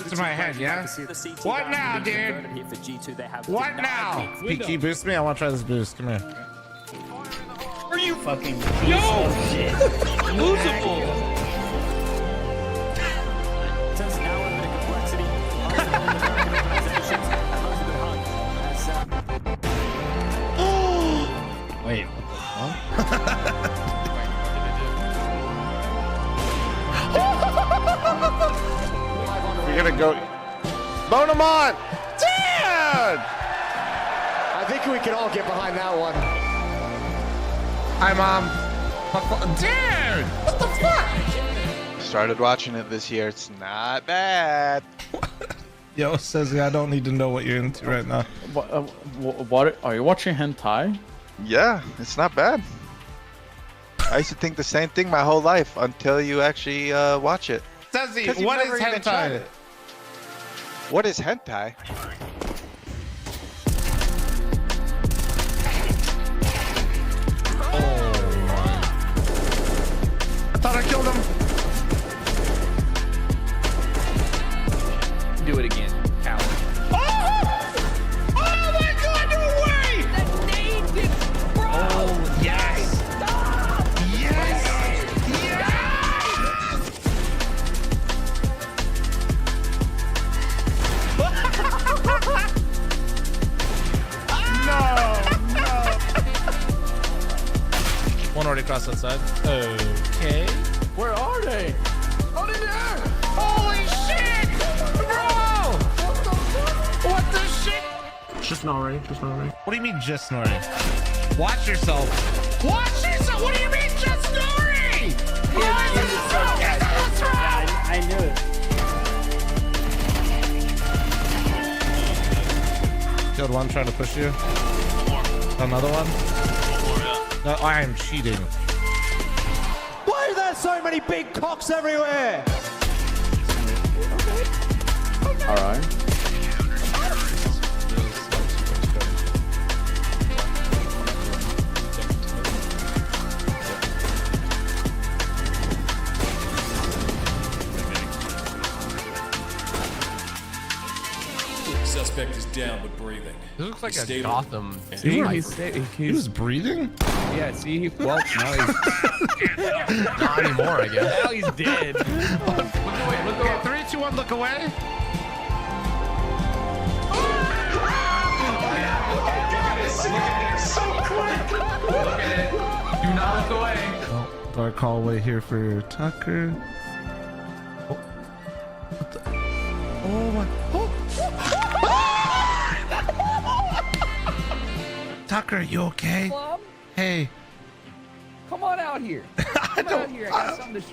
to my head, yeah? What now, dude? What now? Key, boost me. I want to try this boost. Come here. Are you fucking Yo! Losable! Wait, what the We're gonna go. Bone him on! Dude! I think we can all get behind that one. Hi, Mom. Dude! What the fuck? Started watching it this year. It's not bad. Yo, says I don't need to know what you're into right now. What are you watching hentai? Yeah, it's not bad. I used to think the same thing my whole life until you actually watch it. Says 'Cause you've what is never even tried hentai? it. What is hentai? I thought I killed him. Do it again, coward. Oh my god, no way! That nade did, bro! Oh, yes! Stop! Yes! One already crossed that side. Okay. Where are they? Oh, in there! Holy shit! Bro! What the shit? Just snoring. What do you mean just snoring? Watch yourself. Watch yourself! What do you mean just snoring? What's wrong? I knew it. Killed one trying to push you. Another one? No, I am cheating. Why are there so many big cocks everywhere? All right. Suspect is down but breathing. This looks like a Stable. Gotham. He was breathing? Yeah, see? Well, now he's... Not anymore, I guess. Now he's dead. Look away, look away. 3, 2, 1, look away. Look at it. Do not look away. Oh, dark hallway here for Tucker. Oh, what the? Oh my! Oh. Tucker, you okay? Plum, Hey. come on out here. Come out here. I got something to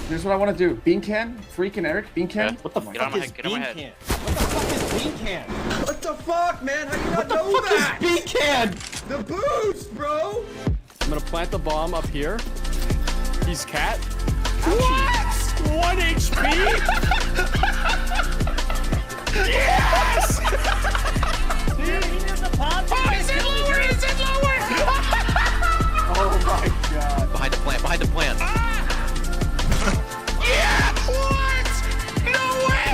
Here's what I want to do. Bean can, freaking Eric, bean can. What the Get fuck on my is head, get on my bean head. can? What the fuck is bean can? What the fuck, man? How do you not know What that? is bean can? The boost, bro. I'm gonna plant the bomb up here. He's cat. What? 1 HP? Yes! Dude, he did the pop. Oh, is it lower? Is it lower? Oh my god. Behind the plant, behind the plant. Yeah! What? No way!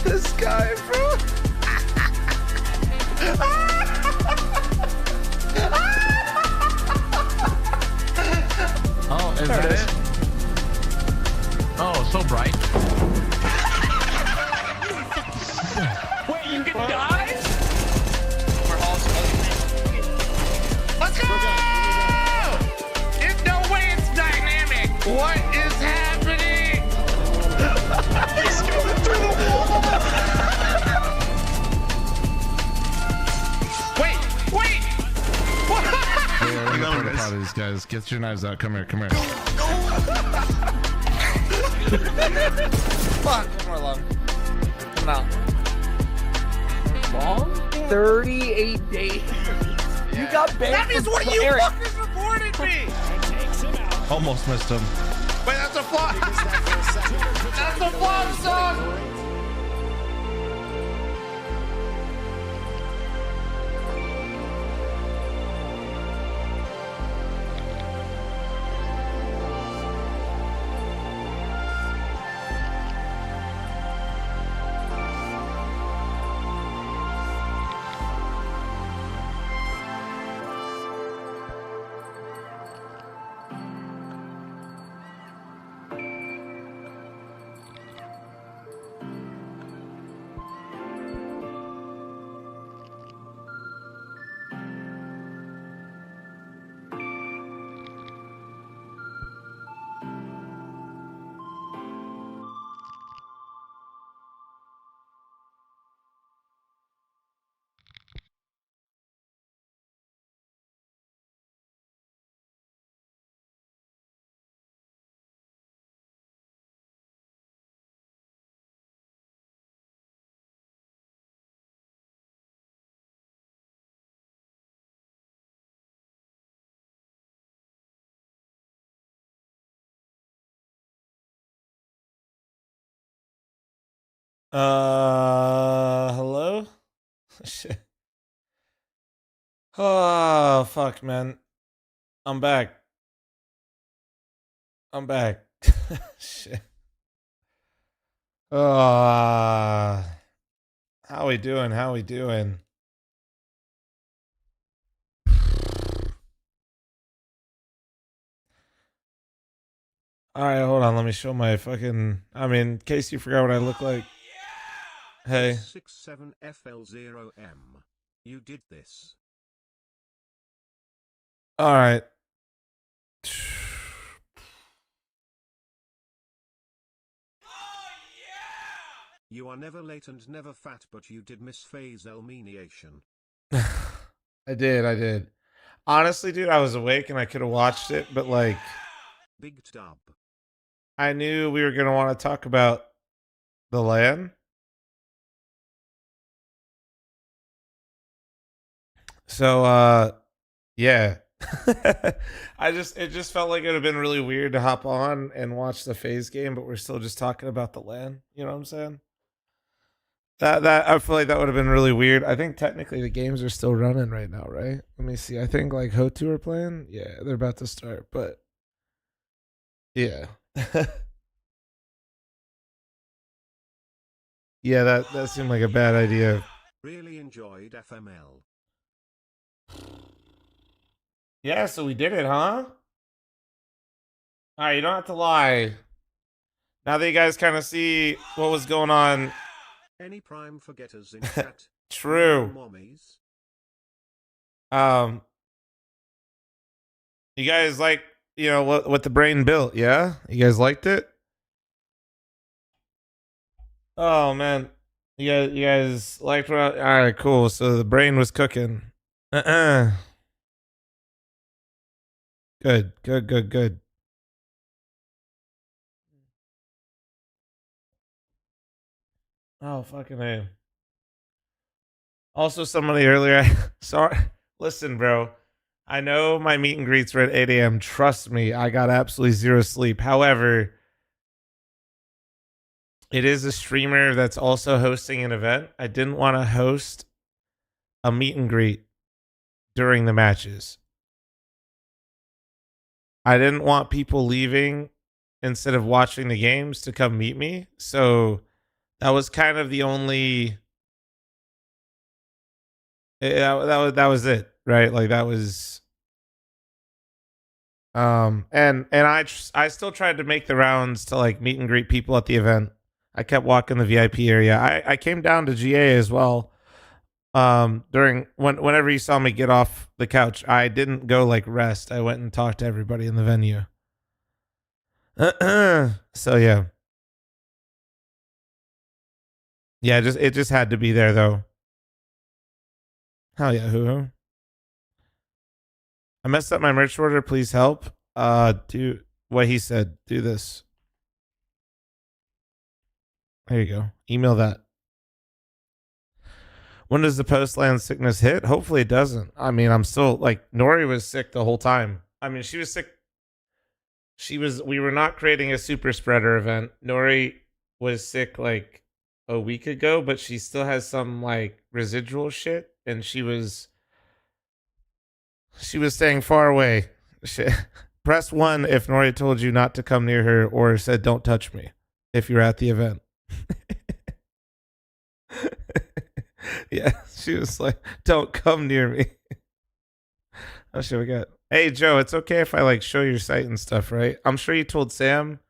This guy, bro. Oh, is that it? Oh, so bright. Wait, you can die? Let's go! There's no way it's dynamic. What is happening? He's going through the wall. Wait! What? Yeah, we're proud of these guys. Get your knives out. Come here. Fuck, one more long. Coming out. Long? 38 days. You got banned. That means one of you Eric. fuckers reported me! Almost missed him. Wait, that's a flop. That's a flop song! Hello? Shit. Oh, fuck, man. I'm back. I'm back. Shit. How we doing? How we doing? All right, hold on. Let me show my fucking. I mean, in case you forgot what I look like. Hey. 67 fl0m. You did this. All right. You are never late and never fat, but you did miss fl0m. I did. Honestly, dude, I was awake and I could have watched it, but like, Big dub. I knew we were gonna want to talk about the LAN. So, yeah. It just felt like it would have been really weird to hop on and watch the phase game, but we're still just talking about the LAN. You know what I'm saying? That I feel like that would have been really weird. I think technically the games are still running right now, right? Let me see. I think like Hotu are playing. Yeah, they're about to start, but yeah. Yeah, that seemed like a bad idea. Really enjoyed FML. Yeah, so we did it, huh? Alright, you don't have to lie. Now that you guys kind of see what was going on. Any prime forgetters in chat? True. Mommies? You guys like, you know, what the brain built, yeah? You guys liked it? Oh man. You guys liked what alright, cool. So the brain was cooking. Good. Oh, fucking A. Also, somebody earlier, sorry. Listen, bro. I know my meet and greets were at 8 a.m. Trust me, I got absolutely zero sleep. However, it is a streamer that's also hosting an event. I didn't want to host a meet and greet during the matches. I didn't want people leaving instead of watching the games to come meet me. So that was kind of the only. That was it, right? Like that was. And I still tried to make the rounds to like meet and greet people at the event. I kept walking the VIP area. I came down to GA as well. During whenever you saw me get off the couch, I didn't go like rest. I went and talked to everybody in the venue. So yeah. Yeah, it just had to be there though. Hell yeah, hoo. I messed up my merch order. Please help. Do what he said. Do this. There you go. Email that. When does the post-LAN sickness hit? Hopefully it doesn't. I mean, I'm still like Nori was sick the whole time. I mean, she was sick. We were not creating a super spreader event. Nori was sick like a week ago, but she still has some like residual shit, and she was staying far away. Press 1 if Nori told you not to come near her or said don't touch me if you're at the event. Yeah, she was like, don't come near me. Oh shit, we got. Hey Joe, it's okay if I like show your site and stuff, right? I'm sure you told Sam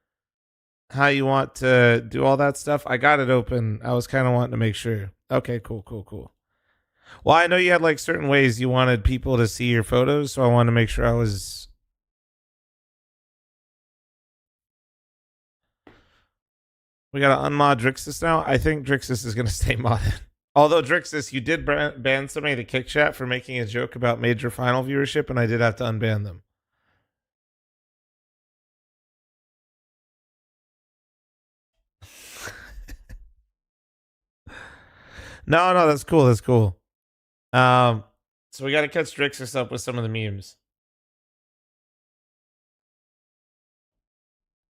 how you want to do all that stuff. I got it open. I was kind of wanting to make sure. Okay, cool. Well, I know you had like certain ways you wanted people to see your photos, so I wanted to make sure I was. We got to unmod Drixus now. I think Drixus is going to stay modded. Although Drixus, you did ban somebody to kick chat for making a joke about major final viewership, and I did have to unban them. No, that's cool. So we got to catch Drixus up with some of the memes.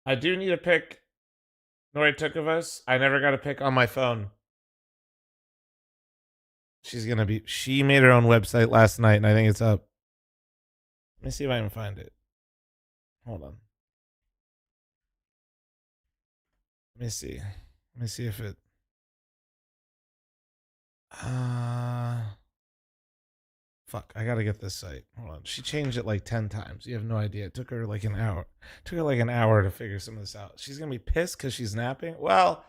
I do need to pick Nori took of us. I never got a pic on my phone. She's gonna be. She made her own website last night, and I think it's up. Let me see if I can find it. Hold on. Let me see. Let me see if it. Fuck. I gotta get this site. Hold on. She changed it like 10 times. You have no idea. It took her like an hour. It took her like an hour to figure some of this out. She's gonna be pissed because she's napping. Well.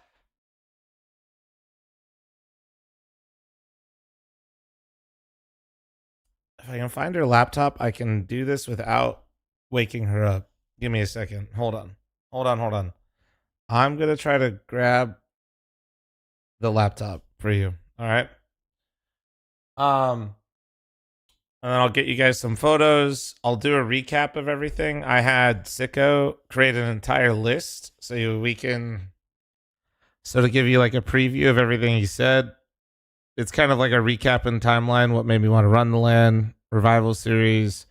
If I can find her laptop, I can do this without waking her up. Give me a second. Hold on. Hold on. I'm going to try to grab the laptop for you. All right. And then I'll get you guys some photos. I'll do a recap of everything. I had Sicko create an entire list so we can to give you like a preview of everything he said. It's kind of like a recap and timeline, what made me want to run the LAN, revival series,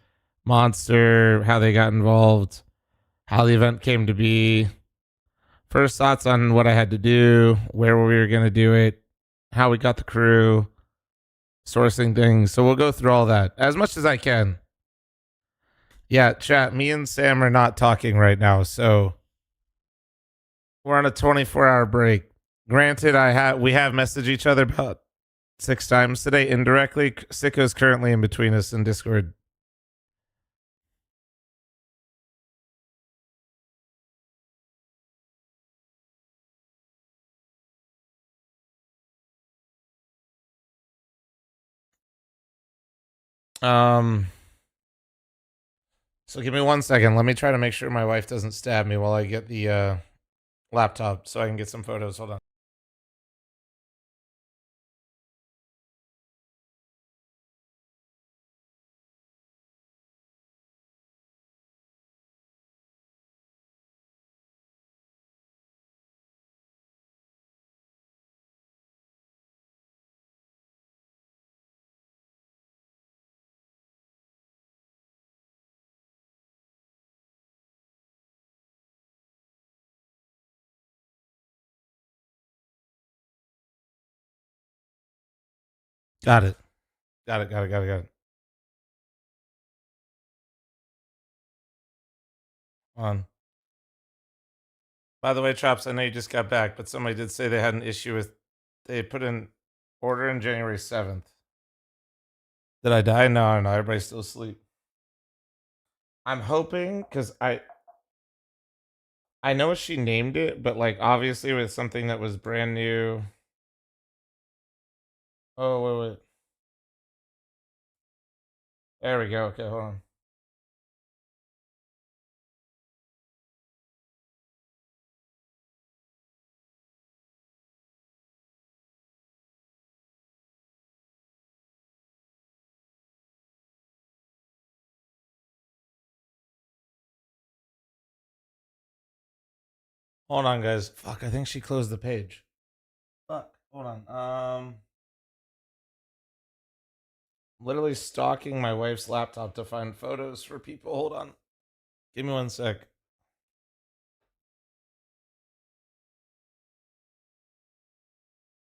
monster, how they got involved, how the event came to be, first thoughts on what I had to do, where we were going to do it, how we got the crew, sourcing things. So we'll go through all that as much as I can. Yeah, chat, me and Sam are not talking right now, so we're on a 24-hour break. Granted, we have messaged each other about 6 times today indirectly. Sicko's currently in between us in Discord. So give me 1 second. Let me try to make sure my wife doesn't stab me while I get the laptop so I can get some photos. Hold on. Got it. Got it. On. By the way, Chops, I know you just got back, but somebody did say they had an issue with they put in order in January 7th. Did I die? No, everybody's still asleep. I'm hoping because I know she named it, but like obviously with something that was brand new. Oh wait. There we go. Okay, hold on. Hold on, guys. Fuck, I think she closed the page. Fuck. Hold on. Literally stalking my wife's laptop to find photos for people. Hold on. Give me 1 sec.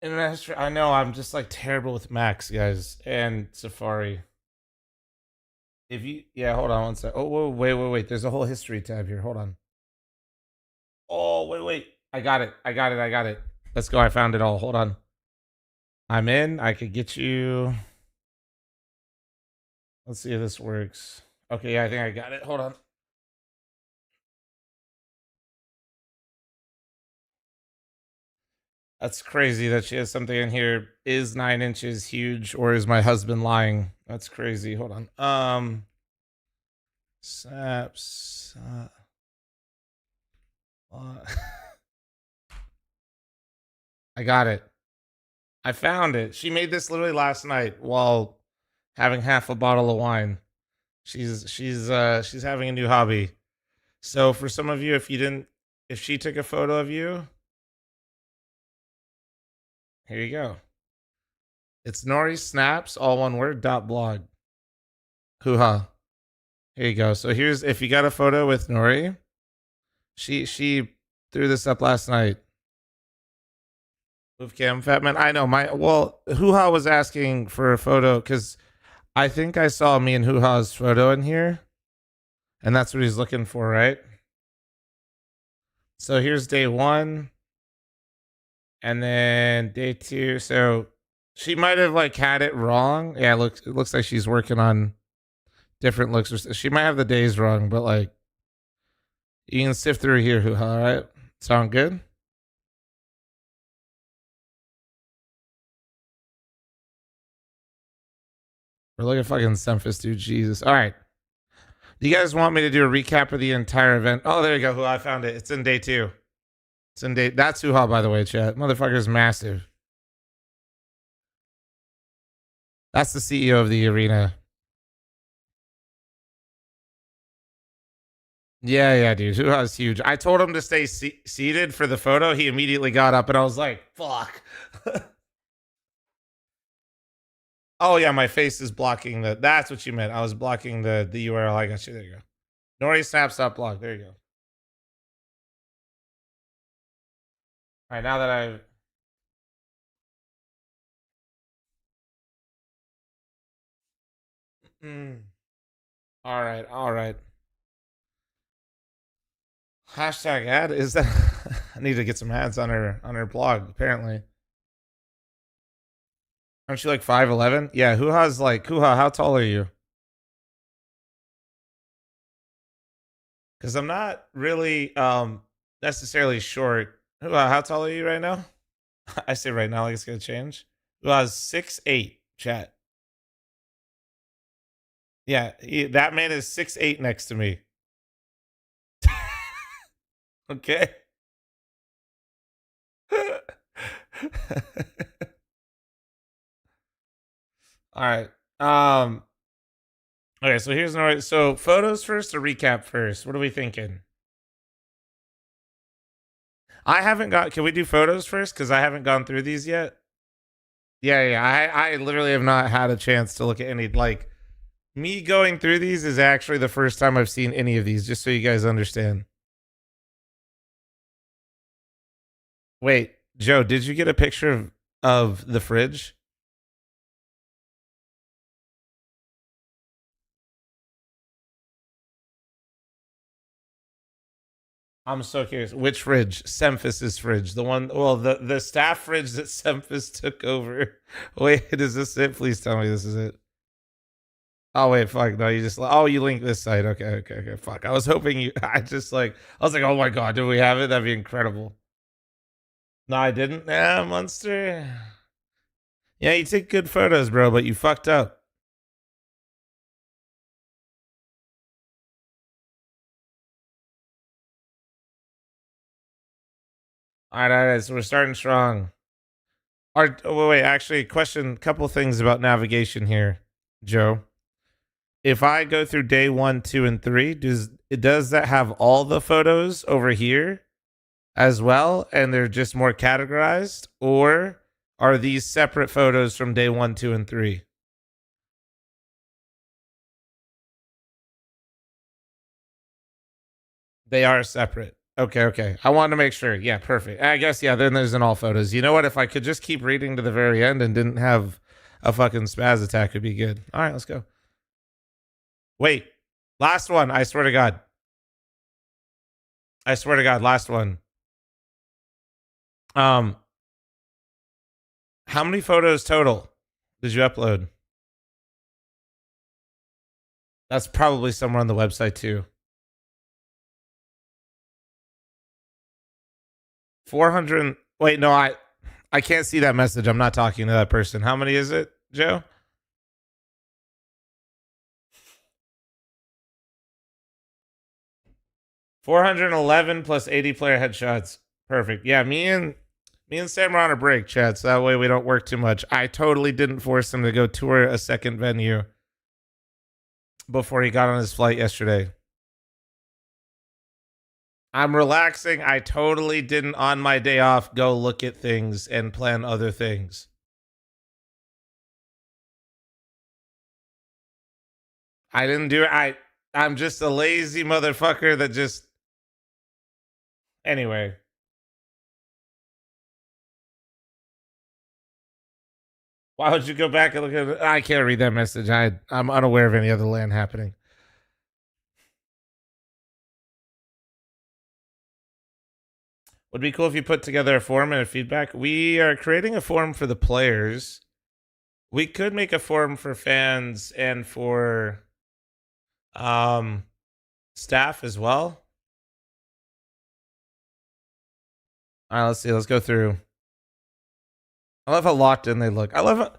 Internet history. I know I'm just like terrible with Macs, guys, and Safari. If you, yeah, hold on 1 sec. Oh, whoa, wait. There's a whole history tab here. Hold on. Oh, wait. I got it. Let's go. I found it all. Hold on. I'm in. I could get you. Let's see if this works. Okay, yeah, I think I got it. Hold on. That's crazy that she has something in here. Is 9 inches huge, or is my husband lying? That's crazy. Hold on. Saps. I got it. I found it. She made this literally last night while having half a bottle of wine. She's having a new hobby. So for some of you, if she took a photo of you, here you go. It's Nori Snaps, all one word, .blog. Hoo-ha. Here you go. So here's, if you got a photo with Nori, she threw this up last night. Move cam, fat man. I know my Hoo Ha was asking for a photo because I think I saw me and Hoo Ha's photo in here, and that's what he's looking for, right? So here's day 1, and then day 2. So she might have like had it wrong. Yeah, it looks like she's working on different looks. She might have the days wrong, but like you can sift through here, Hoo Ha. All right, sound good? We're looking fucking Semphis, dude. Jesus. All right. Do you guys want me to do a recap of the entire event? Oh, there you go. Hoo Ha, I found it. It's in day 2. It's in day. That's Hoo Ha, by the way, chat. Motherfucker's massive. That's the CEO of the arena. Yeah, dude. Hoo Ha's huge. I told him to stay seated for the photo. He immediately got up, and I was like, fuck. Oh, yeah, my face is blocking the. That's what you meant. I was blocking the URL. I got you. There you go. Nori snap stop block. There you go. All right, now that I've. All right. Hashtag ad is that I need to get some ads on her blog. Apparently, aren't you like 5'11"? Yeah, Hoo Ha's like Hoo Ha. How tall are you? Because I'm not really necessarily short. Hoo Ha, how tall are you right now? I say right now like it's gonna change. Hoo Ha's 6'8". Chat. Yeah, that man is 6'8" next to me. Okay. All right. Okay, so here's no. So photos first or recap first? What are we thinking? I haven't got. Can we do photos first? Because I haven't gone through these yet. Yeah. I literally have not had a chance to look at any. Like me going through these is actually the first time I've seen any of these. Just so you guys understand. Wait, Joe, did you get a picture of the fridge? I'm so curious. Which fridge? Semphis's fridge. The one, well, the staff fridge that Semphis took over. Wait, is this it? Please tell me this is it. Oh, wait, fuck. No, you just, oh, you linked this site. Okay. Fuck. I was hoping you, I was like, oh my God, do we have it? That'd be incredible. No, I didn't. Yeah, Munster. Yeah, you take good photos, bro, but you fucked up. All right. So we're starting strong. Wait, actually, couple things about navigation here, Joe. If I go through day 1, 2, and 3, does that have all the photos over here as well, and they're just more categorized, or are these separate photos from day 1, 2, and 3? They are separate. Okay. I wanted to make sure. Yeah, perfect. I guess, yeah, then there's in all photos. You know what? If I could just keep reading to the very end and didn't have a fucking spaz attack, would be good. All right, let's go. Wait, last one. I swear to God. Last one. How many photos total did you upload? That's probably somewhere on the website too. 400. Wait, no, I can't see that message. I'm not talking to that person. How many is it, Joe? $411 plus 80 player headshots. Perfect. Yeah, me and Sam are on a break, chat, so that way we don't work too much. I totally didn't force him to go tour a second venue before he got on his flight yesterday. I'm relaxing. I totally didn't on my day off go look at things and plan other things. I didn't do it. I'm just a lazy motherfucker that just. Anyway. Why would you go back and look at it? I can't read that message. I'm unaware of any other LAN happening. Would be cool if you put together a forum and a feedback. We are creating a forum for the players. We could make a forum for fans and for staff as well. All right, let's see. Let's go through. I love how locked in they look. I love how,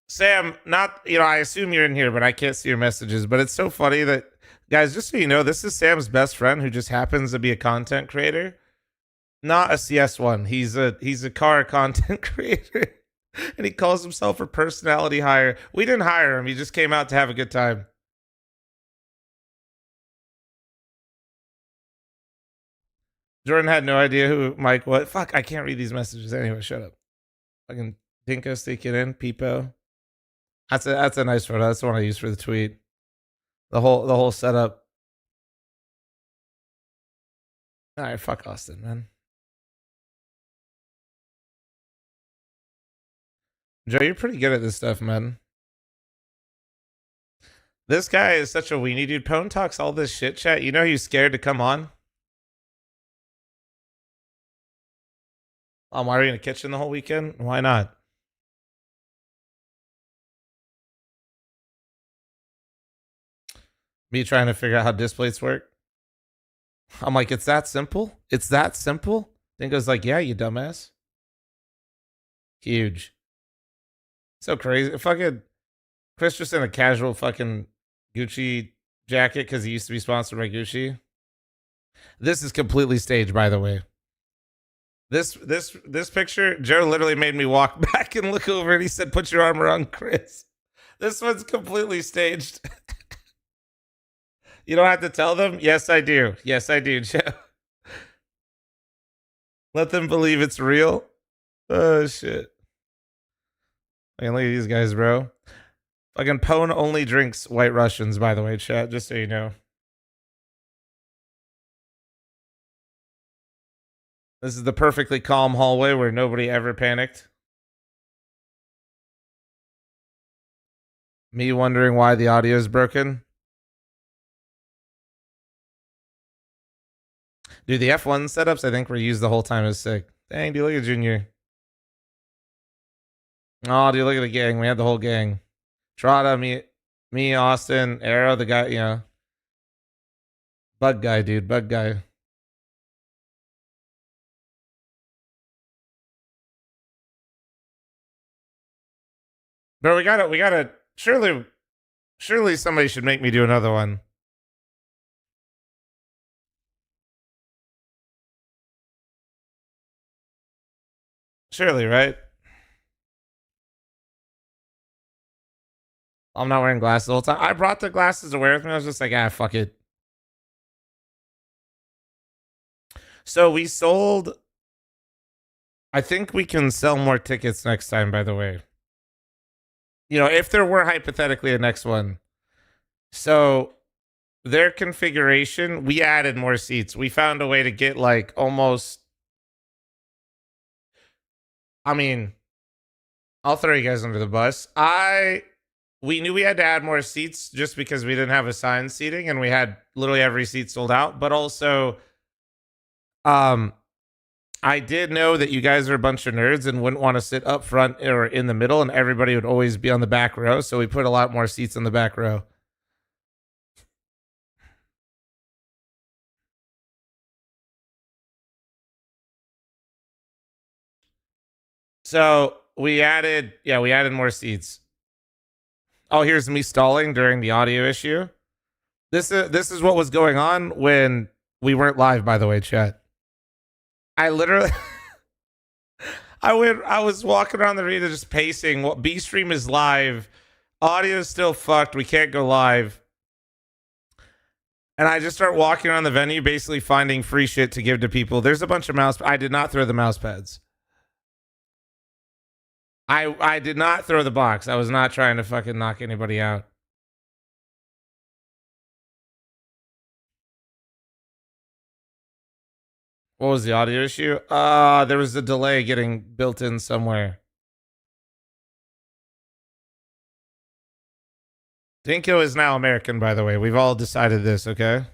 Sam, not, I assume you're in here, but I can't see your messages. But it's so funny that, guys, just so you know, this is Sam's best friend who just happens to be a content creator. Not a CS one. He's a car content creator. And he calls himself a personality hire. We didn't hire him. He just came out to have a good time. Jordan had no idea who Mike was. Fuck, I can't read these messages anyway. Shut up. Fucking Dinko sneaking in. Peepo. That's a nice photo. That's the one I used for the tweet. The whole setup. All right, fuck Austin, man. Joe, you're pretty good at this stuff, man. This guy is such a weenie, dude. Pone talks all this shit, chat. You know he's scared to come on? Why are we in the kitchen the whole weekend? Why not? Me trying to figure out how displays work. I'm like, it's that simple? It's that simple? Dingo's like, yeah, you dumbass. Huge. So crazy. Fucking Chris just in a casual fucking Gucci jacket because he used to be sponsored by Gucci. This is completely staged, by the way. This picture, Joe literally made me walk back and look over and he said, put your arm around Chris. This one's completely staged. You don't have to tell them? Yes, I do. Yes, I do, Joe. Let them believe it's real. Oh, shit. Look at these guys, bro. Fucking Pone only drinks White Russians, by the way, chat, just so you know. This is the perfectly calm hallway where nobody ever panicked. Me wondering why the audio is broken. Dude, the F1 setups I think were used the whole time is sick. Dang, dude, look at Junior. Oh, dude, look at the gang. We had the whole gang. Trotta, me, Austin, Arrow, the guy, Bug guy, dude, bug guy. Bro, we gotta, surely somebody should make me do another one. Surely, right? I'm not wearing glasses the whole time. I brought the glasses to wear with me. I was just like, fuck it. So we sold. I think we can sell more tickets next time, by the way. If there were hypothetically a next one. So their configuration, we added more seats. We found a way to get like almost. I mean, I'll throw you guys under the bus. We knew we had to add more seats just because we didn't have assigned seating and we had literally every seat sold out. But also, I did know that you guys are a bunch of nerds and wouldn't want to sit up front or in the middle, and everybody would always be on the back row. So we put a lot more seats in the back row. So we added more seats. Oh, here's me stalling during the audio issue. This is what was going on when we weren't live, by the way, chat. I literally I was walking around the arena just pacing. What B stream is live. Audio is still fucked. We can't go live. And I just start walking around the venue basically finding free shit to give to people. There's a bunch of I did not throw the mouse pads. I did not throw the box. I was not trying to fucking knock anybody out. What was the audio issue? There was a delay getting built in somewhere. Dinko is now American, by the way. We've all decided this, okay?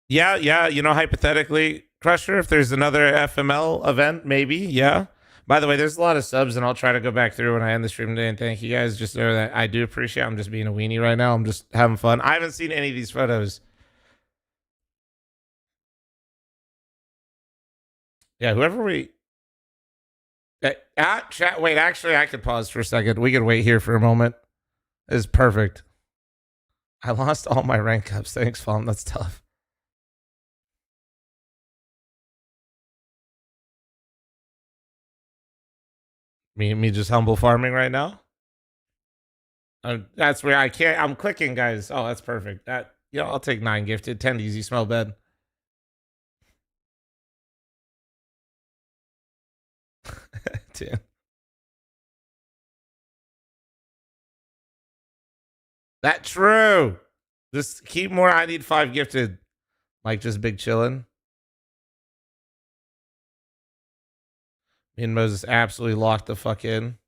Yeah, yeah. You know, hypothetically, Crusher, if there's another FML event, maybe, yeah. By the way, there's a lot of subs, and I'll try to go back through when I end the stream today. And thank you guys. Just know that I do appreciate. I'm just being a weenie right now. I'm just having fun. I haven't seen any of these photos. Yeah, whoever we. Chat. Wait, actually, I could pause for a second. We could wait here for a moment. This is perfect. I lost all my rank ups. Thanks, fl0m. That's tough. Me just humble farming right now. That's where I can't. I'm clicking, guys. Oh, that's perfect. That I'll take 9 gifted, 10 easy. Smell bad. Dude. That true. Just keep more. I need 5 gifted. Like just big chillin'. Me and Moses absolutely locked the fuck in.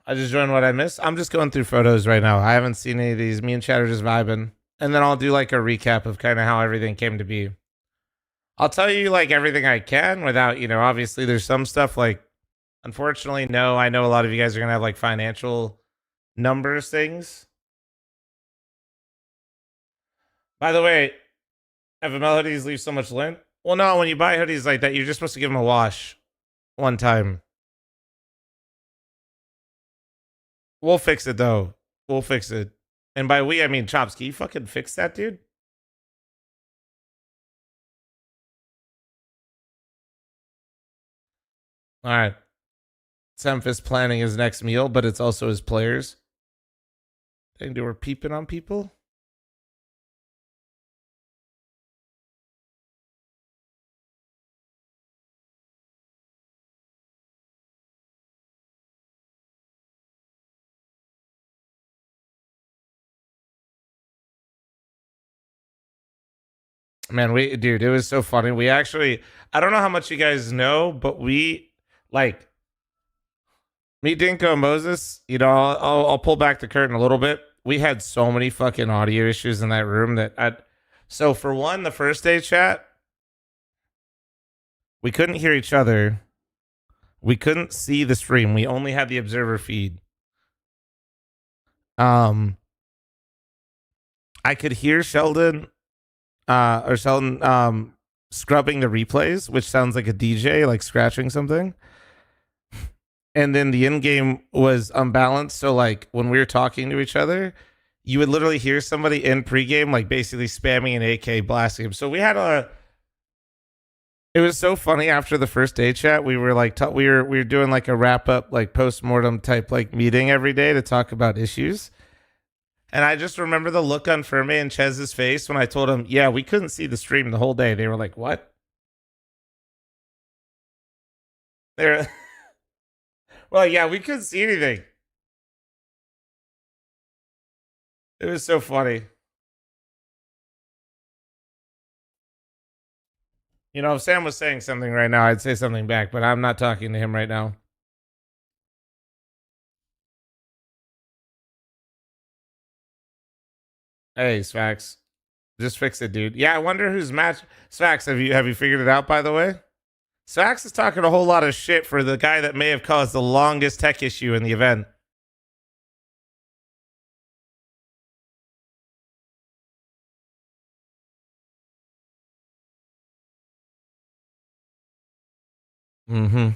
I just joined what I missed. I'm just going through photos right now. I haven't seen any of these. Me and Chad are just vibing. And then I'll do like a recap of kind of how everything came to be. I'll tell you like everything I can without, obviously there's some stuff like, unfortunately, no, I know a lot of you guys are going to have like financial numbers things. By the way, FML hoodies leave so much lint. Well, no, when you buy hoodies like that, you're just supposed to give them a wash one time. We'll fix it though. We'll fix it. And by we, I mean Chops. Can you fucking fix that, dude? All right. Semphis planning his next meal, but it's also his players. Think they were peeping on people? Man, dude, it was so funny. We actually, I don't know how much you guys know, but we, like, me, Dinko, and Moses, I'll pull back the curtain a little bit. We had so many fucking audio issues in that room so for one, the first day chat, we couldn't hear each other. We couldn't see the stream. We only had the observer feed. I could hear Sheldon scrubbing the replays, which sounds like a DJ like scratching something. And then the in game was unbalanced. So like when we were talking to each other, you would literally hear somebody in pregame like basically spamming an AK blasting him. So we had it was so funny after the first day chat. We were like we were doing like a wrap up like post-mortem type like meeting every day to talk about issues. And I just remember the look on fl0m and Chez's face when I told him, yeah, we couldn't see the stream the whole day. They were like, what? They're well, yeah, we couldn't see anything. It was so funny. If Sam was saying something right now, I'd say something back, but I'm not talking to him right now. Hey, Sfax. Just fix it, dude. Yeah, I wonder who's match. Sfax, have you figured it out, by the way? Sfax is talking a whole lot of shit for the guy that may have caused the longest tech issue in the event. Mm-hmm.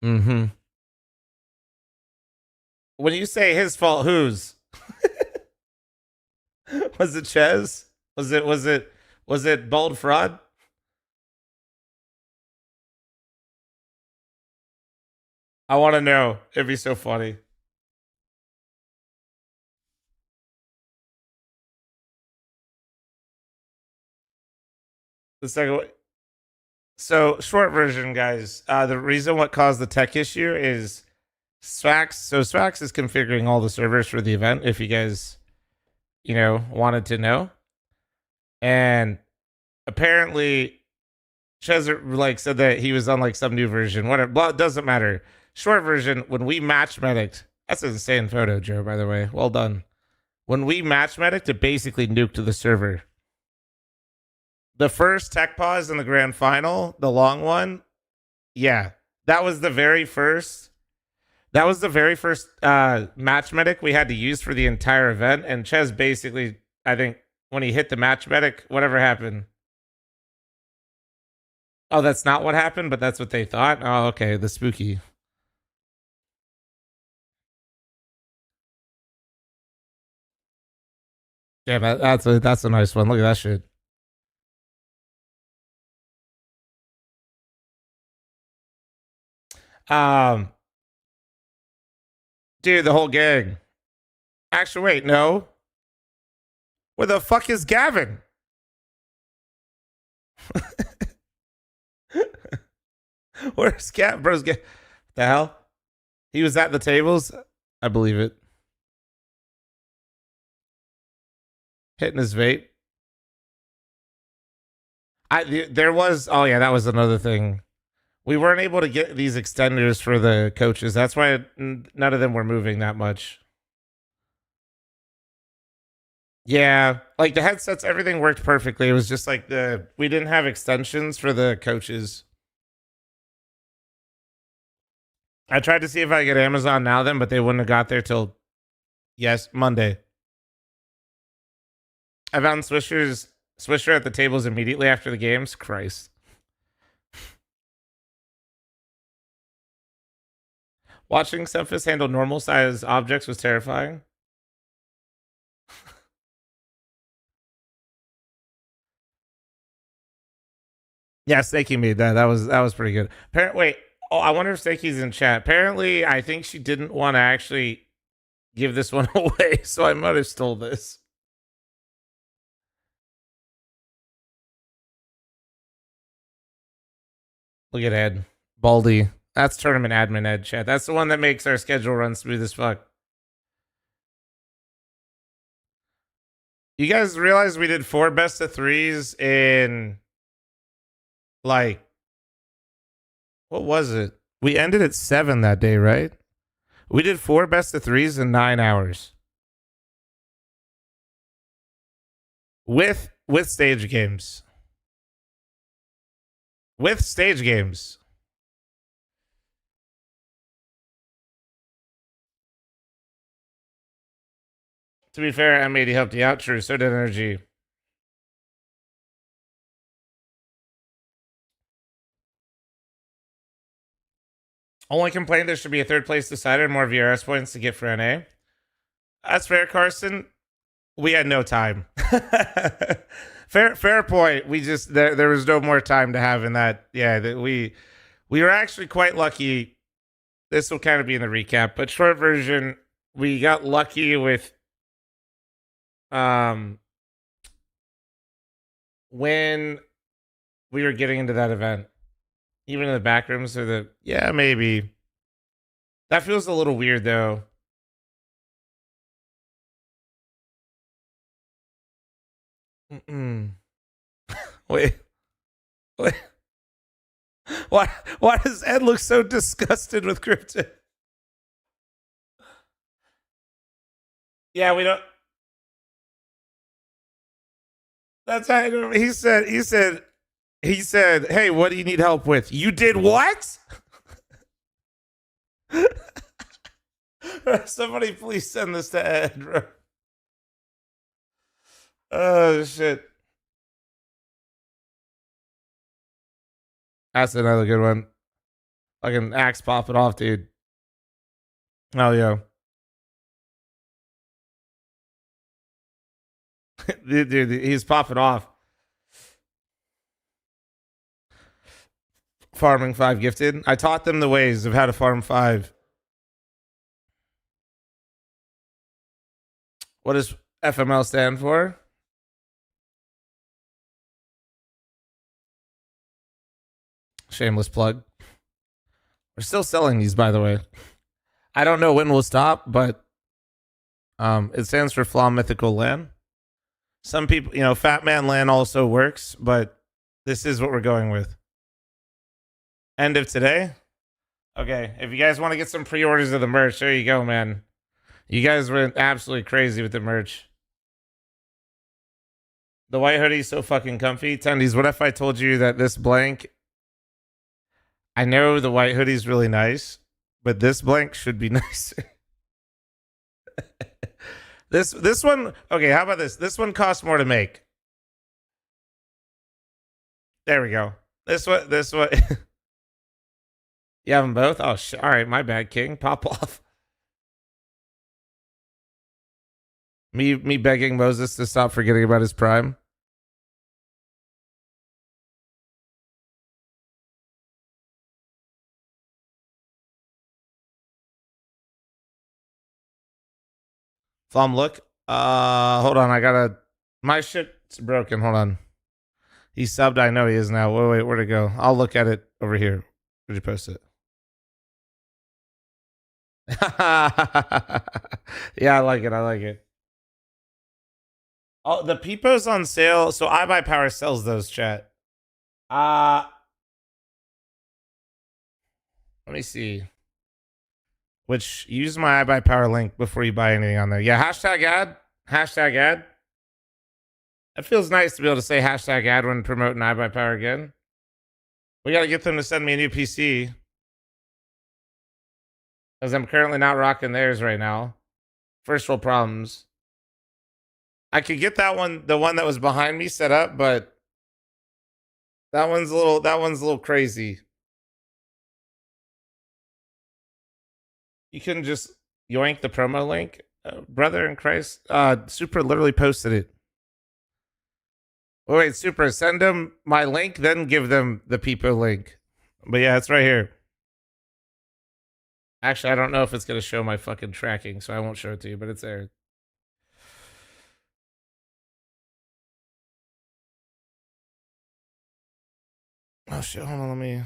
Mm-hmm. When you say his fault, whose? Was it Chez? Was it Bold Fraud? I want to know. It'd be so funny. The second one. So short version, guys. The reason what caused the tech issue is Swax. So Swax is configuring all the servers for the event. If you guys, wanted to know, and apparently Chezzer said that he was on some new version. Whatever, well, it doesn't matter. Short version, when we match medic, that's an insane photo, Joe. By the way, well done. When we match medic, it basically nuked the server. The first tech pause in the grand final, the long one, yeah, that was the very first. That was the very first match medic we had to use for the entire event. And Ches basically, I think, when he hit the match medic, whatever happened. Oh, that's not what happened, but that's what they thought. Oh, okay, the spooky. Yeah, that's a nice one. Look at that shit. Dude, the whole gang. Actually, wait, no. Where the fuck is Gavin? Where's Gavin? Bro's the hell? He was at the tables? I believe it. Hitting his vape. There was, oh yeah, that was another thing. We weren't able to get these extenders for the coaches. That's why none of them were moving that much. Yeah, the headsets, everything worked perfectly. It was just we didn't have extensions for the coaches. I tried to see if I could get Amazon Now them, but they wouldn't have got there till Monday. I found Swisher at the tables immediately after the games. Christ. Watching Cephas handle normal size objects was terrifying. Yeah, Snakey made that. That was pretty good. Wait. Oh, I wonder if Snakey's in chat. Apparently, I think she didn't want to actually give this one away, so I might have stole this. Look at Ed. Baldy. That's tournament admin Ed, chat. That's the one that makes our schedule run smooth as fuck. You guys realize we did 4 best of 3s in what was it? We ended at 7 that day, right? We did 4 best of 3s in 9 hours. With stage games. With stage games. To be fair, M80 helped you out. True, so did Energy. Only complaint there should be a third place decider, more VRS points to get for NA. That's fair, Carson. We had no time. fair point. We just there was no more time to have in that. Yeah, we were actually quite lucky. This will kind of be in the recap, but short version, we got lucky with when we were getting into that event. Even in the back rooms or maybe. That feels a little weird though. Wait. Why does Ed look so disgusted with Cryptid? Yeah, we don't. That's how he said, hey, what do you need help with? You did what? Somebody please send this to Ed, bro. Oh, shit. That's another good one. Fucking axe pop it off, dude. Oh, yeah. dude, he's popping off. Farming 5 gifted. I taught them the ways of how to farm 5. What does FML stand for? Shameless plug. We're still selling these, by the way. I don't know when we'll stop, but it stands for fl0m Mythical LAN. Some people, Fat Man LAN also works, but this is what we're going with. End of today. Okay, if you guys want to get some pre-orders of the merch, there you go, man. You guys went absolutely crazy with the merch. The white hoodie's so fucking comfy. Tendies, what if I told you that this blank... I know the white hoodie's really nice, but this blank should be nicer. This one... Okay, how about this? This one costs more to make. There we go. This one... You have them both? Oh, all right, my bad, King. Pop off. Me begging Moses to stop forgetting about his prime. fl0m, look. Hold on, I gotta... My shit's broken, hold on. He subbed, I know he is now. Wait, where'd it go? I'll look at it over here. Where'd you post it? Yeah, I like it. Oh, the Peepo's on sale. So iBuyPower sells those, chat. Let me see. Which, use my iBuyPower link before you buy anything on there. Yeah, hashtag ad. Hashtag ad. It feels nice to be able to say hashtag ad when promoting iBuyPower again. We got to get them to send me a new PC. Because I'm currently not rocking theirs right now. First world problems. I could get that one, the one that was behind me, set up, but that one's a little crazy. You couldn't just yoink the promo link, brother in Christ. Super literally posted it. Wait, Super, send them my link, then give them the Peepo link. But yeah, it's right here. Actually, I don't know if it's going to show my fucking tracking, so I won't show it to you, but it's there. Oh shit, hold on, let me...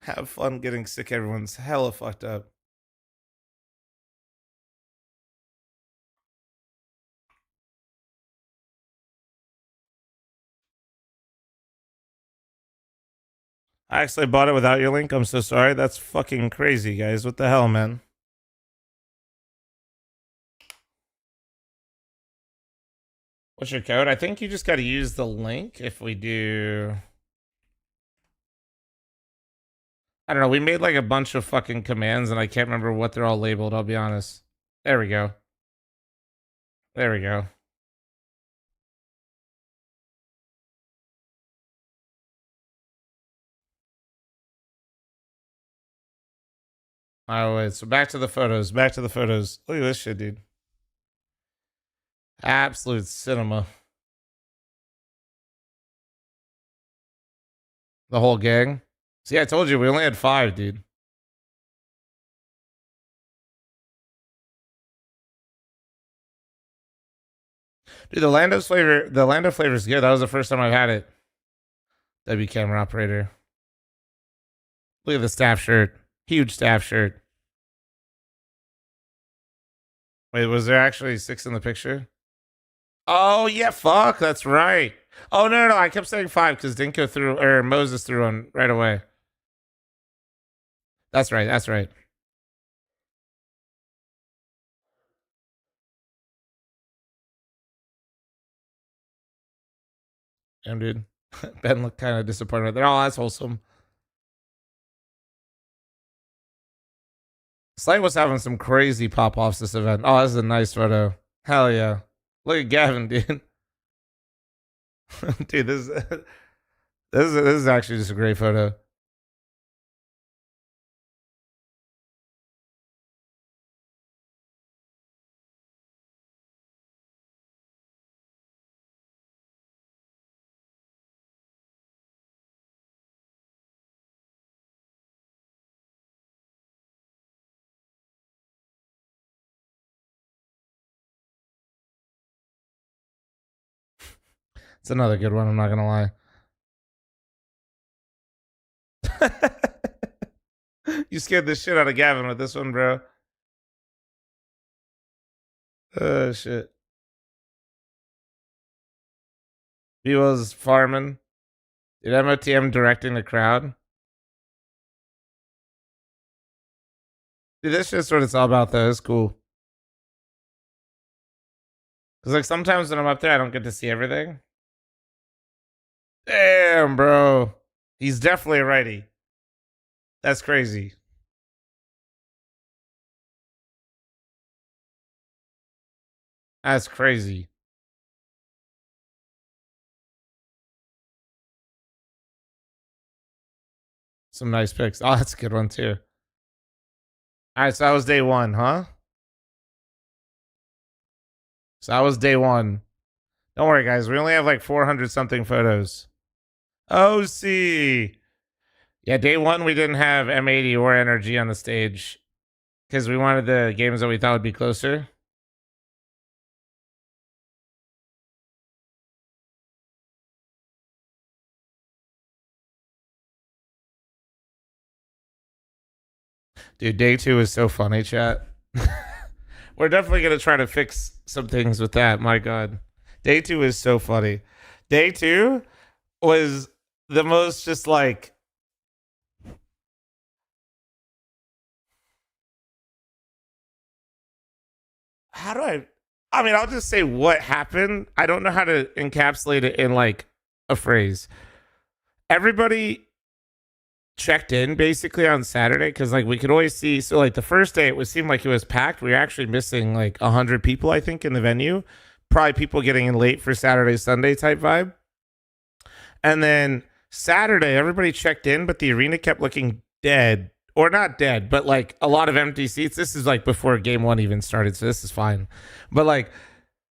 Have fun getting sick, everyone's hella fucked up. I actually bought it without your link. I'm so sorry. That's fucking crazy, guys. What the hell, man? What's your code? I think you just got to use the link if we do... I don't know. We made like a bunch of fucking commands and I can't remember what they're all labeled. I'll be honest. There we go. There we go. Oh, wait. So back to the photos. Back to the photos. Look at this shit, dude. Absolute cinema. The whole gang. See, I told you we only had 5, dude. Dude, the Lando flavor is good. That was the first time I've had it. W camera operator. Look at the staff shirt. Huge staff shirt. Wait, was there actually 6 in the picture? Oh, yeah, fuck. That's right. Oh, no. I kept saying 5 because Dinko threw, or Moses threw one right away. That's right. Damn, dude. Ben looked kind of disappointed right there. Oh, that's wholesome. Slight was having some crazy pop-offs this event. Oh, this is a nice photo. Hell yeah. Look at Gavin, dude. Dude, this is actually just a great photo. It's another good one. I'm not gonna lie. You scared the shit out of Gavin with this one, bro. Oh shit. He was farming. Did MOTM directing the crowd? Dude, this shit's what it's all about, though. It's cool. Because, like, sometimes when I'm up there, I don't get to see everything. Damn, bro. He's definitely a righty. That's crazy. That's crazy. Some nice picks. Oh, that's a good one, too. All right, so that was day one, huh? So that was day one. Don't worry, guys. We only have like 400 something photos. Oh, see. Yeah, day one, we didn't have M80 or Energy on the stage because we wanted the games that we thought would be closer. Dude, day two is so funny, chat. We're definitely going to try to fix some things with that. My God. Day two is so funny. Day two was the most just like, how do I mean, I'll just say what happened. I don't know how to encapsulate it in like a phrase. Everybody checked in basically on Saturday because like we could always see. So like the first day, it seemed like it was packed. We were actually missing like 100 people, I think, in the venue. Probably people getting in late for Saturday, Sunday type vibe. And then Saturday, everybody checked in, but the arena kept looking dead. Or not dead, but like a lot of empty seats. This is like before game one even started, so this is fine. But like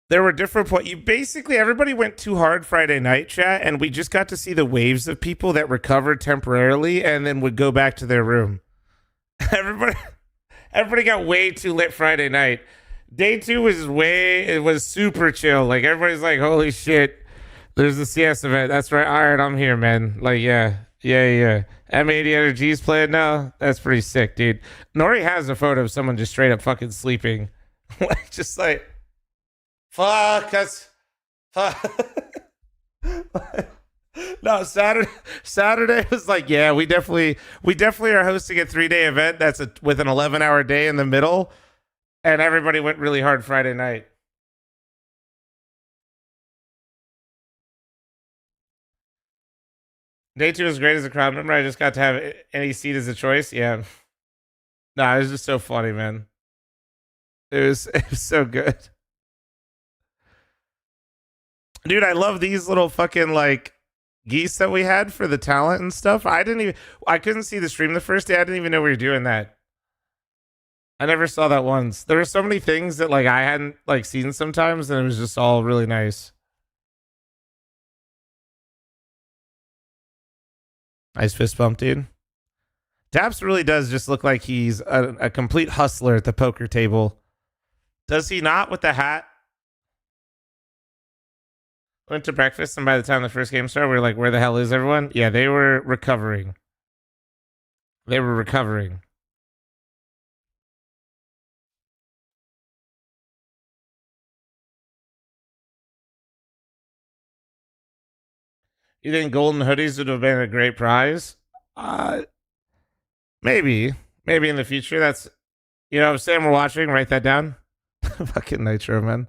there were different points. You basically, everybody went too hard Friday night, chat, and we just got to see the waves of people that recovered temporarily and then would go back to their room. Everybody got way too lit Friday night. Day two it was super chill. Like everybody's like, holy shit, there's the CS event. That's right. All right, I'm here, man. Like, yeah. M80 Energy's playing now. That's pretty sick, dude. Nori has a photo of someone just straight up fucking sleeping. Like, just like, fuck us. Fuck. No, Saturday was like, yeah, we definitely are hosting a 3-day event that's with an 11-hour day in the middle. And everybody went really hard Friday night. Day two was great as a crowd member. I just got to have any seat as a choice. Yeah. Nah, it was just so funny, man. It was so good. Dude, I love these little fucking like geese that we had for the talent and stuff. I couldn't see the stream the first day. I didn't even know we were doing that. I never saw that once. There were so many things that like I hadn't like seen sometimes, and it was just all really nice. Nice fist bump, dude. Daps really does just look like he's a complete hustler at the poker table. Does he not with the hat? Went to breakfast, and by the time the first game started, we were like, where the hell is everyone? Yeah, they were recovering. They were recovering. You think golden hoodies would have been a great prize? Maybe in the future. That's, you know, if Sam were watching, write that down. Fucking Nitro, man.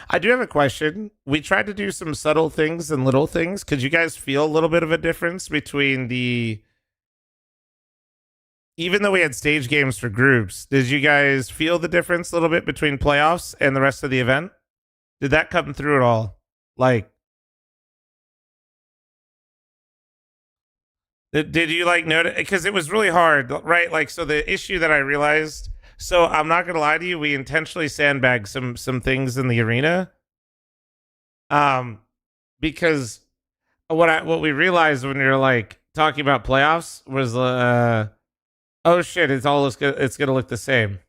I do have a question. We tried to do some subtle things and little things. Could you guys feel a little bit of a difference between even though we had stage games for groups, did you guys feel the difference a little bit between playoffs and the rest of the event? Did that come through at all? Like, did you like notice? Because it was really hard, right? Like, so the issue that I realized. So I'm not gonna lie to you. We intentionally sandbagged some things in the arena, because what we realized when we were like talking about playoffs was, oh shit, it's gonna look the same.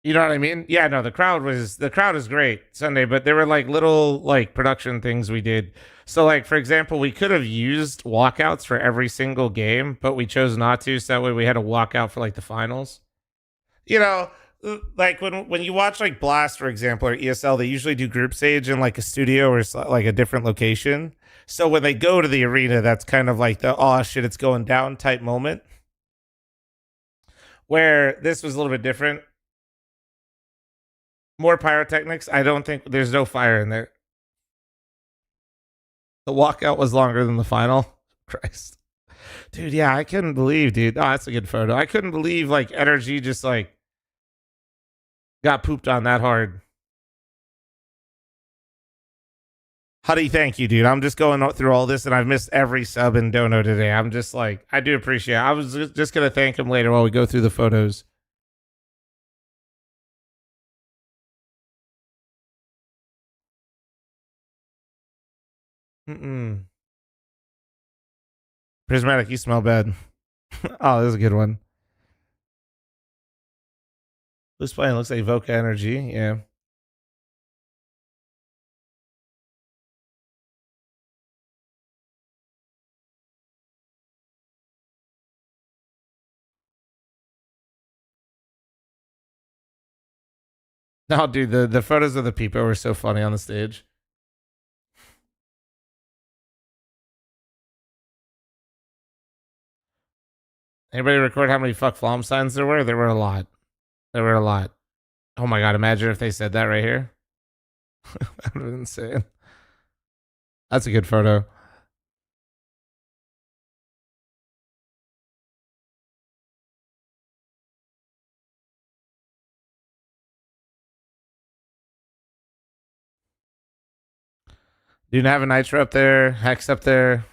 You know what I mean? Yeah, no, the crowd is great Sunday, but there were like little like production things we did. So like for example, we could have used walkouts for every single game, but we chose not to, so that way we had a walkout for like the finals. You know, like when you watch like Blast, for example, or ESL, they usually do group stage in like a studio or like a different location. So when they go to the arena, that's kind of like the oh shit, it's going down type moment. Where this was a little bit different. More pyrotechnics. I don't think there's no fire in there. The walkout was longer than the final. Christ. Dude, yeah, I couldn't believe, dude. Oh, that's a good photo. I couldn't believe like energy just like got pooped on that hard. Huddy, thank you, dude. I'm just going through all this and I've missed every sub and dono today. I'm just like, I do appreciate it. I was just going to thank him later while we go through the photos. Prismatic, you smell bad. Oh, this is a good one. Who's playing? Looks like Voca Energy. Yeah. No, dude, the photos of the people were so funny on the stage. Anybody record how many fuck fl0m signs there were? There were a lot. There were a lot. Oh my god, imagine if they said that right here. That would have been insane. That's a good photo. Didn't have a Nitro up there, Hex up there.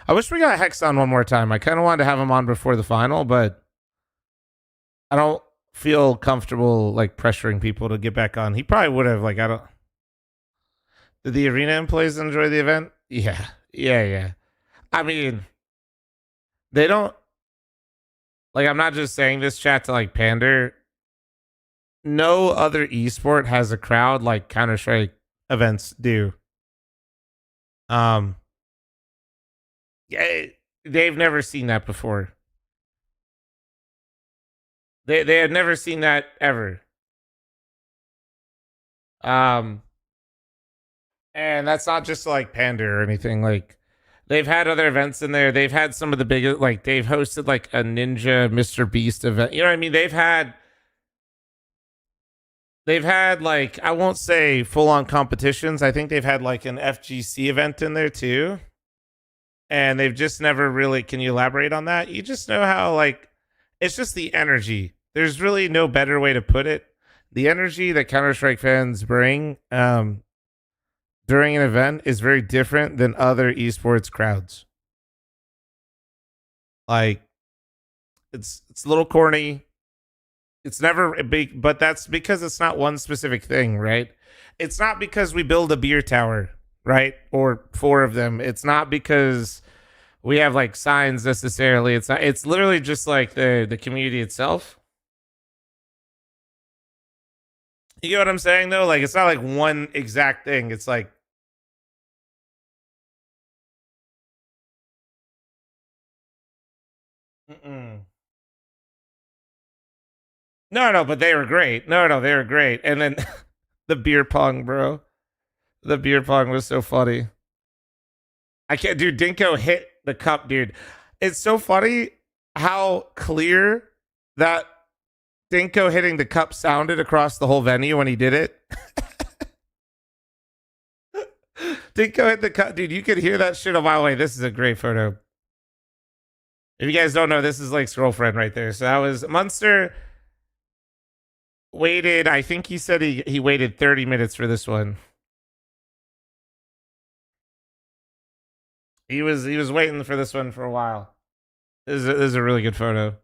I wish we got Hex on one more time. I kind of wanted to have him on before the final, but I don't feel comfortable like pressuring people to get back on. He probably would have. Like, I don't. Did the arena employees enjoy the event? Yeah. I mean, they don't. Like, I'm not just saying this chat to like pander. No other esport has a crowd like Counter-Strike events do. Yeah, they've never seen that before. They had never seen that ever. And that's not just like pander or anything. Like they've had other events in there. They've had some of the biggest, like they've hosted like a Ninja Mr. Beast event. You know what I mean? They've had like, I won't say full on competitions. I think they've had like an FGC event in there too. And they've just never really, can you elaborate on that? You just know how like, it's just the energy. There's really no better way to put it. The energy that Counter-Strike fans bring during an event is very different than other esports crowds. Like, it's a little corny. It's never a big, but that's because it's not one specific thing, right? It's not because we build a beer tower, right? Or 4 of them. It's not because we have like signs necessarily. It's not. It's literally just like the community itself. You get what I'm saying though? Like it's not like one exact thing. It's like no, but they were great. No, they were great. And then the beer pong, bro. The beer pong was so funny. I can't, dude. Dinko hit the cup, dude. It's so funny how clear that Dinko hitting the cup sounded across the whole venue when he did it. Dinko hit the cup, dude. You could hear that shit a mile away. This is a great photo. If you guys don't know, this is Lake's girlfriend right there. So that was Munster. Waited, I think he said he waited 30 minutes for this one. He was waiting for this one for a while. This is a really good photo.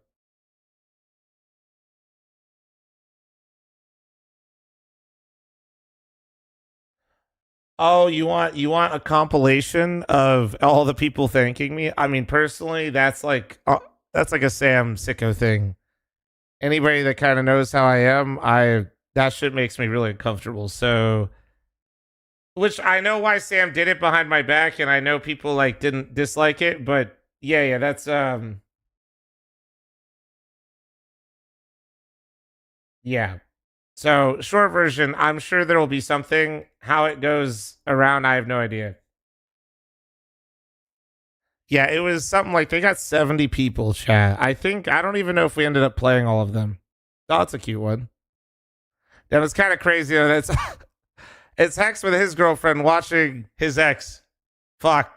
Oh, you want a compilation of all the people thanking me? I mean, personally, that's like a Sam Sicko thing. Anybody that kind of knows how I am, that shit makes me really uncomfortable. So, which I know why Sam did it behind my back, and I know people like didn't dislike it, but yeah, that's yeah. So, short version, I'm sure there will be something. How it goes around, I have no idea. Yeah, it was something like they got 70 people, chat. I don't even know if we ended up playing all of them. Oh, it's a cute one. That was kind of crazy. That's it's Hex with his girlfriend watching his ex. Fuck.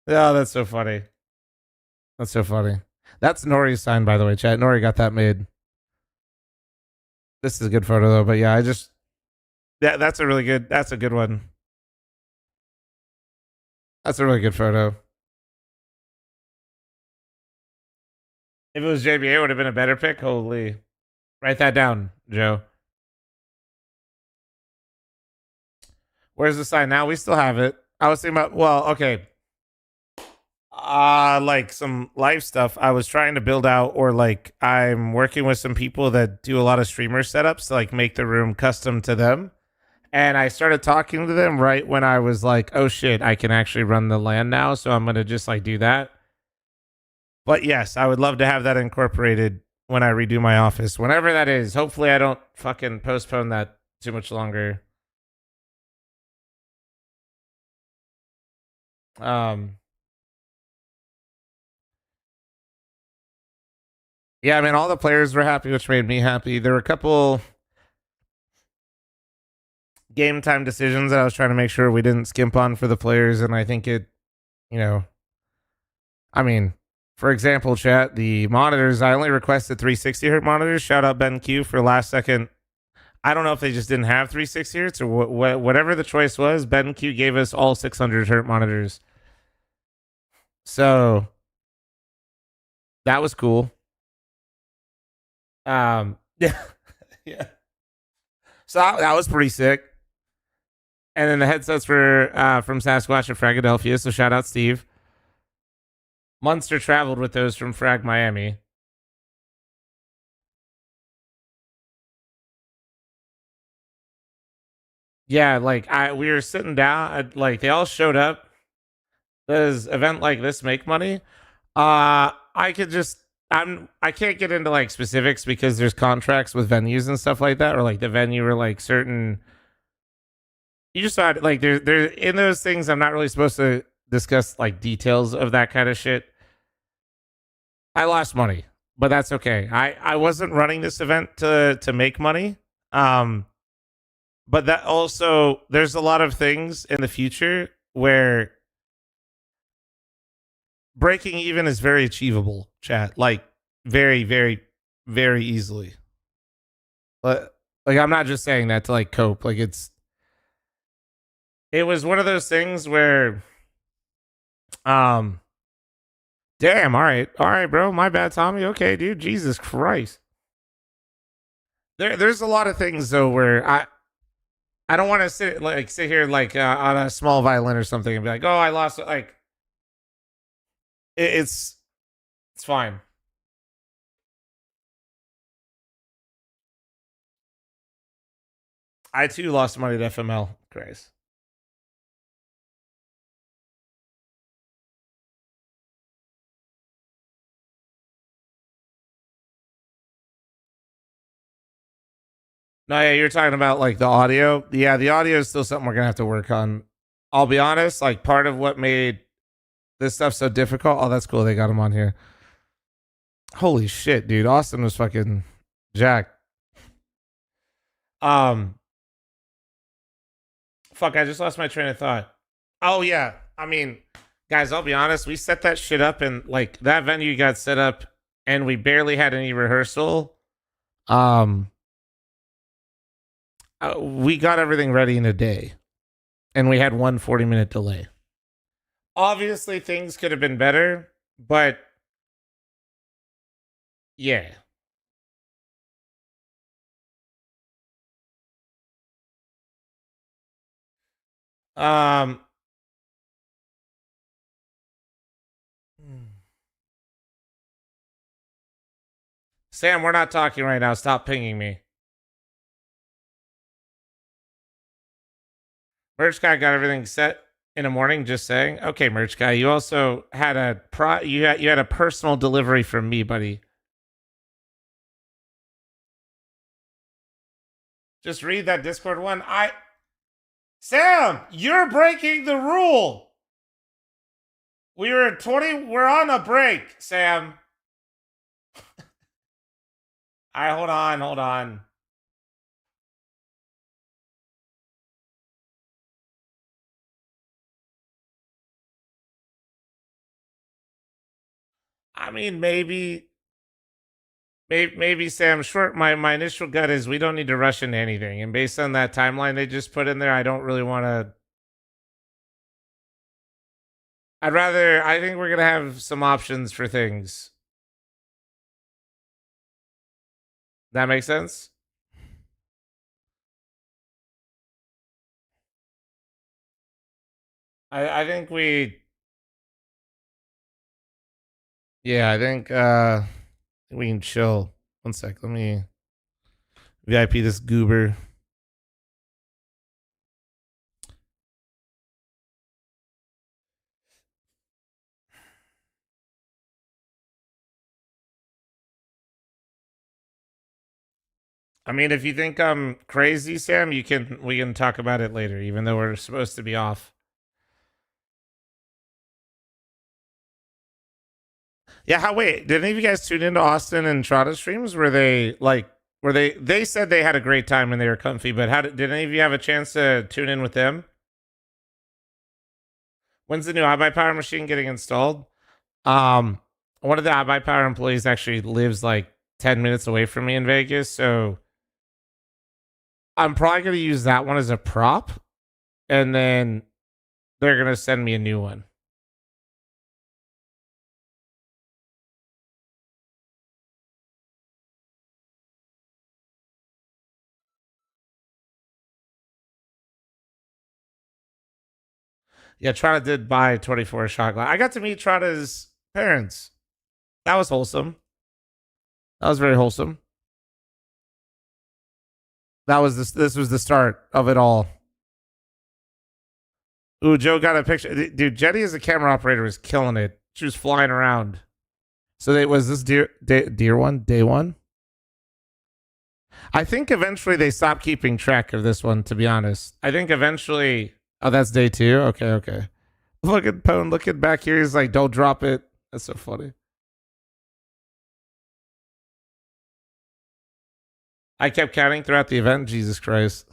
Oh, that's so funny. That's so funny. That's Nori's sign, by the way, chat. Nori got that made. This is a good photo though, but yeah, that's a good one. That's a really good photo. If it was JBA, it would have been a better pick. Holy. Write that down, Joe. Where's the sign now? We still have it. I was thinking about, well, okay. Like some live stuff I was trying to build out, or like I'm working with some people that do a lot of streamer setups to like make the room custom to them. And I started talking to them right when I was like, oh shit, I can actually run the LAN now. So I'm going to just like do that. But yes, I would love to have that incorporated when I redo my office, whenever that is. Hopefully, I don't fucking postpone that too much longer. Yeah, I mean, all the players were happy, which made me happy. There were a couple game time decisions that I was trying to make sure we didn't skimp on for the players, and I think it, you know, I mean, for example, chat, the monitors, I only requested 360 hertz monitors. Shout out Ben Q for last second. I don't know if they just didn't have 360 hertz or whatever the choice was. Ben Q gave us all 600 hertz monitors. So that was cool. Yeah. Yeah. So that was pretty sick. And then the headsets were from Sasquatch and Fragadelphia. So shout out Steve. Munster traveled with those from Frag Miami. Yeah, like we were sitting down, like they all showed up. Does event like this make money? I could just I can't get into like specifics because there's contracts with venues and stuff like that, or like the venue or like certain. You just thought like there in those things. I'm not really supposed to discuss like details of that kind of shit. I lost money, but that's okay. I wasn't running this event to make money. But that also there's a lot of things in the future where breaking even is very achievable, chat. Like very, very, very easily. But like I'm not just saying that to like cope. Like it was one of those things where damn, all right, bro. My bad, Tommy. Okay, dude. Jesus Christ. There's a lot of things though where I don't want to sit here like on a small violin or something and be like, oh, I lost. Like it's fine. I too lost money to FML. Christ. No, yeah, you're talking about like the audio. Yeah, the audio is still something we're gonna have to work on. I'll be honest, like part of what made this stuff so difficult. Oh, that's cool. They got him on here. Holy shit, dude. Austin was fucking jacked. Um fuck, I just lost my train of thought. Oh yeah. I mean, guys, I'll be honest, we set that shit up and like that venue got set up and we barely had any rehearsal. We got everything ready in a day and we had 1 40-minute delay. Obviously things could have been better, but yeah. Um Sam, we're not talking right now. Stop pinging me. Merch guy got everything set in the morning. Just saying. Okay, merch guy. You also had you had a personal delivery from me, buddy. Just read that Discord one. Sam, you're breaking the rule. We're on a break, Sam. All right, hold on. I mean, maybe Sam. Short. My initial gut is we don't need to rush into anything, and based on that timeline they just put in there, I don't really want to. I think we're gonna have some options for things. That makes sense. I think we. Yeah, I think we can chill. One sec. Let me VIP this goober. I mean, if you think I'm crazy, Sam, we can talk about it later, even though we're supposed to be off. Yeah, wait, did any of you guys tune into Austin and Trotta streams? They said they had a great time and they were comfy, but did any of you have a chance to tune in with them? When's the new iBuyPower machine getting installed? One of the iBuyPower employees actually lives like 10 minutes away from me in Vegas, so I'm probably going to use that one as a prop, and then they're going to send me a new one. Yeah, Trotta did buy 24 shot glass. I got to meet Trotta's parents. That was wholesome. That was very wholesome. This was the start of it all. Ooh, Joe got a picture. Dude, Jetty as a camera operator was killing it. She was flying around. So was this deer one? Day one? I think eventually they stopped keeping track of this one, to be honest. I think eventually... Oh, that's day 2? Okay. Look at Pone looking back here. He's like, don't drop it. That's so funny. I kept counting throughout the event. Jesus Christ.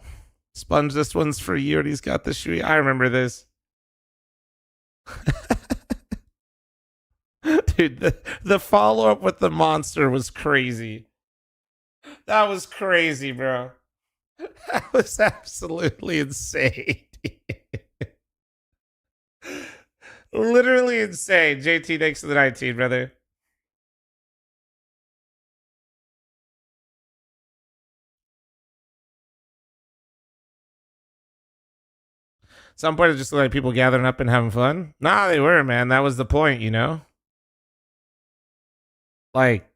Sponge, this one's for you, and he's got the shoe. I remember this. Dude, the follow-up with the monster was crazy. That was crazy, bro. That was absolutely insane. Literally insane. JT, thanks for the 19, brother. Some point, it just like people gathering up and having fun. Nah, they were, man. That was the point, you know? Like,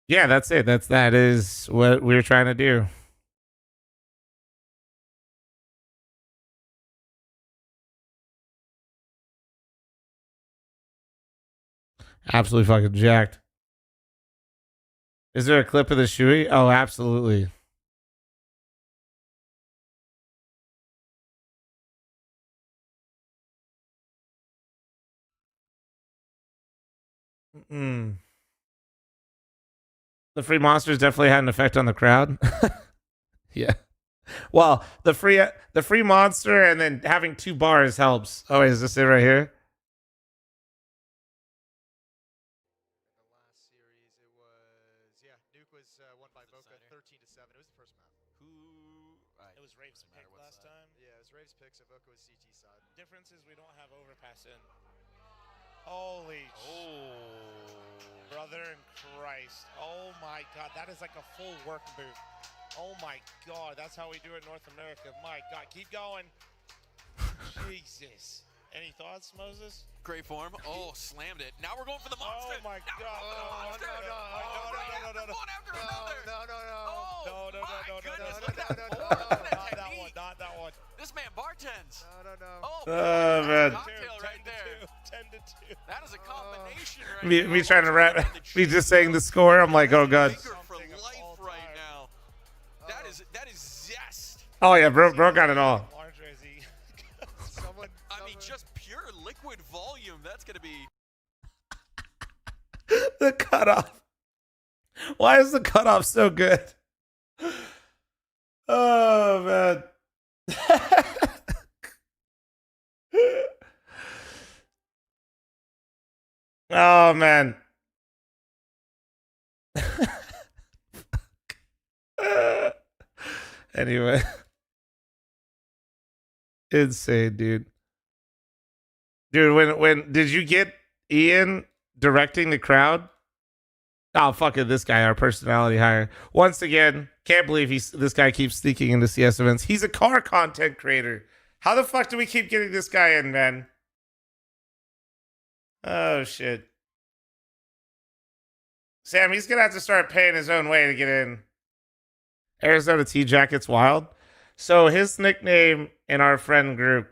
yeah, that's it. That is what we were trying to do. Absolutely fucking jacked. Is there a clip of the shoey? Oh, absolutely. The free monsters definitely had an effect on the crowd. Yeah. Well, the free monster and then having 2 bars helps. Oh, wait, is this it right here? It was Rave's pick last time. Yeah, it was Rave's pick, so Voka was CT side. Difference is we don't have overpass in. Holy brother in Christ. Oh my God, that is like a full work boot. Oh my God, that's how we do it in North America. My God, keep going. Jesus. Any thoughts, Moses? Great form. Oh, slammed it. Now we're going for the monster. Oh my God. No. no, one after no, another. no, no, no, Oh, no, no, my no, no, goodness, no, look at no, that no, form, no, look at that not that one, technique. not that one. This man bartends. No, no, no. Oh, Oh, that's man. a cocktail right 10 there. to 2. That is a combination right Me, now. me trying to Martin's rap. got the Me just cheese saying the loaf. score. I'm like, oh god. Finger for Something of life all right time. now. That is zest. Oh yeah, bro got it all. Someone, I mean, just pure liquid volume. That's gonna be. The cutoff. Why is the cutoff so good? Oh man. Oh man. Anyway. Insane, dude. Dude, when did you get Ian directing the crowd? Oh, fuck it, this guy, our personality hire. Once again, can't believe this guy keeps sneaking into CS events. He's a car content creator. How the fuck do we keep getting this guy in, man? Oh, shit. Sam, he's going to have to start paying his own way to get in. Arizona T-Jacket's wild. So his nickname in our friend group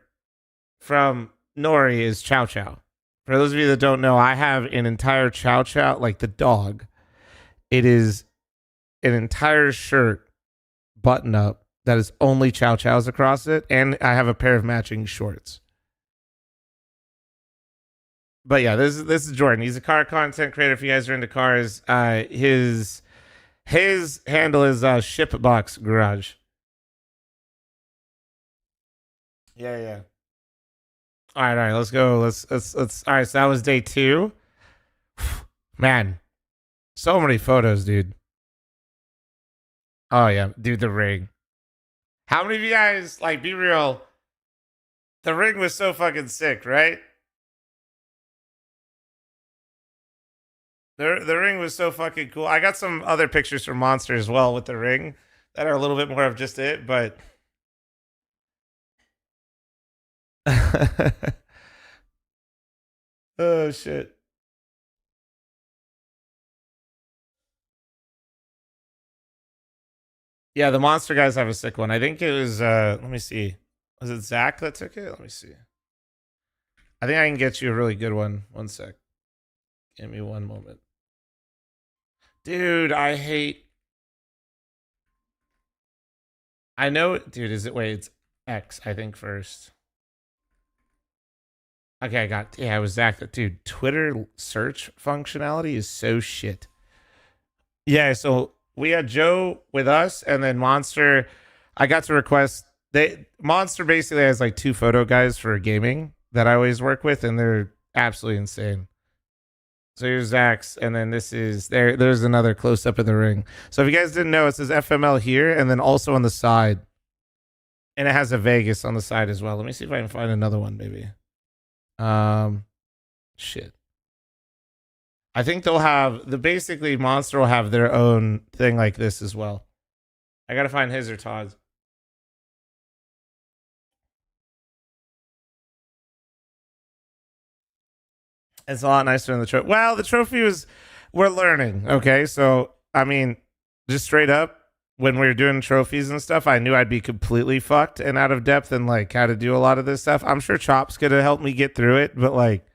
from Nori is Chow Chow. For those of you that don't know, I have an entire Chow Chow, like the dog. It is an entire shirt button up that is only Chow Chows across it, and I have a pair of matching shorts. But yeah, this is Jordan. He's a car content creator. If you guys are into cars, his handle is Shipbox Garage. Yeah. All right. Let's go. Let's. All right. So that was day 2. Man, so many photos, dude. Oh yeah, dude, the ring. How many of you guys like? Be real. The ring was so fucking sick, right? The ring was so fucking cool. I got some other pictures from Monster as well with the ring that are a little bit more of just it, but. Oh shit. Yeah, the Monster guys have a sick one. I think it was let me see. Was it Zach that took it? Let me see. I think I can get you a really good one. One sec. Give me one moment. Dude, I know, dude, is it, wait, it's X, I think, first. Okay, it was Zach. Dude, Twitter search functionality is so shit. Yeah, so we had Joe with us, and then Monster, I got to request, Monster basically has like 2 photo guys for gaming that I always work with, and they're absolutely insane. So here's Zach's, and then this is there's another close up of the ring. So if you guys didn't know, it says FML here, and then also on the side. And it has a Vegas on the side as well. Let me see if I can find another one, maybe. Shit. I think they'll have basically Monster will have their own thing like this as well. I gotta find his or Todd's. It's a lot nicer than the trophy. Well, the trophy we're learning. Okay. So, I mean, just straight up, when we were doing trophies and stuff, I knew I'd be completely fucked and out of depth and like how to do a lot of this stuff. I'm sure Chops could have helped me get through it, but like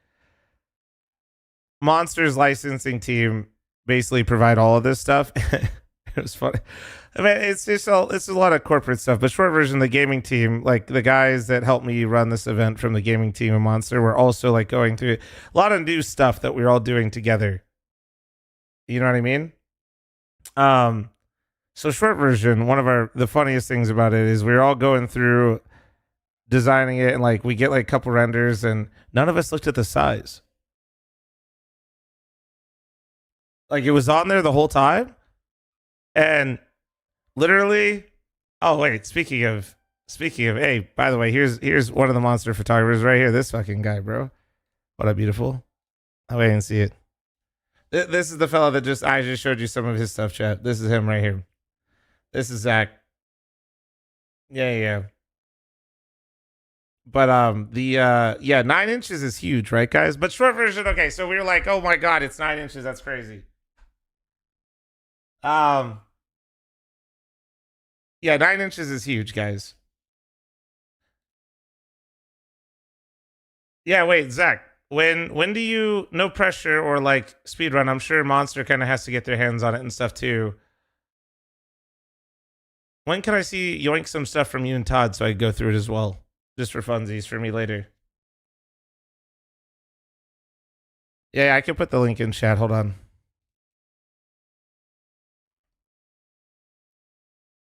Monster's licensing team basically provide all of this stuff. It was funny. I mean, it's a lot of corporate stuff, but short version, the gaming team, like the guys that helped me run this event from the gaming team of Monster, were also like going through a lot of new stuff that we're all doing together. You know what I mean? So short version, one of the funniest things about it is we're all going through designing it, and like we get like a couple renders, and none of us looked at the size. Like it was on there the whole time, and literally, oh wait, speaking of, hey, by the way, here's one of the Monster photographers right here. This fucking guy, bro. What a beautiful. Oh, wait, I can see it. This is the fella that I just showed you some of his stuff, chat. This is him right here. This is Zach. Yeah. But 9 inches is huge, right, guys? But short version, okay, so we were like, oh my god, it's 9 inches, that's crazy. Yeah, 9 inches is huge, guys. Yeah, wait, Zach. When do you no pressure or like speed run? I'm sure Monster kind of has to get their hands on it and stuff too. When can I see yoink some stuff from you and Todd so I can go through it as well, just for funsies for me later? Yeah, I can put the link in chat. Hold on.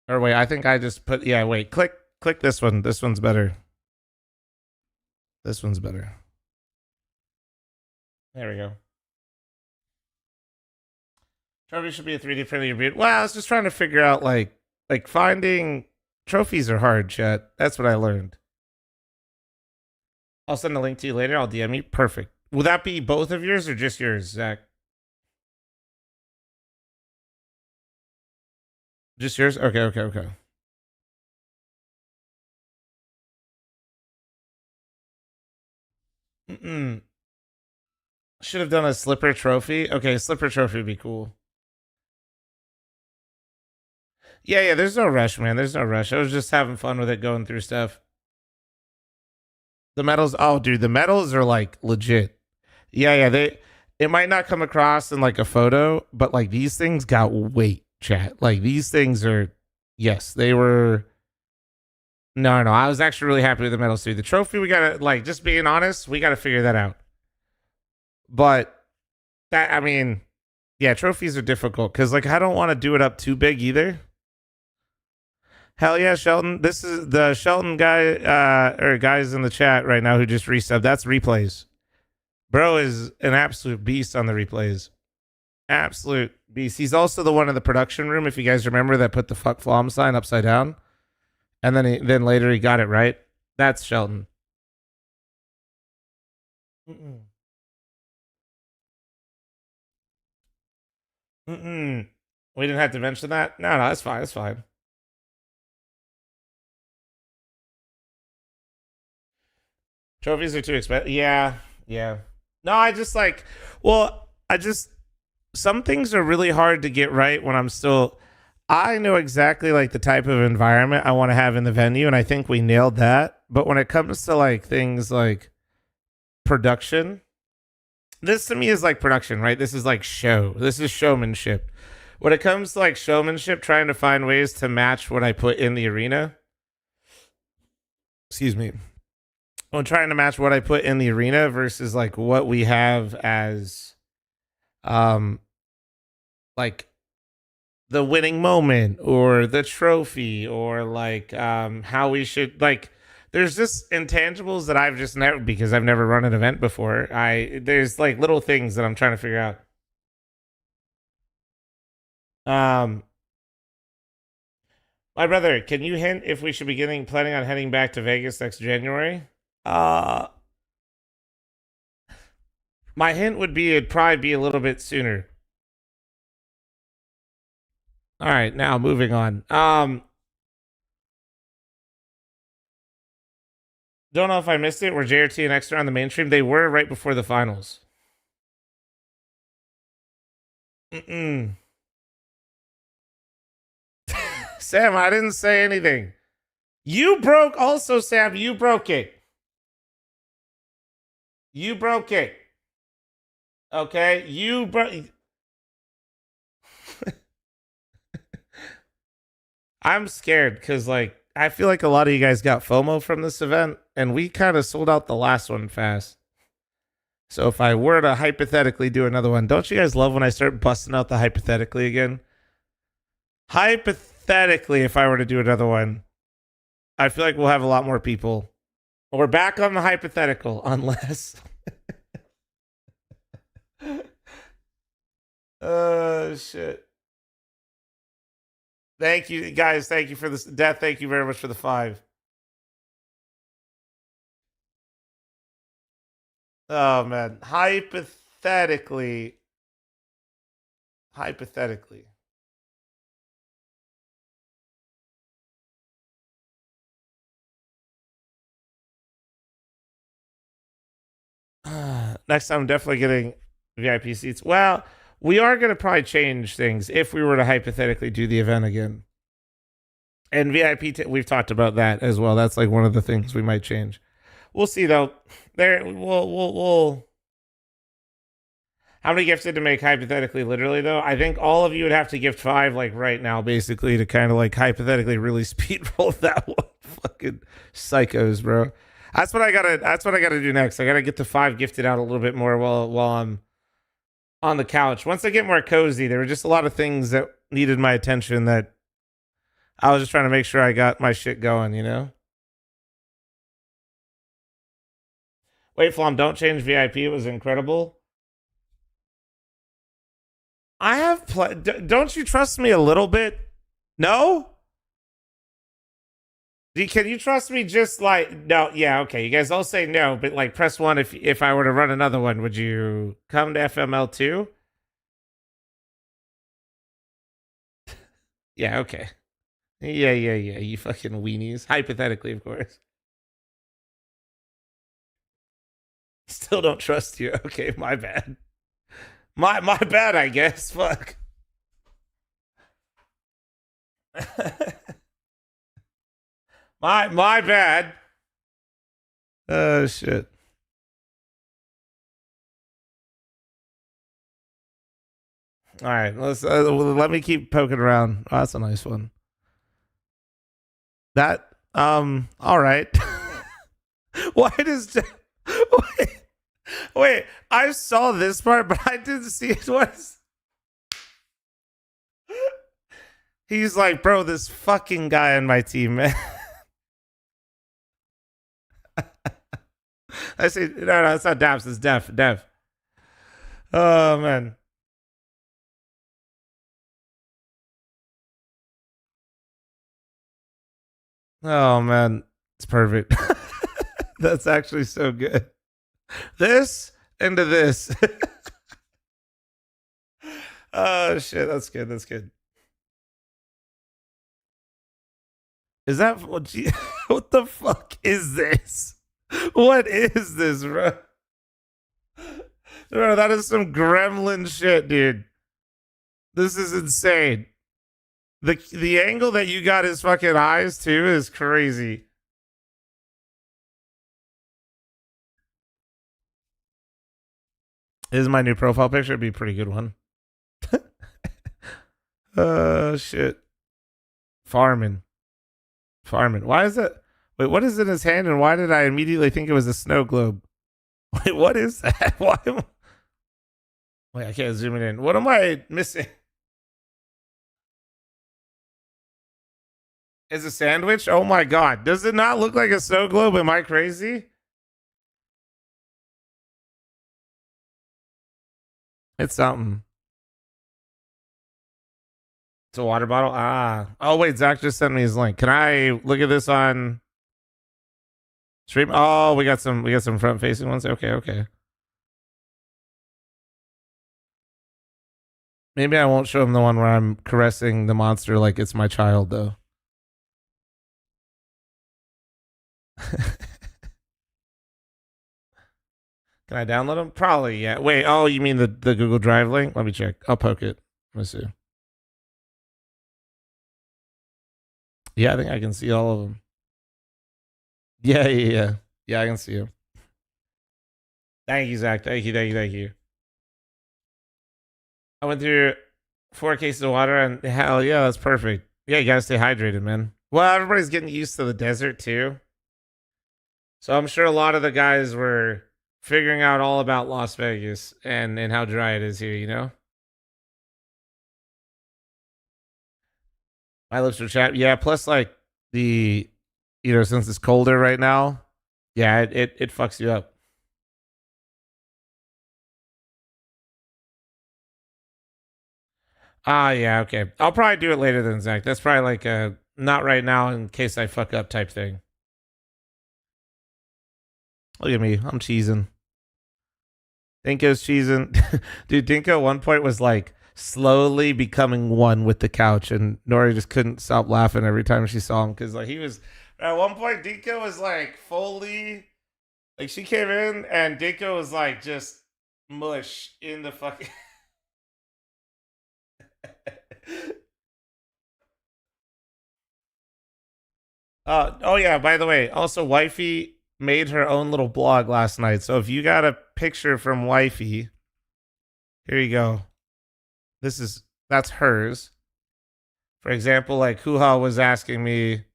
Or wait, I think I just put. Yeah, wait. Click this one. This one's better. This one's better. There we go. Trophy should be a 3D printed your beard. Well, I was just trying to figure out like finding trophies are hard, chat. That's what I learned. I'll send a link to you later. I'll DM you. Perfect. Will that be both of yours or just yours, Zach? Just yours? Okay. Should have done a slipper trophy. Okay, slipper trophy would be cool. Yeah, there's no rush, man. There's no rush. I was just having fun with it, going through stuff. The medals, oh, dude, the medals are like legit. Yeah, it might not come across in like a photo, but like these things got weight, chat. Like these things are, yes, they were. No, I was actually really happy with the medals too. The trophy, we gotta like, just being honest, we gotta figure that out. But that, I mean, yeah, trophies are difficult because like I don't want to do it up too big either. Hell yeah, Shelton. This is the Shelton guy, or guys in the chat right now who just resubbed. That's replays. Bro is an absolute beast on the replays. Absolute beast. He's also the one in the production room, if you guys remember, that put the fuck fl0m sign upside down. And then later he got it right. That's Shelton. We didn't have to mention that? No, that's fine. That's fine. Trophies are too expensive. Yeah. No, I just like, well, some things are really hard to get right when I know exactly like the type of environment I want to have in the venue, and I think we nailed that. But when it comes to like things like production, this to me is like production, right? This is like show. This is showmanship. When it comes to like showmanship, trying to find ways to match what I put in the arena. Excuse me. I'm trying to match what I put in the arena versus like what we have as like the winning moment or the trophy or like how we should like there's just intangibles that I've just never, because I've never run an event before. There's like little things that I'm trying to figure out. My brother, can you hint if we should be planning on heading back to Vegas next January? My hint would be it'd probably be a little bit sooner. All right, now moving on. Don't know if I missed it. Were JRT and Extra on the mainstream? They were right before the finals. Sam, I didn't say anything. You broke also, Sam. You broke it. Okay, you broke. I'm scared because, like, I feel like a lot of you guys got FOMO from this event, and we kind of sold out the last one fast. So if I were to hypothetically do another one, don't you guys love when I start busting out the hypothetically again? Hypothetically, if I were to do another one, I feel like we'll have a lot more people. We're back on the hypothetical, unless... Oh, shit. Thank you, guys. Thank you for this. Death, thank you very much for the 5. Oh, man. Hypothetically. Next time, I'm definitely getting VIP seats. Well, we are going to probably change things if we were to hypothetically do the event again. And VIP, we've talked about that as well. That's like one of the things we might change. We'll see though. There, we'll. How many gifted to make hypothetically, literally though? I think all of you would have to gift 5 like right now, basically, to kind of like hypothetically really speed roll that one. Fucking psychos, bro. That's what I gotta do next. I gotta get the 5 gifted out a little bit more while I'm on the couch. Once I get more cozy, there were just a lot of things that needed my attention that I was just trying to make sure I got my shit going, you know? Wait, fl0m, don't change VIP. It was incredible. I have don't you trust me a little bit? No? Can you trust me just like no, yeah, okay. You guys all say no, but like press 1 if I were to run another one. Would you come to FML too? Yeah, okay. Yeah, you fucking weenies. Hypothetically, of course. Still don't trust you. Okay, my bad. My bad, I guess. Fuck. my bad. Oh shit. All right, let me keep poking around. Oh, that's a nice one. That all right. Why does wait, I saw this part, but I didn't see it once. He's like, bro, this fucking guy on my team, man. I say, no, it's not Daps, it's Dev. Oh, man. Oh, man. It's perfect. That's actually so good. This into this. Oh, shit. That's good. That's good. Is that what the fuck is this? What is this, bro? Bro, that is some gremlin shit, dude. This is insane. The angle that you got his fucking eyes to is crazy. This is my new profile picture. It'd be a pretty good one. Shit. Farming. Why is that? Wait, what is in his hand and why did I immediately think it was a snow globe? Wait, what is that? Why wait, I can't zoom it in. What am I missing? Is a sandwich? Oh my god. Does it not look like a snow globe? Am I crazy? It's something. It's a water bottle. Ah. Oh wait, Zach just sent me his link. Can I look at this on stream? Oh, we got some front facing ones. Okay. Maybe I won't show him the one where I'm caressing the monster like it's my child though. Can I download them? Probably, yeah. Wait, oh, you mean the Google Drive link? Let me check. I'll poke it. Let me see. Yeah, I think I can see all of them. Yeah. Yeah, I can see them. Thank you, Zach. Thank you. I went through 4 cases of water and hell yeah, that's perfect. Yeah, you gotta stay hydrated, man. Well, everybody's getting used to the desert too. So I'm sure a lot of the guys were figuring out all about Las Vegas and how dry it is here, you know? My lips are chapped. Yeah, plus like the, you know, since it's colder right now, yeah, it fucks you up. Ah, yeah, okay. I'll probably do it later than Zach. That's probably like a not right now in case I fuck up type thing. Look at me. I'm cheesing. Dinko's cheesing. Dude, Dinko at one point was like slowly becoming one with the couch, and Nori just couldn't stop laughing every time she saw him because like he was at one point Dinko was like fully like she came in and Dinko was like just mush in the fucking Oh yeah, by the way, also Wifey made her own little blog last night. So if you got a picture from Wifey, here you go. That's hers. For example, like Hoo-Ha was asking me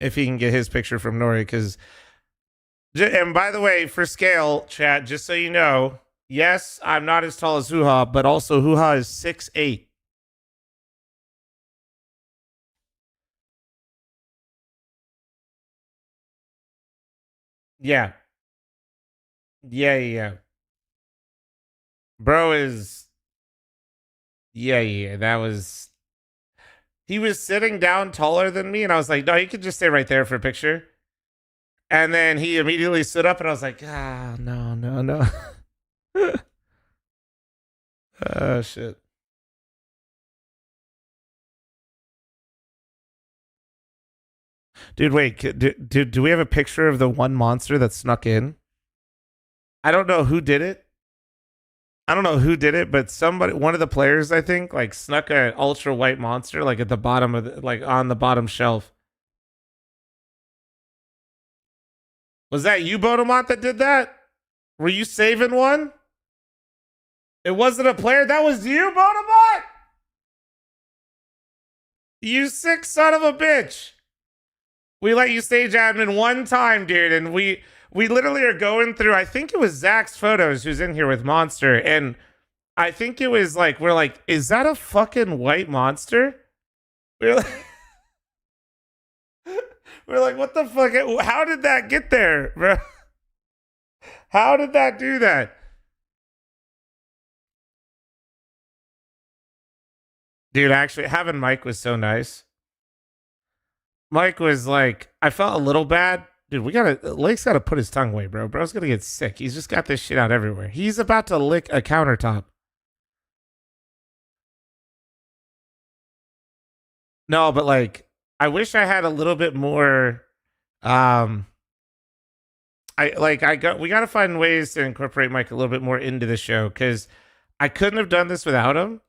if he can get his picture from Nori, because, and by the way, for scale, chat, just so you know, yes, I'm not as tall as Hoo-Ha, but also Hoo-Ha is 6'8". Yeah. Yeah. Bro is, yeah, that was, he was sitting down taller than me, and I was like, no, you could just stay right there for a picture. And then he immediately stood up, and I was like, no. Oh, shit. Dude, wait, do we have a picture of the one monster that snuck in? I don't know who did it. But somebody, one of the players, I think, like snuck an ultra white monster, like at the bottom of like on the bottom shelf. Was that you, Bodemont, that did that? Were you saving one? It wasn't a player. That was you, Bodemont? You sick son of a bitch. We let you stage admin one time, dude, and we literally are going through, I think it was Zach's photos who's in here with Monster, and I think it was like, we're like, is that a fucking white monster? We're like, we're like, what the fuck? How did that get there, bro? How did that do that? Dude, actually, having Mike was so nice. Mike was like, I felt a little bad. Dude, Lake's gotta put his tongue away, bro. Bro's gonna get sick. He's just got this shit out everywhere. He's about to lick a countertop. No, but like, I wish I had a little bit more. We gotta find ways to incorporate Mike a little bit more into the show, because I couldn't have done this without him,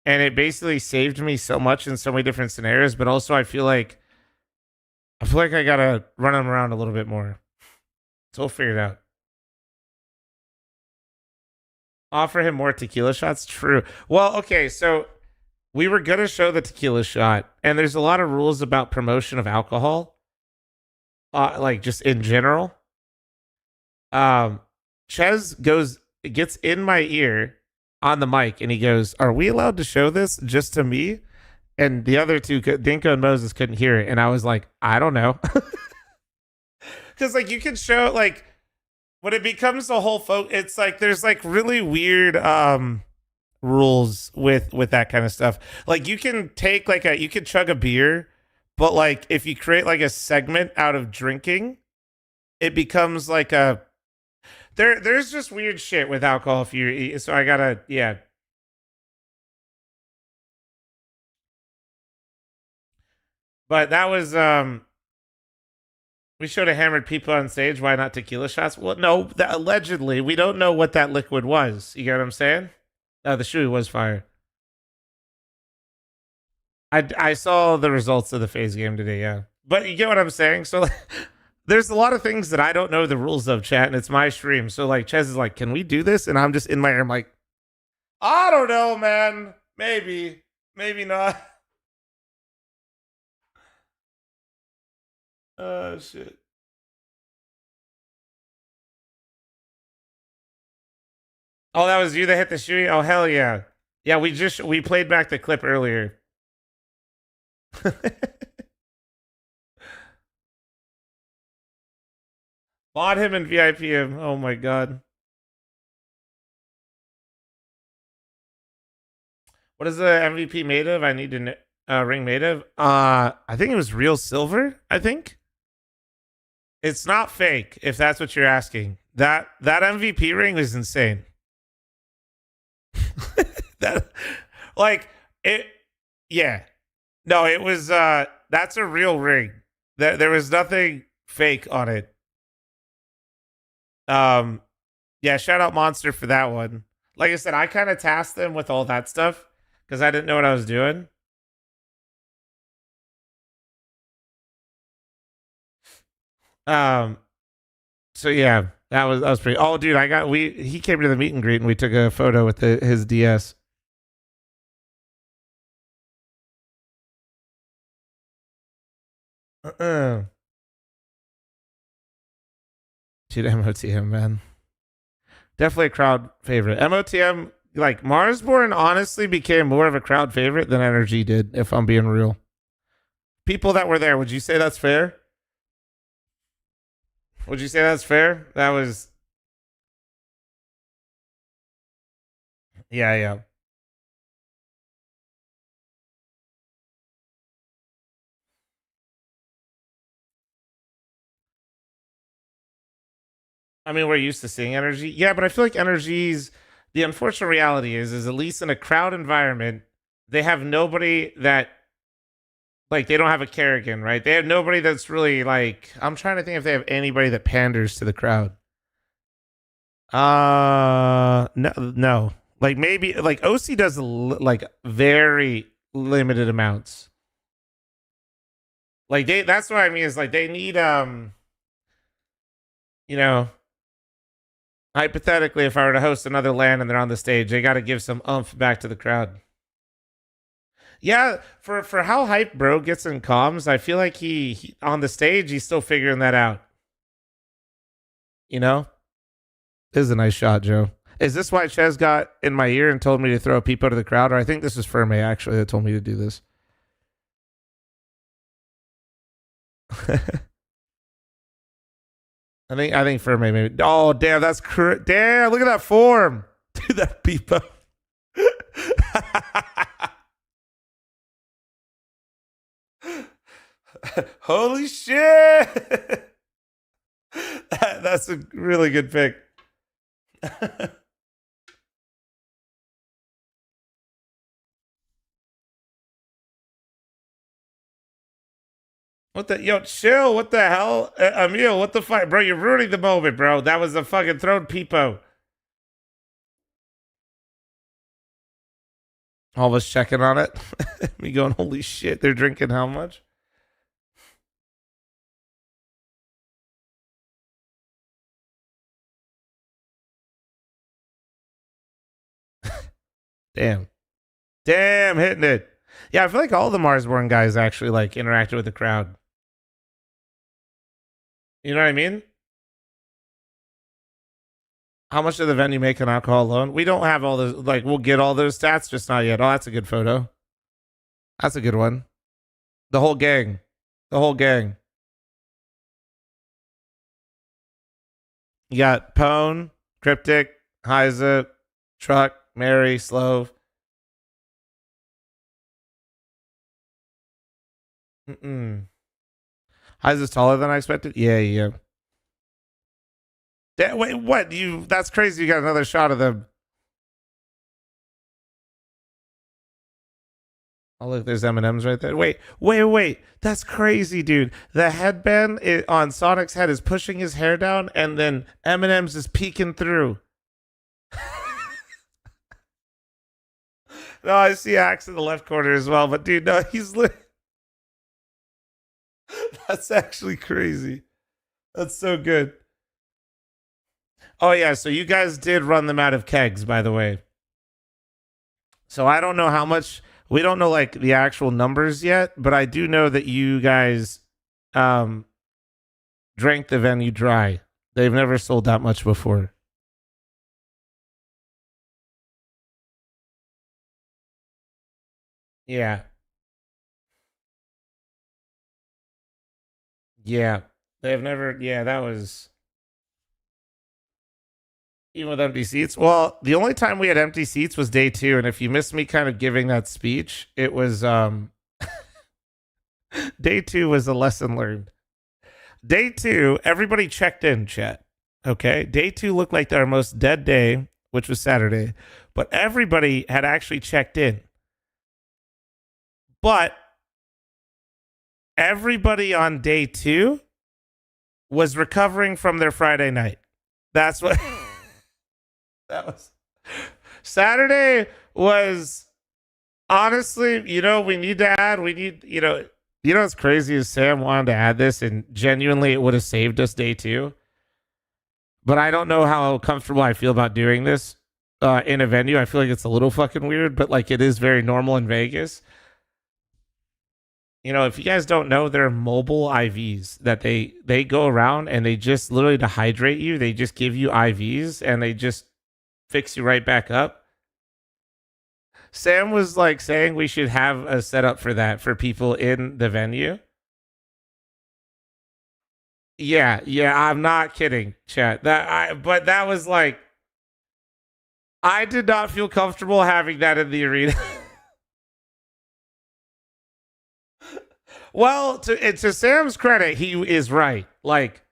and it basically saved me so much in so many different scenarios. But also, I feel like I gotta run him around a little bit more. So we'll figure it out. Offer him more tequila shots? True. Well, okay, so we were gonna show the tequila shot, and there's a lot of rules about promotion of alcohol. Like just in general. Ches gets in my ear on the mic, and he goes, "Are we allowed to show this just to me?" And the other two, Dinko and Moses, couldn't hear it, and I was like, I don't know. Because like you can show, like, when it becomes the whole it's like there's like really weird rules with that kind of stuff. Like you can take you can chug a beer, but like if you create like a segment out of drinking, it becomes like a there's just weird shit with alcohol if you, so I gotta, yeah. But that was we should have hammered people on stage. Why not tequila shots? Well, no, allegedly we don't know what that liquid was. You get what I'm saying? The shoe was fire. I saw the results of the phase game today, yeah. But you get what I'm saying? So like, there's a lot of things that I don't know the rules of, chat, and it's my stream. So like Ches is like, can we do this? And I'm just in my ear, I'm like, I don't know, man. Maybe not. Oh shit. Oh, that was you that hit the shoey? Oh hell yeah. Yeah, we played back the clip earlier. Mod him and VIP him. Oh my god. What is the MVP made of? I need to ring made of. I think it was real silver, I think. It's not fake, if that's what you're asking. That MVP ring was insane. That, like, it, yeah. No, it was that's a real ring. There was nothing fake on it. Yeah, shout out Monster for that one. Like I said, I kind of tasked them with all that stuff because I didn't know what I was doing. Um. So yeah, that was pretty. Oh, dude, he came to the meet and greet and we took a photo with his DS. Dude, MOTM, man. Definitely a crowd favorite. MOTM, like Marsborn, honestly became more of a crowd favorite than Energy did, if I'm being real. People that were there, would you say that's fair? Would you say that's fair? That was. Yeah, yeah. I mean, we're used to seeing Energy. Yeah, but I feel like Energy's. The unfortunate reality is at least in a crowd environment, they have nobody that. Like, they don't have a Kerrigan, right? They have nobody that's really like. I'm trying to think if they have anybody that panders to the crowd. No, no. Like maybe like OC does like very limited amounts. Like that's what I mean is like they need you know, hypothetically if I were to host another LAN and they're on the stage, they got to give some oomph back to the crowd. Yeah, for how hype bro gets in comms, I feel like he on the stage he's still figuring that out. You know? This is a nice shot, Joe. Is this why Ches got in my ear and told me to throw a peepo to the crowd? Or I think this is fl0m actually that told me to do this. I think fl0m maybe. Oh damn, that's damn! Look at that form. Dude, that peepo. Holy shit! That's a really good pick. What the yo chill? What the hell, Emil? What the fuck, bro? You're ruining the moment, bro. That was a fucking thrown peepo. All of us checking on it. Me going, holy shit! They're drinking how much? Damn. Damn, hitting it. Yeah, I feel like all the Marsborn guys actually like interacted with the crowd. You know what I mean? How much did the venue make on alcohol alone? We don't have all those. Like, we'll get all those stats, just not yet. Oh, that's a good photo. That's a good one. The whole gang. The whole gang. You got Pone, Cryptic, Heiza, Truck, Mary, Slove. Heiza's taller than I expected? Yeah, yeah. Wait, what? That's crazy. You got another shot of them. Oh, look, there's M&M's right there. Wait. That's crazy, dude. The headband on Sonic's head is pushing his hair down, and then M&M's is peeking through. No, I see Axe in the left corner as well, but dude, no, he's that's actually crazy. That's so good. Oh yeah, so you guys did run them out of kegs, by the way. So I don't know how much. We don't know like the actual numbers yet, but I do know that you guys drank the venue dry. They've never sold that much before. Yeah. Yeah. They've never, yeah, that was even with empty seats. Well, the only time we had empty seats was day 2. And if you missed me kind of giving that speech, it was day 2 was a lesson learned. Day 2, everybody checked in, chat. Okay. Day 2 looked like our most dead day, which was Saturday, but everybody had actually checked in. But everybody on day 2 was recovering from their Friday night. That's what that was. Saturday was Honestly, we need to add. What's crazy is Sam wanted to add this, and genuinely, it would have saved us day 2. But I don't know how comfortable I feel about doing this in a venue. I feel like it's a little fucking weird, but like it is very normal in Vegas. If you guys don't know, they're mobile IVs that they go around and they just literally to hydrate you. They just give you IVs and they just fix you right back up. Sam was like saying we should have a setup for that for people in the venue. Yeah, I'm not kidding, chat. But that was like, I did not feel comfortable having that in the arena. Well, to Sam's credit, he is right. Like,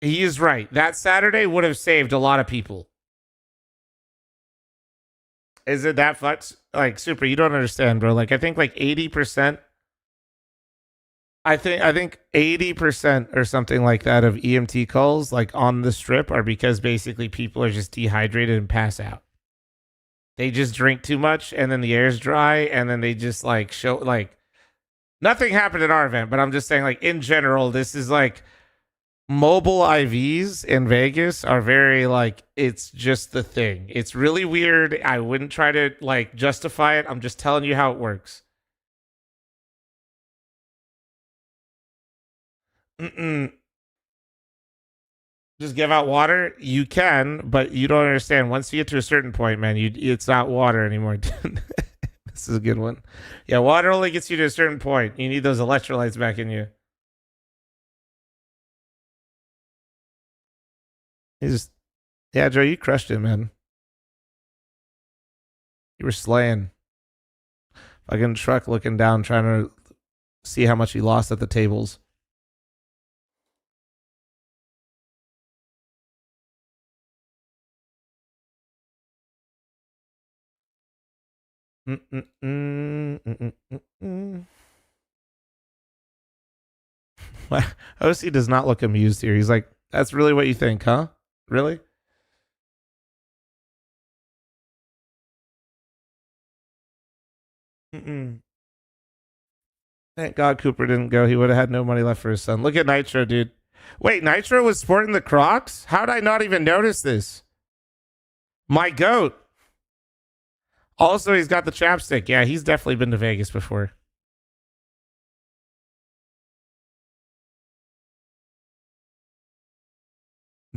he is right. That Saturday would have saved a lot of people. Is it that fucked? Like, super, you don't understand, bro. Like, I think like 80%. I think 80% or something like that of EMT calls, like on the strip, are because basically people are just dehydrated and pass out. They just drink too much, and then the air's dry, and then they just like show like. Nothing happened at our event, but I'm just saying, like, in general, this is like mobile IVs in Vegas are very like, it's just the thing. It's really weird. I wouldn't try to like justify it. I'm just telling you how it works. Just give out water. You can, but you don't understand. Once you get to a certain point, man, it's not water anymore. This is a good one. Yeah, water only gets you to a certain point. You need those electrolytes back in you. Yeah, Joe, you crushed it, man. You were slaying. Fucking truck looking down, trying to see how much he lost at the tables. OC does not look amused here. He's like, that's really what you think, huh? Really? Thank God Cooper didn't go. He would have had no money left for his son. Look at Nitro, dude. Wait, Nitro was sporting the Crocs? How did I not even notice this? My goat. Also, he's got the chapstick. Yeah, he's definitely been to Vegas before.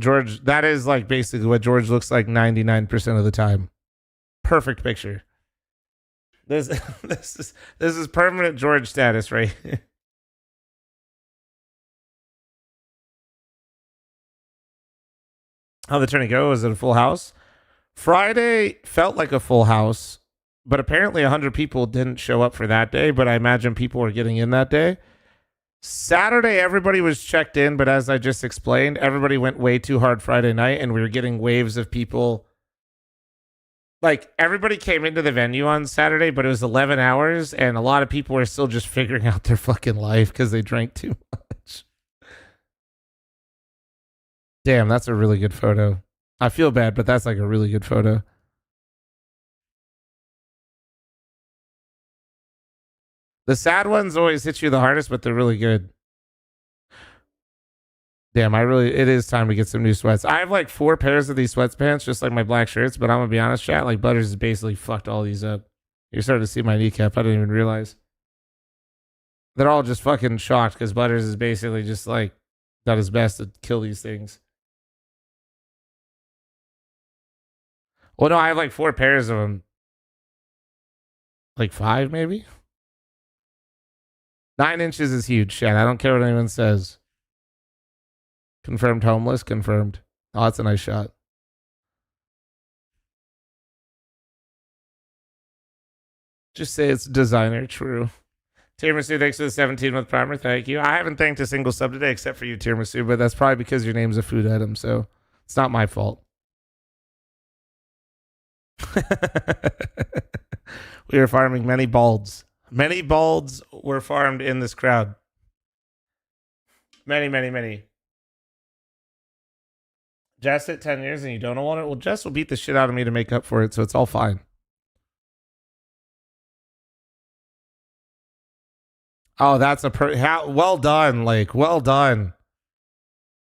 George, that is like basically what George looks like 99% of the time. Perfect picture. This is permanent George status, right? How'd the tourney go? Was it a full house? Friday felt like a full house, but apparently 100 people didn't show up for that day, but I imagine people were getting in that day. Saturday, everybody was checked in, but as I just explained, everybody went way too hard Friday night, and we were getting waves of people. Like, everybody came into the venue on Saturday, but it was 11 hours, and a lot of people were still just figuring out their fucking life because they drank too much. Damn, that's a really good photo. I feel bad, but that's like a really good photo. The sad ones always hit you the hardest, but they're really good. Damn, it is time to get some new sweats. I have like 4 pairs of these sweatpants, just like my black shirts, but I'm gonna be honest, chat, like Butters has basically fucked all these up. You're starting to see my kneecap. I didn't even realize. They're all just fucking shocked because Butters is basically just like done his best to kill these things. Well, no, I have like 4 pairs of them. Like 5, maybe? 9 inches is huge, chat. I don't care what anyone says. Confirmed homeless. Confirmed. Oh, that's a nice shot. Just say it's designer. True. Tiramisu, thanks for the 17 with primer. Thank you. I haven't thanked a single sub today except for you, Tiramisu, but that's probably because your name's a food item, so it's not my fault. We are farming many balds. Many balds were farmed in this crowd. Many, many, many. Jess hit 10 years and you don't want it? Well, Jess will beat the shit out of me to make up for it, so it's all fine. Oh, that's a well done. Like, well done.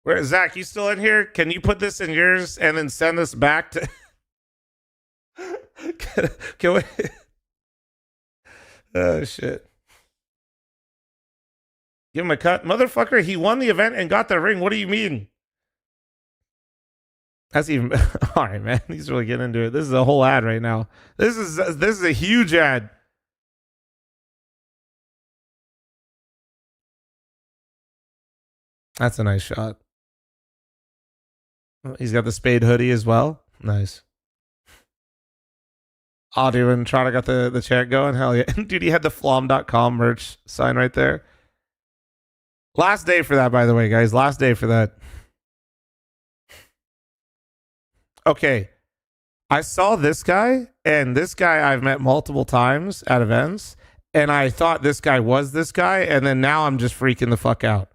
Where Zach? You still in here? Can you put this in yours and then send this back to? can we? Oh shit! Give him a cut, motherfucker. He won the event and got the ring. What do you mean? That's even all right, man. He's really getting into it. This is a whole ad right now. This is a huge ad. That's a nice shot. He's got the Spade hoodie as well. Nice. Oh, dude, when Trotta got the chat going, hell yeah. Dude, he had the fl0m.com merch sign right there. Last day for that, by the way, guys. Last day for that. Okay. I saw this guy, and this guy I've met multiple times at events, and I thought this guy was this guy, and then now I'm just freaking the fuck out.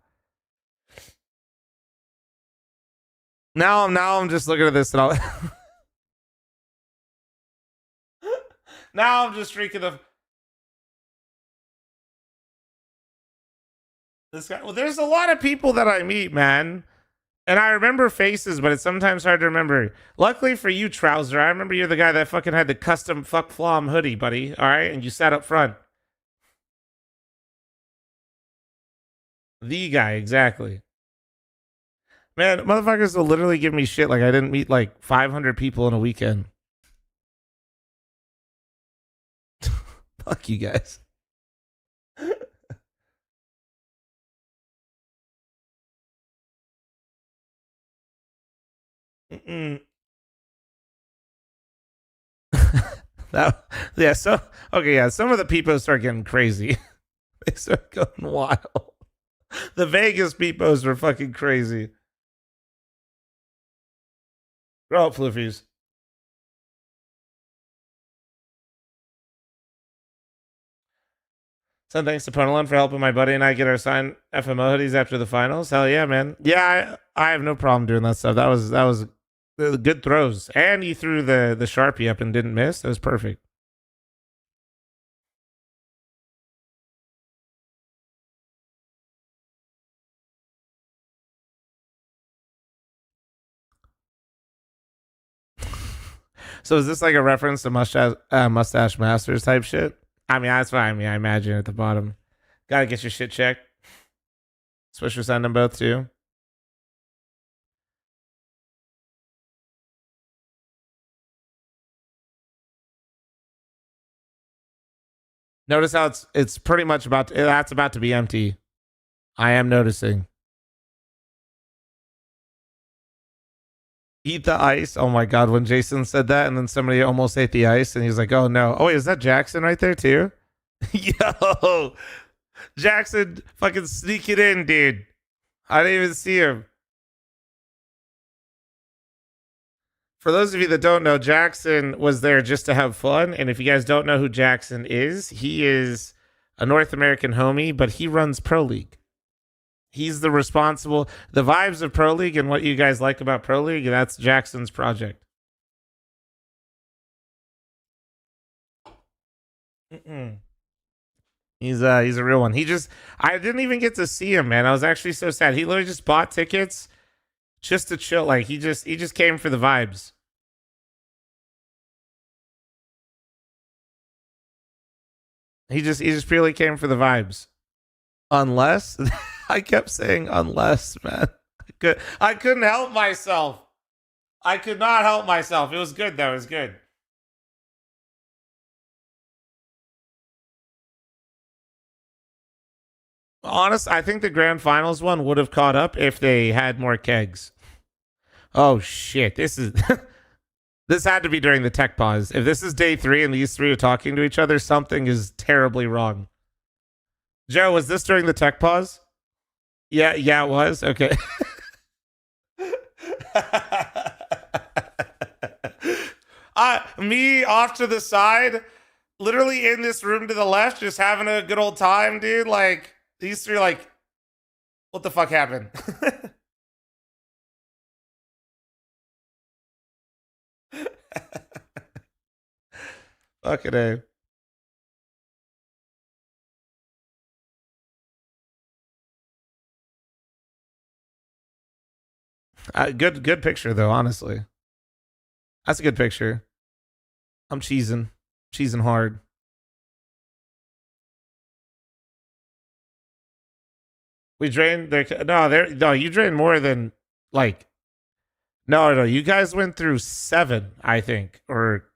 Now I'm just looking at this and now I'm just freaking the this guy. Well, there's a lot of people that I meet, man. And I remember faces, but it's sometimes hard to remember. Luckily for you, Trouser, I remember you're the guy that fucking had the custom fuck fl0m hoodie, buddy. All right, and you sat up front. The guy, exactly. Man, motherfuckers will literally give me shit like I didn't meet like 500 people in a weekend. Fuck you guys. Yeah, so okay, yeah, some of the peepos start getting crazy. They start going wild. The Vegas peepos were fucking crazy. Grow up, floofies. So thanks to Punalon for helping my buddy and I get our signed FMO hoodies after the finals. Hell yeah, man. Yeah, I have no problem doing that stuff. That was good throws. And he threw the Sharpie up and didn't miss. That was perfect. So is this like a reference to Mustache Masters type shit? I mean, that's what I mean. I imagine at the bottom. Gotta get your shit checked. Swisher signed them both too. Notice how it's pretty much that's about to be empty. I am noticing. Eat the ice. Oh my god, when Jason said that and then somebody almost ate the ice and he's like, oh no. Oh wait, is that Jackson right there too? Yo, Jackson fucking sneak it in, dude. I didn't even see him. For those of you that don't know, Jackson was there just to have fun. And if you guys don't know who Jackson is, he is a North American homie, but he runs Pro League. He's the vibes of Pro League and what you guys like about Pro League, that's Jackson's project. He's a real one. I didn't even get to see him, man. I was actually so sad. He literally just bought tickets just to chill. Like he just came for the vibes. He just purely came for the vibes. Unless I kept saying unless, man. I couldn't help myself. I could not help myself. It was good though. It was good. Honest, I think the grand finals one would have caught up if they had more kegs. Oh shit. This had to be during the tech pause. If this is day 3 and these 3 are talking to each other, something is terribly wrong. Joe, was this during the tech pause? Yeah, it was. Okay. Me off to the side, literally in this room to the left, just having a good old time, dude. Like these 3, like, what the fuck happened? Fucking A. Good picture though. Honestly, that's a good picture. I'm cheesing hard. We drained their. No. You drained more than like. No. You guys went through 7, I think, or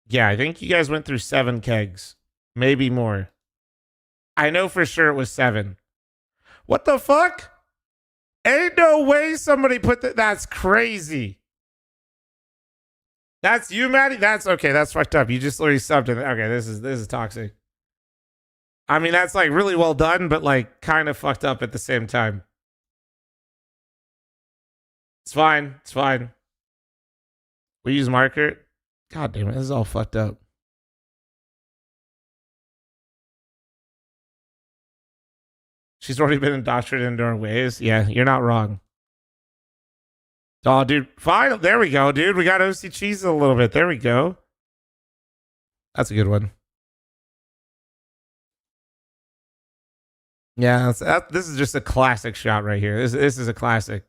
yeah, I think you guys went through 7 kegs, maybe more. I know for sure it was 7. What the fuck? Ain't no way somebody put that. That's crazy. That's you, Maddie? That's okay. That's fucked up. You just literally subbed it. Okay, this is toxic. I mean, that's like really well done, but like kind of fucked up at the same time. It's fine. It's fine. We use marker. God damn it. This is all fucked up. She's already been indoctrinated into our ways. Yeah, you're not wrong. Oh, dude. Fine. There we go, dude. We got OC cheese a little bit. There we go. That's a good one. Yeah, this is just a classic shot right here. This is a classic.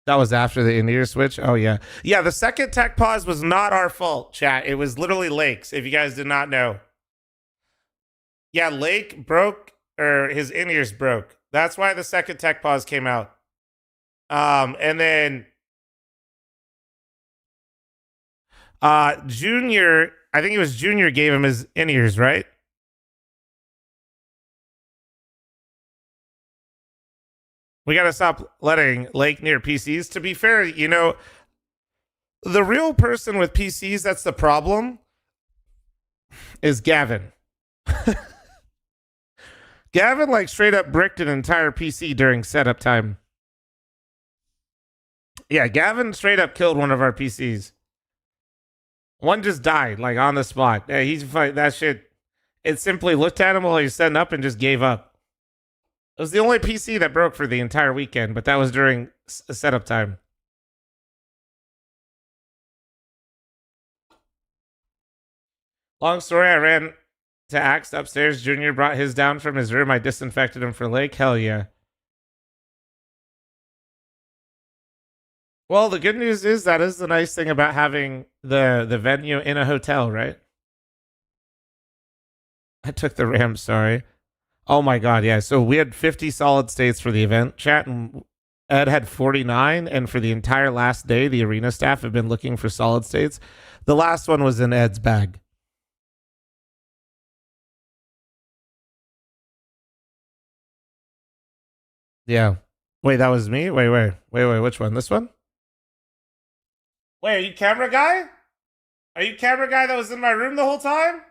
That was after the in-ear switch. Oh, yeah. Yeah, the second tech pause was not our fault, chat. It was literally Lake's, if you guys did not know. Yeah, Lake broke, or his in-ears broke. That's why the second tech pause came out. And then Junior, I think it was Junior gave him his in-ears, right? We got to stop letting Lake near PCs. To be fair, you know, the real person with PCs that's the problem is Gavin. Gavin, like, straight up bricked an entire PC during setup time. Yeah, Gavin straight up killed one of our PCs. One just died, like, on the spot. Yeah, he's that shit. It simply looked at him while he was setting up and just gave up. It was the only PC that broke for the entire weekend, but that was during setup time. Long story, I ran to Axe upstairs. Junior brought his down from his room. I disinfected him for Lake. Hell yeah. Well, the good news is that is the nice thing about having the venue in a hotel, right? I took the RAM, sorry. Oh my god, yeah. So we had 50 solid states for the event, chat, and Ed had 49, and for the entire last day, the arena staff have been looking for solid states. The last one was in Ed's bag. Yeah. Wait, that was me? Wait, which one? This one? Wait, are you camera guy? Are you camera guy that was in my room the whole time?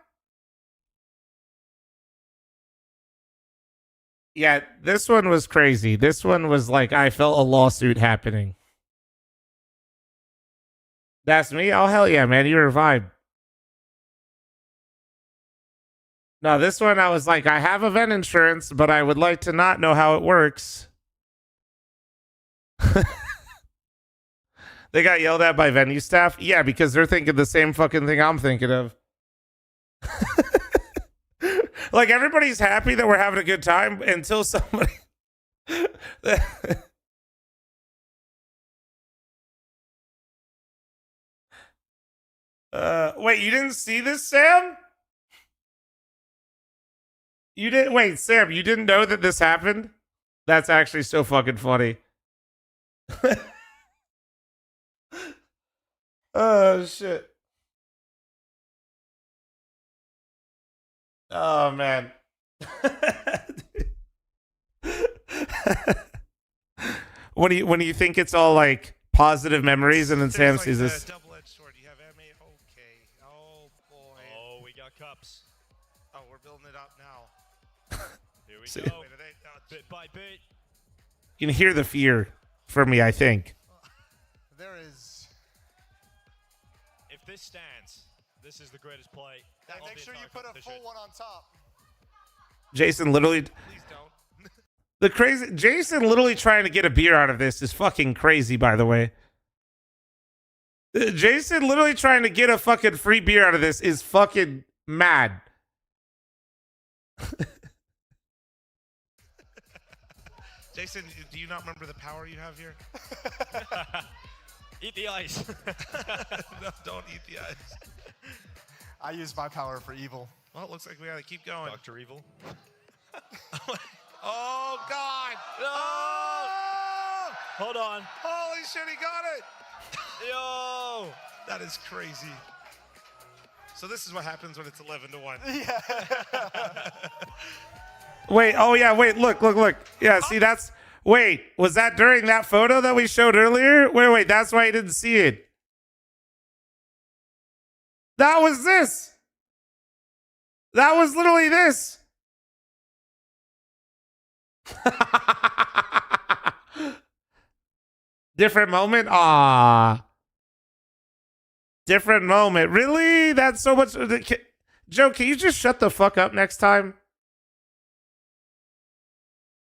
Yeah, this one was crazy. This one was like, I felt a lawsuit happening. That's me? Oh, hell yeah, man. You're a vibe. No, this one I was like, I have event insurance, but I would like to not know how it works. They got yelled at by venue staff? Yeah, because they're thinking the same fucking thing I'm thinking of. Like, everybody's happy that we're having a good time until somebody... Wait, you didn't see this, Sam? You didn't... Wait, Sam, you didn't know that this happened? That's actually so fucking funny. Oh, shit. Oh, man. When you think it's all like positive memories, and then Sam sees this. Double-edged sword. You have MA. Okay. Oh boy. Oh, we got cups. Oh, we're building it up now. Here we See. go. Bit by bit. You can hear the fear from me, I think. There is. If this stands, this is the greatest play. Yeah, make sure you put a full one on top. Jason literally... Please don't. The crazy... Jason literally trying to get a beer out of this is fucking crazy, by the way. Jason literally trying to get a fucking free beer out of this is fucking mad. Jason, do you not remember the power you have here? Eat the ice. No, don't eat the ice. I use my power for evil. Well, it looks like we gotta keep going. Dr. Evil. Oh, God! No! Oh! Hold on. Holy shit, he got it! Yo! That is crazy. So this is what happens when it's 11 to 1. Wait, oh yeah, wait, look. Yeah, see, that's, wait, was that during that photo that we showed earlier? Wait, that's why I didn't see it. That was this. That was literally this. Different moment? Ah. Different moment. Really? That's so much. Joe, can you just shut the fuck up next time?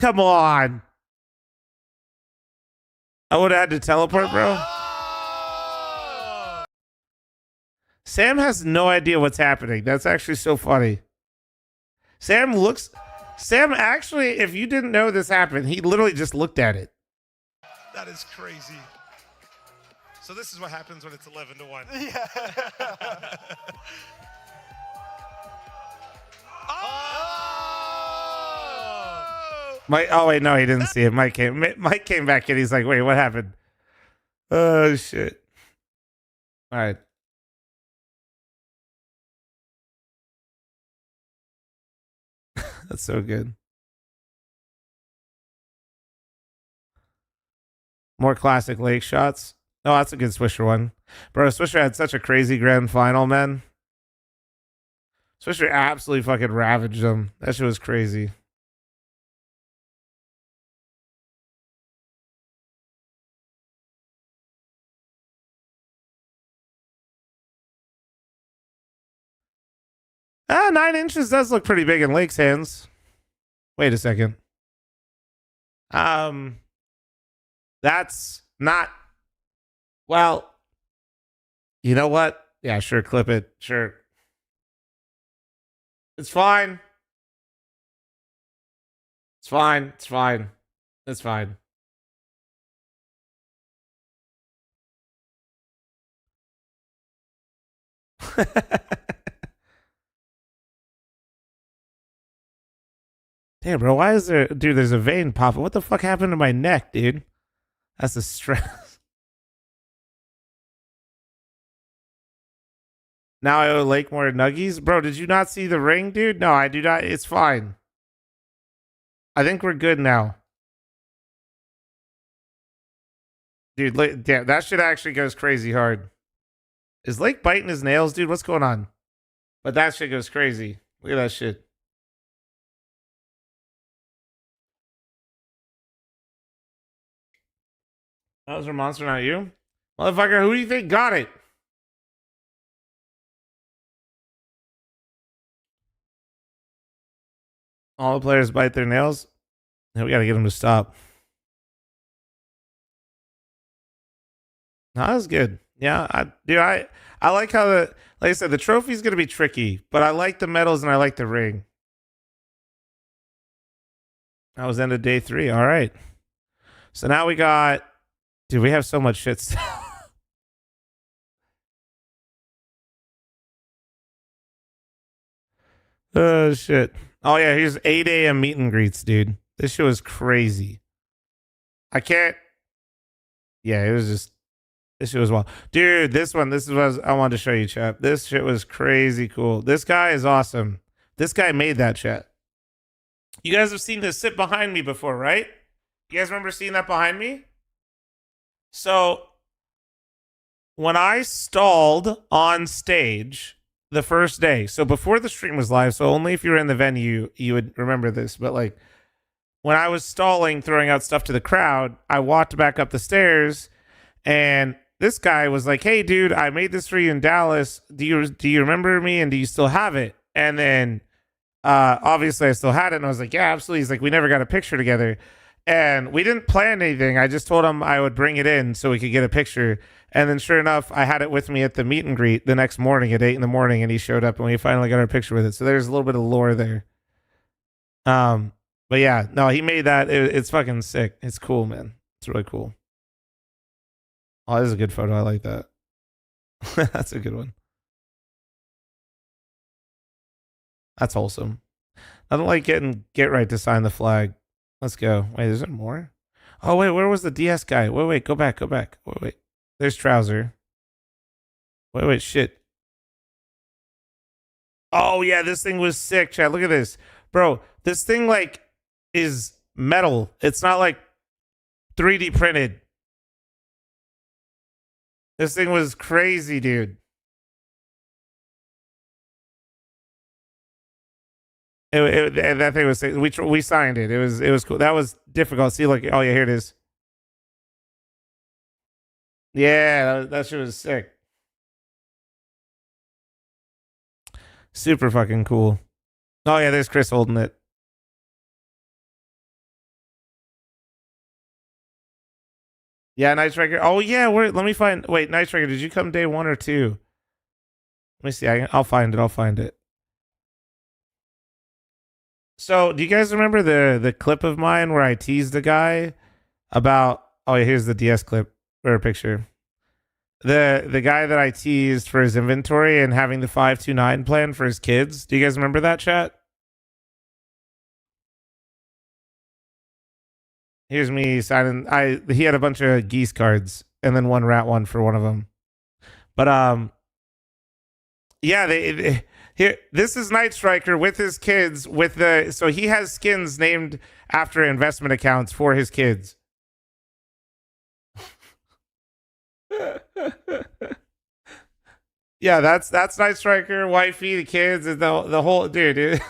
Come on. I would have had to teleport, bro. Sam has no idea what's happening. That's actually so funny. Sam actually, if you didn't know this happened, he literally just looked at it. That is crazy. So this is what happens when it's 11 to 1. Mike, oh wait, no, he didn't see it. Mike came back in. He's like, wait, what happened? Oh shit. All right. That's so good. More classic lake shots. Oh, that's a good Swisher one. Bro, Swisher had such a crazy grand final, man. Swisher absolutely fucking ravaged them. That shit was crazy. Ah, 9 inches does look pretty big in Lake's hands. Wait a second. That's not, well, you know what? Yeah, sure, clip it. Sure. It's fine. It's fine. It's fine. It's fine. Damn, bro, why is there, dude, there's a vein popping. What the fuck happened to my neck, dude? That's the stress. Now I owe Lake more nuggies? Bro, did you not see the ring, dude? No, I do not. It's fine. I think we're good now. Dude, damn, that shit actually goes crazy hard. Is Lake biting his nails, dude? What's going on? But that shit goes crazy. Look at that shit. That was a monster, not you? Motherfucker, who do you think got it? All the players bite their nails? Yeah, we gotta get them to stop. No, that was good. Yeah, I like how like I said, the trophy's gonna be tricky, but I like the medals and I like the ring. That was end of day 3. All right. So now we got, dude, we have so much shit still. Oh shit. Oh yeah, here's 8 a.m. meet and greets, dude. This shit was crazy. I can't. Yeah, it was just, this shit was wild. Dude, this is what I wanted to show you, chat. This shit was crazy cool. This guy is awesome. This guy made that, chat. You guys have seen this sit behind me before, right? You guys remember seeing that behind me? So, when I stalled on stage the first day, so before the stream was live, so only if you were in the venue, you would remember this, but like, when I was stalling, throwing out stuff to the crowd, I walked back up the stairs, and this guy was like, "Hey, dude, I made this for you in Dallas. Do you remember me, and do you still have it?" And then, obviously, I still had it, and I was like, "Yeah, absolutely." He's like, "We never got a picture together," And we didn't plan anything. I just told him I would bring it in so we could get a picture. And then sure enough, I had it with me at the meet and greet the next morning at 8 in the morning, and he showed up and we finally got our picture with it. So there's a little bit of lore there. But yeah, no, he made that. It's fucking sick. It's cool, man. It's really cool. Oh, this is a good photo. I like that. That's a good one. That's wholesome. I don't like get right to sign the flag. Let's go. Wait, is there more? Oh wait, where was the DS guy? Wait, go back. Wait. There's Trouser. Wait, shit. Oh yeah, this thing was sick, Chad. Look at this. Bro, this thing like is metal. It's not like 3D printed. This thing was crazy, dude. That thing was we signed it. It was cool. That was difficult. See, like, oh yeah, here it is. Yeah, that shit was sick. Super fucking cool. Oh yeah, there's Chris holding it. Yeah, Night Striker. Oh yeah, let me find. Wait, Night Striker, did you come day 1 or 2? Let me see. I'll find it. So, do you guys remember the clip of mine where I teased the guy about? Oh, yeah, here's the DS clip or picture. The guy that I teased for his inventory and having the 529 plan for his kids. Do you guys remember that, chat? Here's me signing. He had a bunch of geese cards and then one rat one for one of them. But yeah, here, this is Night Striker with his kids so he has skins named after investment accounts for his kids. Yeah, that's Night Striker, wifey, the kids, and the whole dude.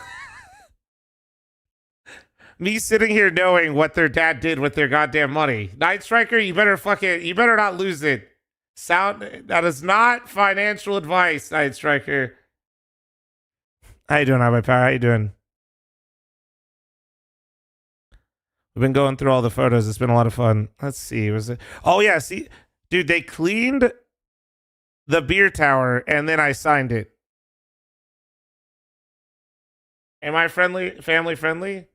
Me sitting here knowing what their dad did with their goddamn money. Night Striker, you better not lose it. That is not financial advice, Night Striker. How you doing, my power? How you doing? We've been going through all the photos. It's been a lot of fun. Let's see. Was it? Oh yeah. See, dude, they cleaned the beer tower and then I signed it. Am I family friendly?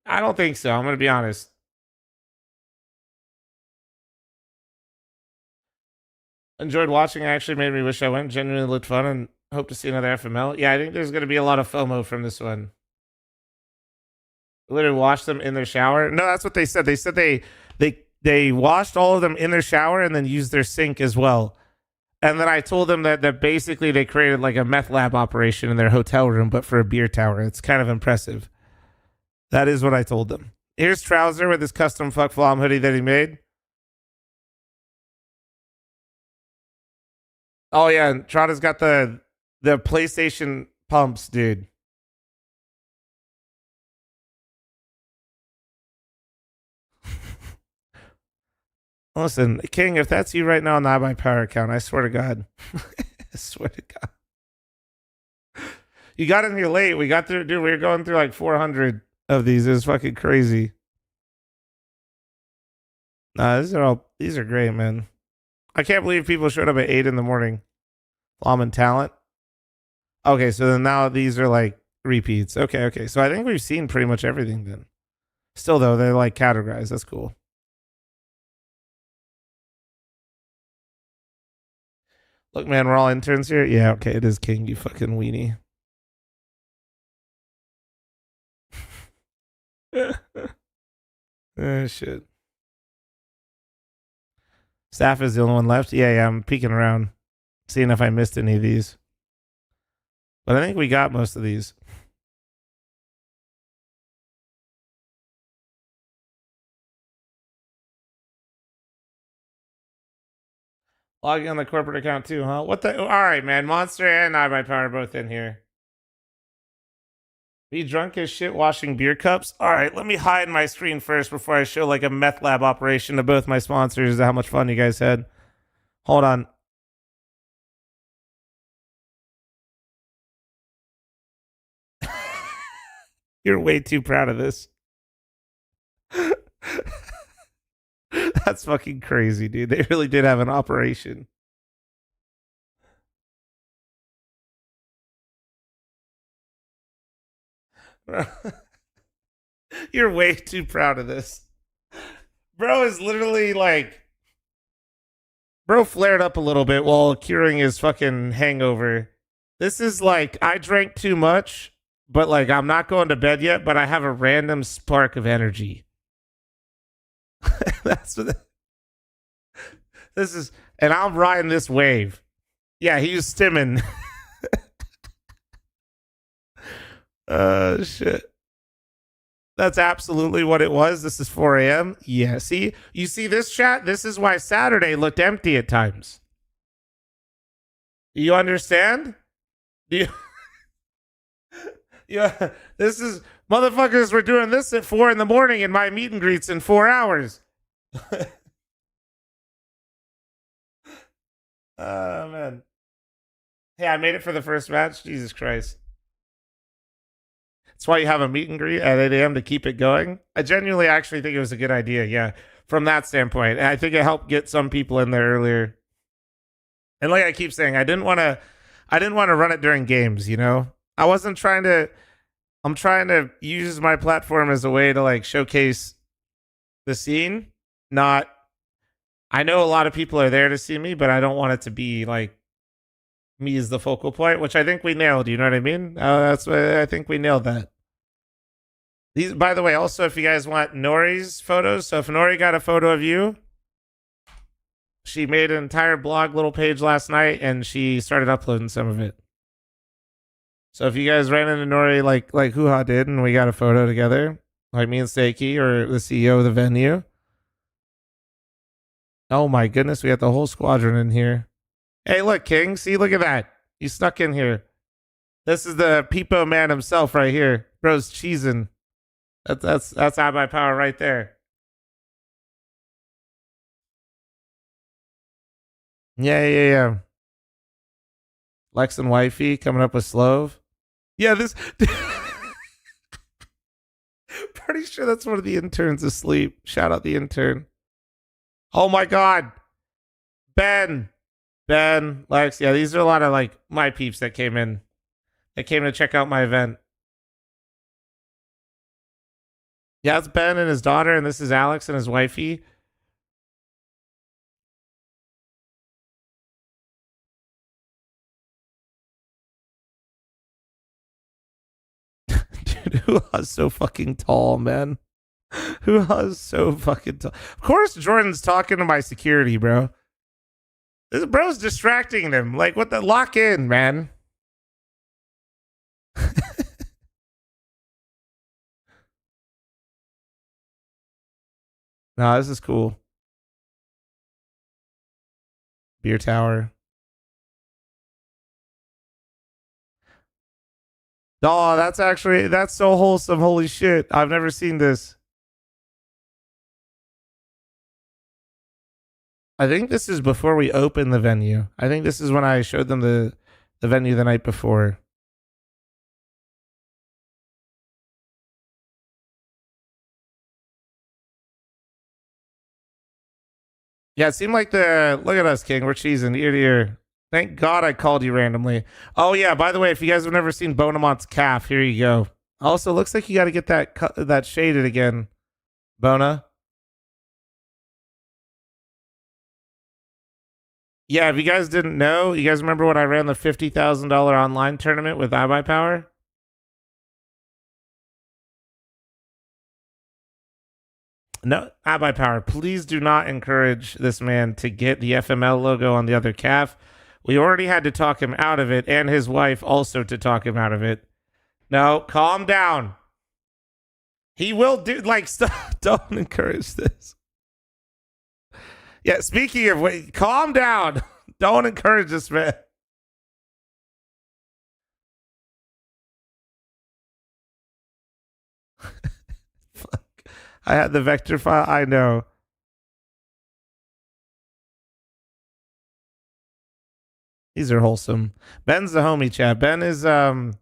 I don't think so. I'm gonna be honest. Enjoyed watching. Actually made me wish I went. Genuinely looked fun and hope to see another FML. Yeah, I think there's gonna be a lot of FOMO from this one. Literally wash them in their shower. No, that's what they said. They said they washed all of them in their shower and then used their sink as well. And then I told them that basically they created like a meth lab operation in their hotel room, but for a beer tower. It's kind of impressive. That is what I told them. Here's Trouser with his custom fuck fl0m hoodie that he made. Oh yeah, and Trotta's got the PlayStation pumps, dude. Listen, King, if that's you right now on the iBuyPower account, I swear to God. I swear to God. You got in here late. We got through, dude, we were going through like 400 of these. It was fucking crazy. Nah, these are great, man. I can't believe people showed up at 8 in the morning. fl0m and Talent. Okay, so then now these are like repeats. Okay. So I think we've seen pretty much everything then. Still though, they're like categorized. That's cool. Look, man, we're all interns here. Yeah, okay, it is King, you fucking weenie. Oh, shit. Staff is the only one left. Yeah, I'm peeking around, seeing if I missed any of these. But I think we got most of these. Logging on the corporate account too, huh? What the? All right, man. Monster and iBuyPower are both in here. Be drunk as shit washing beer cups? All right, let me hide my screen first before I show like a meth lab operation to both my sponsors. How much fun you guys had. Hold on. You're way too proud of this. That's fucking crazy, dude. They really did have an operation. You're way too proud of this. Bro is literally like, bro flared up a little bit while curing his fucking hangover. This is like, I drank too much, but like, I'm not going to bed yet, but I have a random spark of energy. That's what this is, and I'm riding this wave. Yeah, he was stimming. Shit. That's absolutely what it was. This is 4 a.m. Yeah, see? You see this chat? This is why Saturday looked empty at times. You understand? Do you... Yeah, this is... Motherfuckers were doing this at 4 in the morning in my meet and greets in 4 hours. Oh, man. Hey, I made it for the first match. Jesus Christ. That's why you have a meet and greet at 8 a.m. to keep it going. I genuinely actually think it was a good idea. Yeah, from that standpoint. And I think it helped get some people in there earlier. And like I keep saying, I didn't want to run it during games, you know? I wasn't trying to, I'm trying to use my platform as a way to like showcase the scene. Not, I know a lot of people are there to see me, but I don't want it to be like me as the focal point, which I think we nailed. You know what I mean? That's what I think we nailed that. These, by the way, also if you guys want Nori's photos, so if Nori got a photo of you, she made an entire blog little page last night and she started uploading some of it. So if you guys ran into Nori like Hoo Ha did and we got a photo together, like me and Seiki or the CEO of the venue. Oh my goodness, we got the whole squadron in here. Hey, look, King. See, look at that. You snuck in here. This is the Peepo man himself right here. Bro's cheesing. That's out by power right there. Yeah. Lex and Wifey coming up with Slove. Yeah, this... Pretty sure that's one of the interns asleep. Shout out the intern. Oh my God. Ben, Lex. Yeah, these are a lot of like my peeps that came in. They came to check out my event. Yeah, it's Ben and his daughter, and this is Alex and his wifey. Dude, Hoo-Ha's so fucking tall, man. Hoo-Ha's so fucking tall. Of course, Jordan's talking to my security, bro. This bro's distracting them. Like, what the? Lock in, man. No, this is cool. Beer tower. Oh, that's so wholesome. Holy shit. I've never seen this. I think this is before we open the venue. I think this is when I showed them the venue the night before. Yeah, it seemed like look at us, King. We're cheesing ear to ear. Thank God I called you randomly. Oh yeah, by the way, if you guys have never seen Bonamont's calf, here you go. Also, looks like you got to get that shaded again, Bona. Yeah, if you guys didn't know, you guys remember when I ran the $50,000 online tournament with iBuyPower? No, iBuyPower, please do not encourage this man to get the FML logo on the other calf. We already had to talk him out of it, and his wife also to talk him out of it. No, calm down. He will do, like, stop. Don't encourage this. Yeah, speaking of, wait, calm down. Don't encourage this, man. Fuck. I had the vector file. I know. These are wholesome. Ben's the homie, chat. Ben is I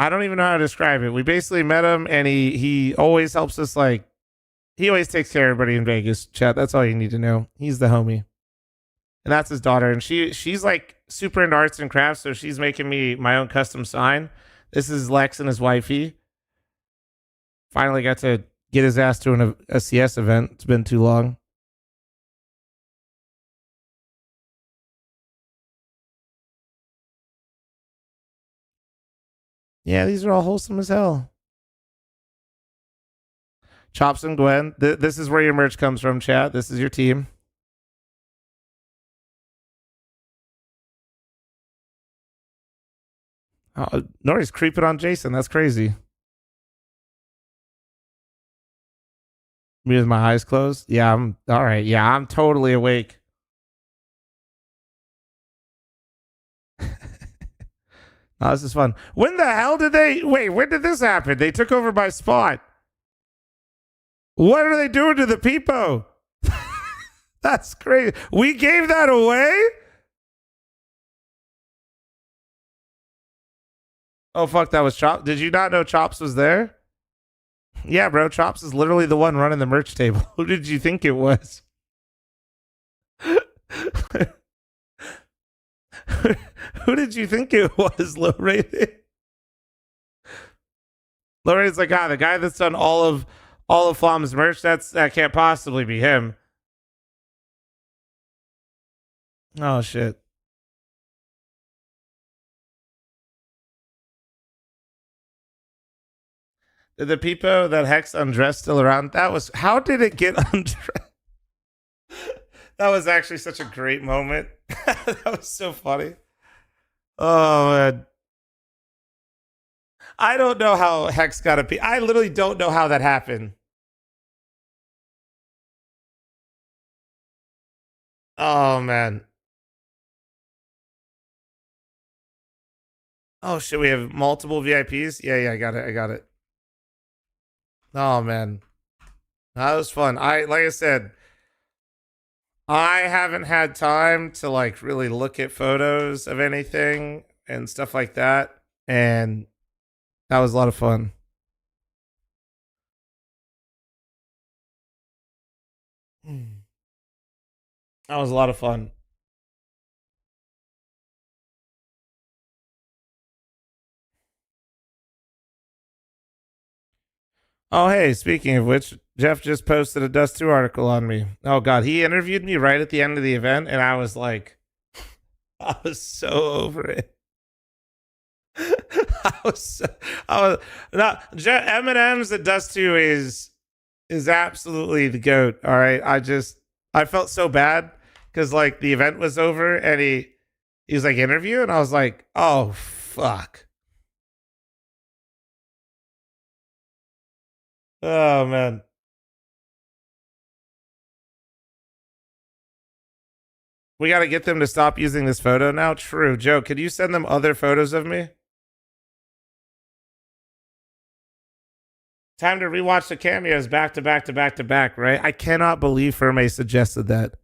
don't even know how to describe it. We basically met him and he always helps us like He always takes care of everybody in Vegas, chat. That's all you need to know. He's the homie. And that's his daughter. And she's like super into arts and crafts, so she's making me my own custom sign. This is Lex and his wifey. Finally got to get his ass to a CS event. It's been too long. Yeah, these are all wholesome as hell. Chops and Gwen, this is where your merch comes from, chat. This is your team. Oh, Nori's creeping on Jason. That's crazy. Me with my eyes closed? Yeah, I'm all right. Yeah, I'm totally awake. Oh, this is fun. When the hell did they... Wait, when did this happen? They took over my spot. What are they doing to the peepo? That's crazy. We gave that away? Oh, fuck, that was Chops. Did you not know Chops was there? Yeah, bro, Chops is literally the one running the merch table. Who did you think it was? Who did you think it was, low rated? Low rated's like, the guy that's done all of fl0m's merch, that can't possibly be him. Oh shit. Did the peepo that Hex undressed still around? How did it get undressed? That was actually such a great moment. That was so funny. Oh man. I don't know how Hex got a pee. I literally don't know how that happened. Oh man. Oh shit, we have multiple VIPs? Yeah, I got it. Oh man. That was fun. Like I said, I haven't had time to like really look at photos of anything and stuff like that. And that was a lot of fun. That was a lot of fun. Oh, hey, speaking of which, Jeff just posted a Dust 2 article on me. Oh, God. He interviewed me right at the end of the event, and I was like, I was so over it. Eminem's at Dust 2 is absolutely the GOAT. All right. I felt so bad because like the event was over and he was like interview, and I was like, oh, fuck. Oh man. We got to get them to stop using this photo now. True. Joe, could you send them other photos of me? Time to rewatch the cameos back to back to back to back, right? I cannot believe fl0m suggested that.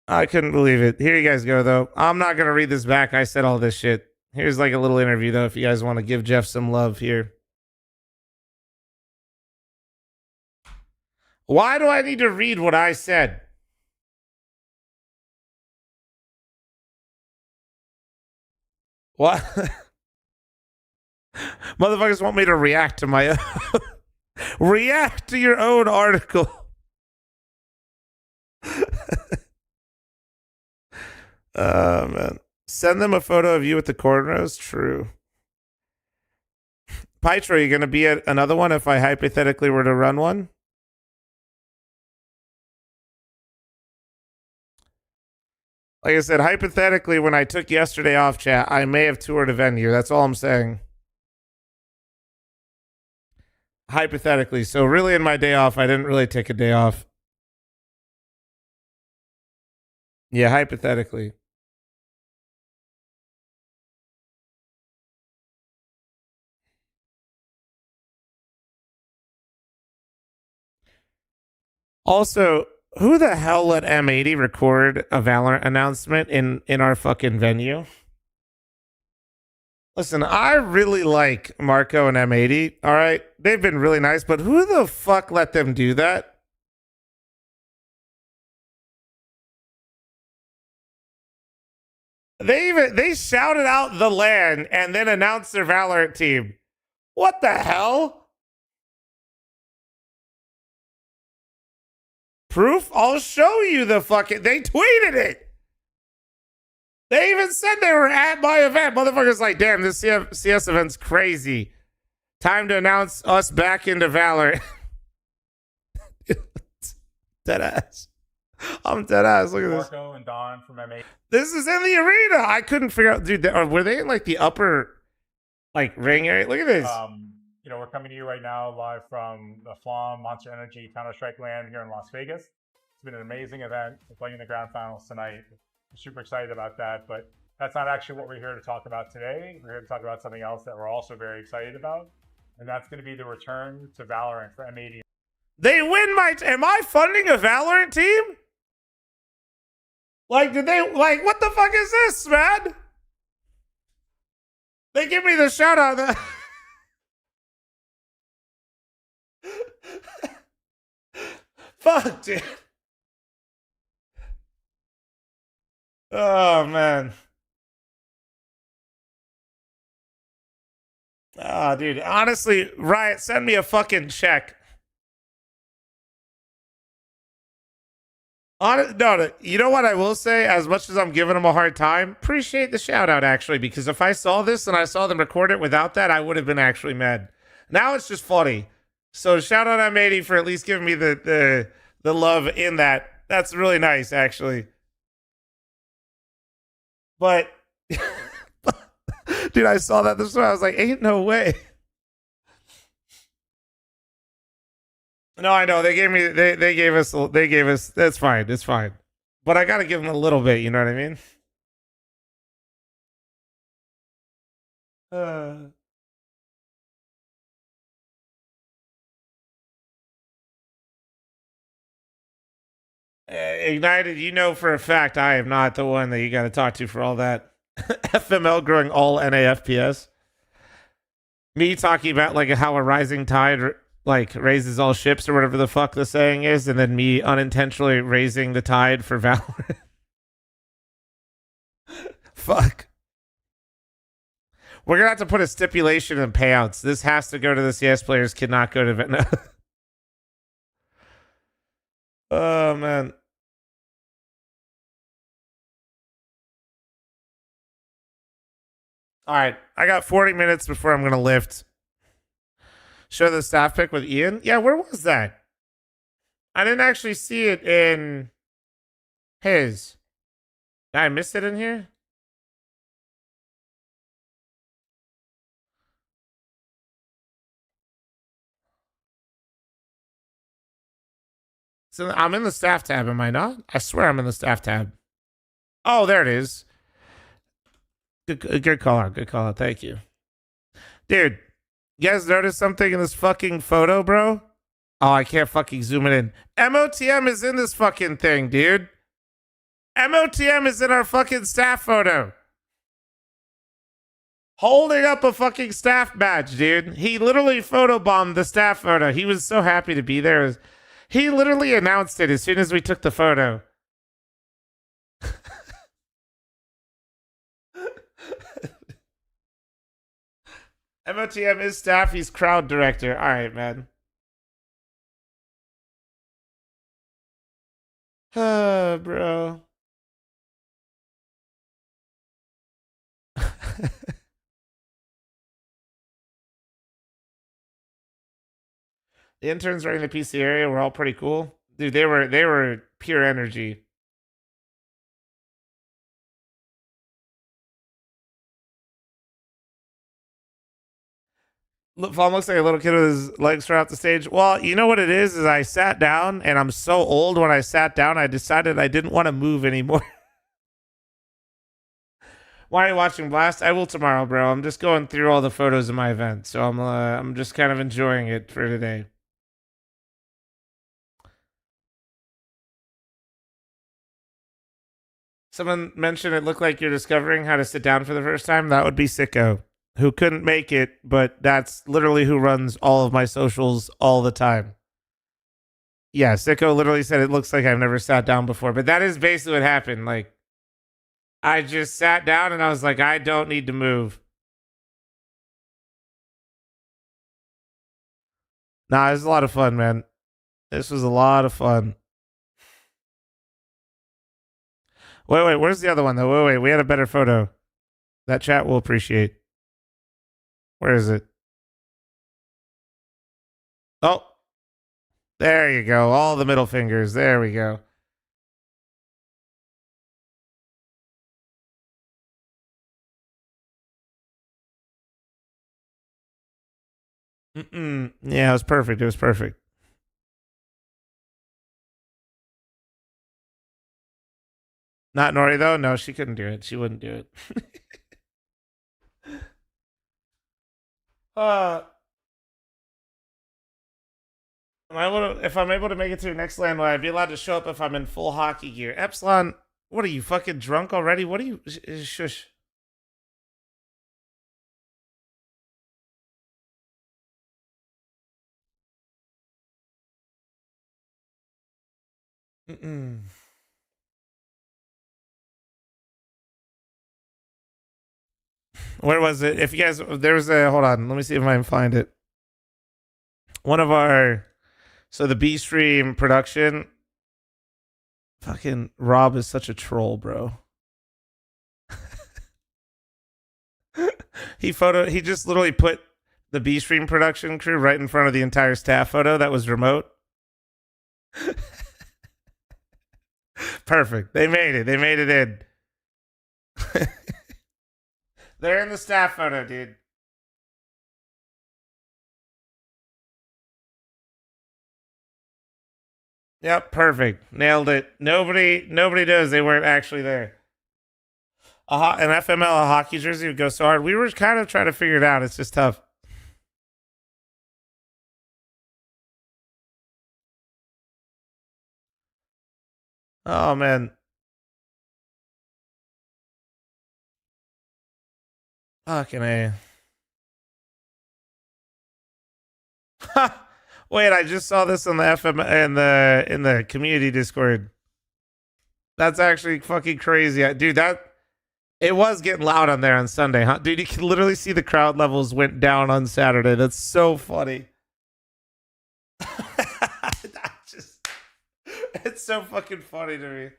I couldn't believe it. Here you guys go, though. I'm not going to read this back. I said all this shit. Here's like a little interview, though, if you guys want to give Jeff some love here. Why do I need to read what I said? What? Motherfuckers want me to react to my own. React to your own article. Oh, man. Send them a photo of you with the cornrows? True. Pytro, are you going to be at another one if I hypothetically were to run one? Like I said, hypothetically, when I took yesterday off, chat, I may have toured a venue. That's all I'm saying. Hypothetically. So really in my day off, I didn't really take a day off. Yeah, hypothetically. Also, who the hell let M80 record a Valorant announcement in our fucking venue? Listen, I really like Marco and M80. All right, they've been really nice, but who the fuck let them do that? They shouted out the LAN and then announced their Valorant team. What the hell? Proof? I'll show you the fucking. They tweeted it. They even said they were at my event. Motherfuckers like, damn, this CS event's crazy. Time to announce us back into Valor. Dead ass. I'm dead ass. Look at this. Marco and Don from M8. This is in the arena. I couldn't figure out, dude. Were they in like the upper, like ring area? Look at this. You know, we're coming to you right now live from the fl0m Monster Energy Counter-Strike LAN here in Las Vegas. It's been an amazing event. We're playing in the grand finals tonight. I'm super excited about that, but that's not actually what we're here to talk about today. We're here to talk about something else that we're also very excited about, and that's going to be the return to Valorant for M80. They win my. Am I funding a Valorant team? Like, did they? Like, what the fuck is this, man? They give me the shout out. Fuck, dude. Oh, man. Ah, dude. Honestly, Riot, send me a fucking check. No, you know what I will say? As much as I'm giving them a hard time, appreciate the shout out, actually, because if I saw this and I saw them record it without that, I would have been actually mad. Now it's just funny. So shout out M80 for at least giving me the love in that. That's really nice, actually. But dude, I saw that this morning. I was like, ain't no way. No, I know. They gave us that's fine. It's fine. But I gotta give them a little bit, you know what I mean? Ignited, you know for a fact I am not the one that you got to talk to for all that. FML growing all NAFPS. Me talking about like how a rising tide like raises all ships or whatever the fuck the saying is, and then me unintentionally raising the tide for Valorant. Fuck. We're gonna have to put a stipulation in payouts. This has to go to the CS players, cannot go to no. Oh man. All right, I got 40 minutes before I'm gonna lift. Show the staff pick with Ian. Yeah, where was that? I didn't actually see it in his. Did I miss it in here? So I'm in the staff tab, am I not? I swear I'm in the staff tab. Oh, there it is. Good call out. Good call out. Thank you. Dude, you guys notice something in this fucking photo, bro? Oh, I can't fucking zoom it in. MOTM is in this fucking thing, dude. MOTM is in our fucking staff photo. Holding up a fucking staff badge, dude. He literally photobombed the staff photo. He was so happy to be there. He literally announced it as soon as we took the photo. MOTM is staff. He's crowd director. All right, man. Bro. The interns running the PC area were all pretty cool. Dude, they were pure energy. Fawn looks like a little kid with his legs spread out the stage. Well, you know what it is I sat down, and I'm so old when I sat down, I decided I didn't want to move anymore. Why are you watching Blast? I will tomorrow, bro. I'm just going through all the photos of my event, so I'm just kind of enjoying it for today. Someone mentioned it looked like you're discovering how to sit down for the first time. That would be sicko. who couldn't make it, but that's literally who runs all of my socials all the time. Yeah, Sicko literally said it looks like I've never sat down before, but that is basically what happened. Like, I just sat down and I was like, I don't need to move. Nah, it was a lot of fun, man. This was a lot of fun. Wait, where's the other one though? Wait, we had a better photo. That chat will appreciate. Where is it? Oh, there you go. All the middle fingers. There we go. Yeah, it was perfect. It was perfect. Not Nori though. No, she couldn't do it. She wouldn't do it. If I'm able to make it to next LAN, will I be allowed to show up if I'm in full hockey gear? Epsilon, what are you, fucking drunk already? What are you? Shush. Where was it? If you guys, there was a, hold on, let me see if I can find it. One of our, so the B stream production, fucking Rob is such a troll, bro. He just literally put the B stream production crew right in front of the entire staff photo that was remote. Perfect. They made it. They made it in. They're in the staff photo, dude. Yep, perfect. Nailed it. Nobody knows they weren't actually there. An FML a hockey jersey would go so hard. We were kind of trying to figure it out. It's just tough. Oh man. Fucking A. Wait, I just saw this on the FM in the community Discord. That's actually fucking crazy. Dude, it was getting loud on there on Sunday, huh? Dude, you can literally see the crowd levels went down on Saturday. That's so funny. It's so fucking funny to me.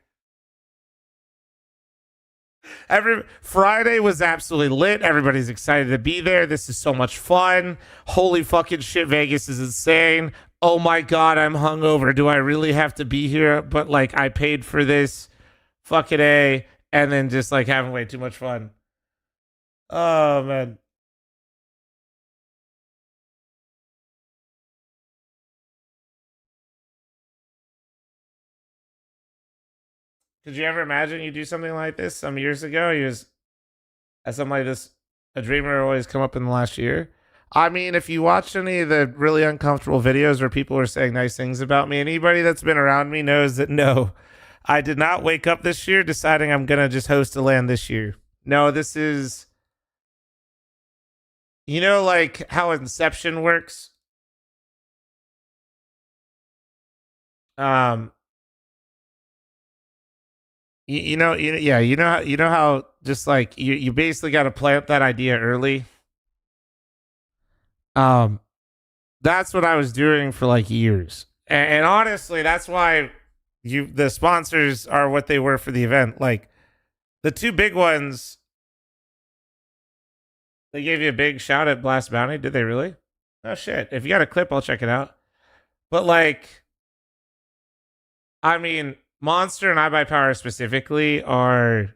Friday was absolutely lit. Everybody's excited to be there. This is so much fun. Holy fucking shit, Vegas is insane. Oh my god, I'm hungover. Do I really have to be here? But like, I paid for this. Fucking A. And then just like having way too much fun. Oh man. Could you ever imagine you do something like this some years ago? As something like this, a dreamer always come up in the last year. I mean, if you watch any of the really uncomfortable videos where people are saying nice things about me, anybody that's been around me knows that no, I did not wake up this year deciding I'm going to just host a LAN this year. No, this is, you know, like how Inception works. You know how just like you basically got to plant that idea early. That's what I was doing for like years, and honestly, that's why the sponsors are what they were for the event. Like the two big ones, they gave you a big shout at Blast Bounty. Did they really? Oh shit! If you got a clip, I'll check it out. But like, I mean, Monster and iBuyPower specifically are,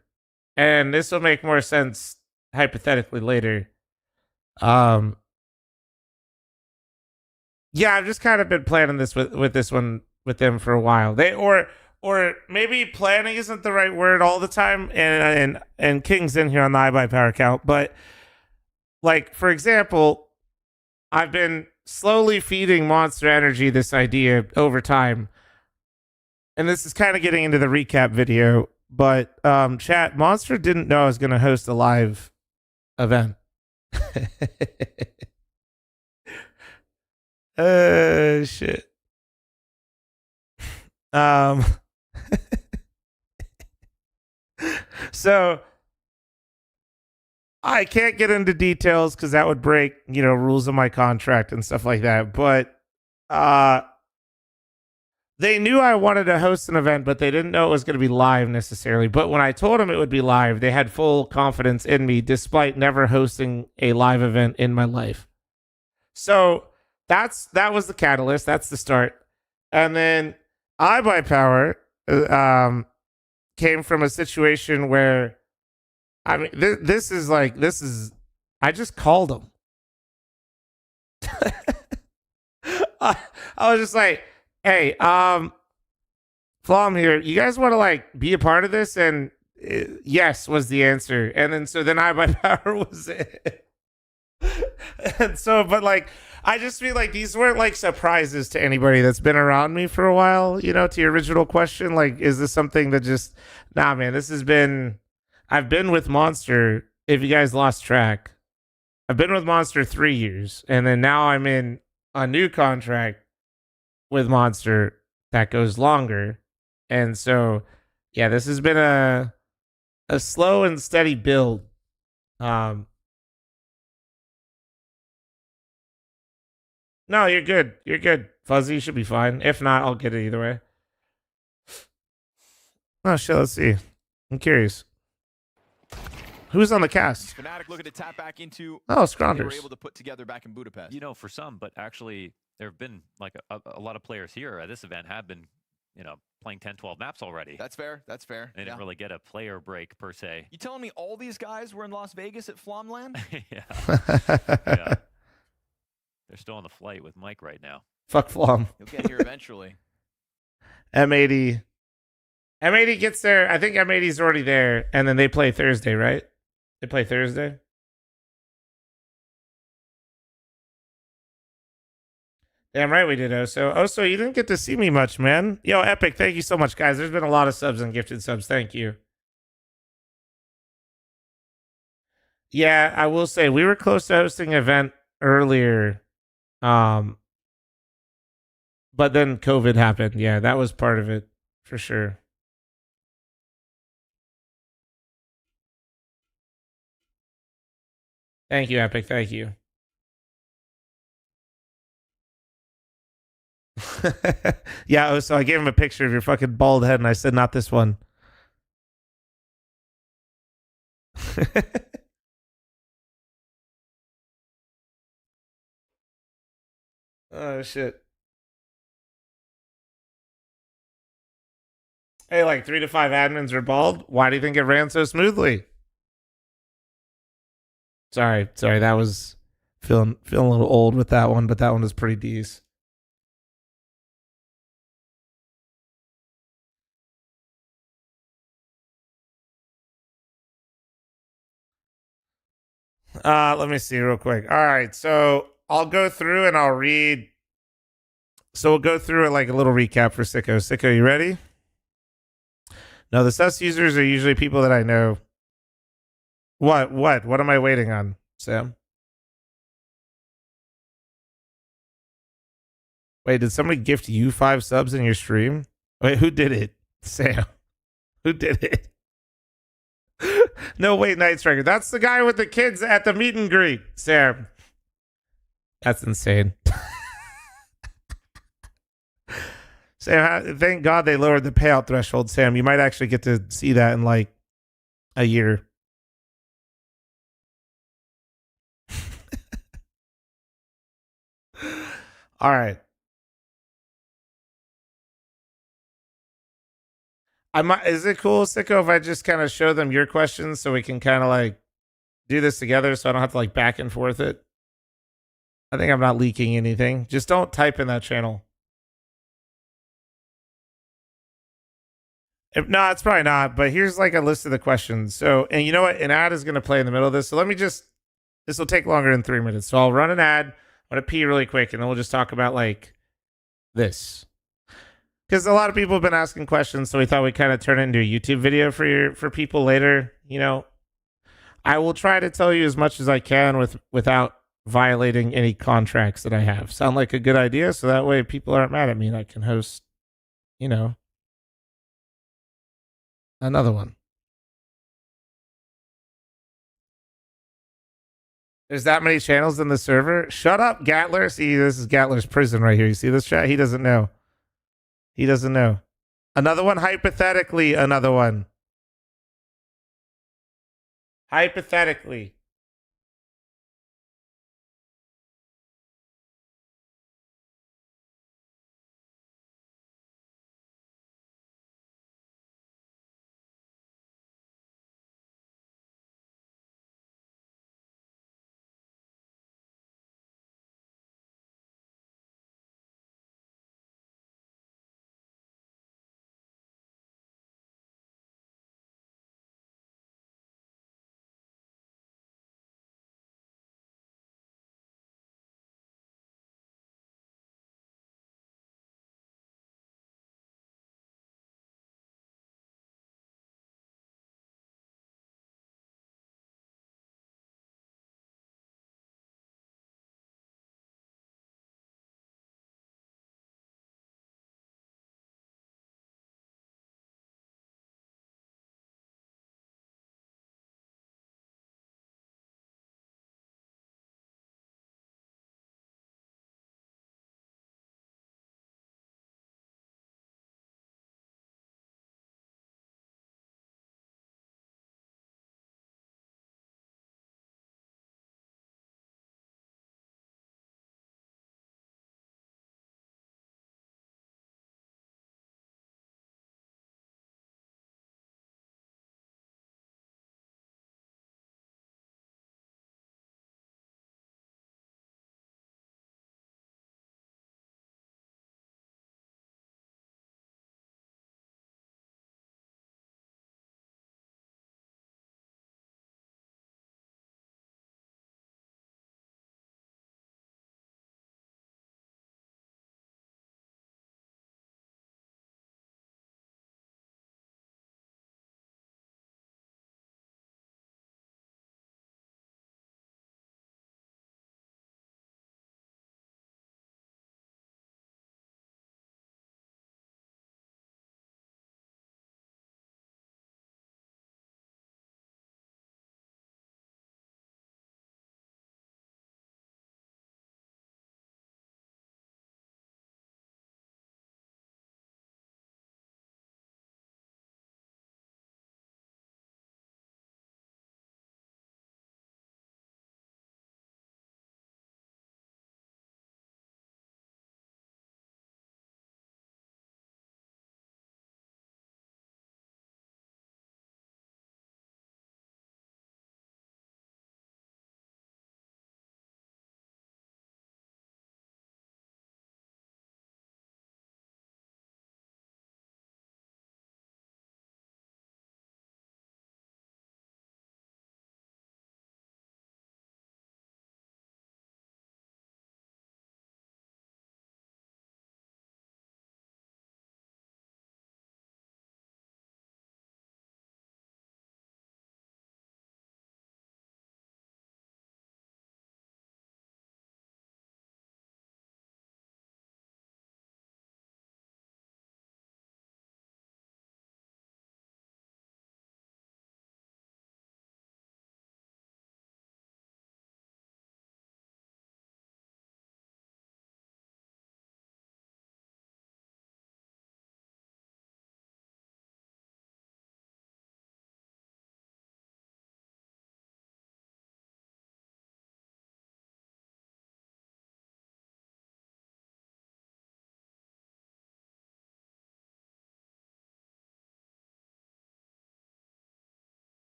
and this will make more sense hypothetically later. Yeah, I've just kind of been planning this with this one with them for a while. They or maybe planning isn't the right word all the time, and King's in here on the iBuyPower account, but like for example, I've been slowly feeding Monster Energy this idea over time. And this is kind of getting into the recap video, but chat, Monster didn't know I was going to host a live event. Shit. Um. So I can't get into details because that would break, rules of my contract and stuff like that. But they knew I wanted to host an event, but they didn't know it was going to be live necessarily. But when I told them it would be live, they had full confidence in me, despite never hosting a live event in my life. So that was the catalyst. That's the start. And then iBuyPower came from a situation where, I mean, this is I just called them. I was just like, hey, fl0m here. You guys want to be a part of this? And yes was the answer. And then iBuyPower was it. And so, but I just feel like these weren't surprises to anybody that's been around me for a while. To your original question, is this something that just, nah, man, I've been with Monster. If you guys lost track, I've been with Monster 3 years, and then now I'm in a new contract with Monster that goes longer. And so, yeah, this has been a slow and steady build. No, you're good. You're good. Fuzzy should be fine. If not, I'll get it either way. Oh shit, let's see. I'm curious. Who's on the cast? Fnatic looking to tap back into Scrounders. they were able to put together back in Budapest. For some, but actually there have been a lot of players here at this event have been, playing 10, 12 maps already. That's fair. That's fair. They didn't really get a player break per se. You telling me all these guys were in Las Vegas at fl0m Land? Yeah. They're still on the flight with Mike right now. Fuck fl0m. You'll get here eventually. M80 gets there. I think M80's already there, and then they play Thursday, right? They play Thursday. Damn right we did, Oso. Oso, you didn't get to see me much, man. Yo, Epic, thank you so much, guys. There's been a lot of subs and gifted subs. Thank you. Yeah, I will say we were close to hosting an event earlier. But then COVID happened. Yeah, that was part of it for sure. Thank you, Epic. Thank you. Yeah, so I gave him a picture of your fucking bald head and I said, not this one. Oh, shit. Hey, 3 to 5 admins are bald. Why do you think it ran so smoothly? Sorry. That was feeling a little old with that one, but that one was pretty decent. Let me see real quick. All right, so I'll go through and I'll read. So we'll go through it like a little recap for Sicko. Sicko, you ready? No, the sus users are usually people that I know. What am I waiting on, Sam? Wait, did somebody gift you 5 subs in your stream? Wait, who did it? Sam. Who did it? No, wait, Night Striker. That's the guy with the kids at the meet and greet, Sam. That's insane. Sam, thank God they lowered the payout threshold, Sam. You might actually get to see that in a year. All right. Is it cool, Sicko, if I just kind of show them your questions so we can kind of do this together so I don't have to back and forth it? I think I'm not leaking anything. Just don't type in that channel. No, it's probably not, but here's a list of the questions. So, and you know what? An ad is going to play in the middle of this. So this will take longer than 3 minutes. So I'll run an ad. I'm going to pee really quick and then we'll just talk about this. Because a lot of people have been asking questions, so we thought we'd kind of turn it into a YouTube video for people later. I will try to tell you as much as I can without violating any contracts that I have. Sound like a good idea? So that way people aren't mad at me and I can host, you know, another one. There's that many channels in the server? Shut up, Gatler. See, this is Gatler's prison right here. You see this chat? He doesn't know. He doesn't know. Another one? Hypothetically, another one. Hypothetically.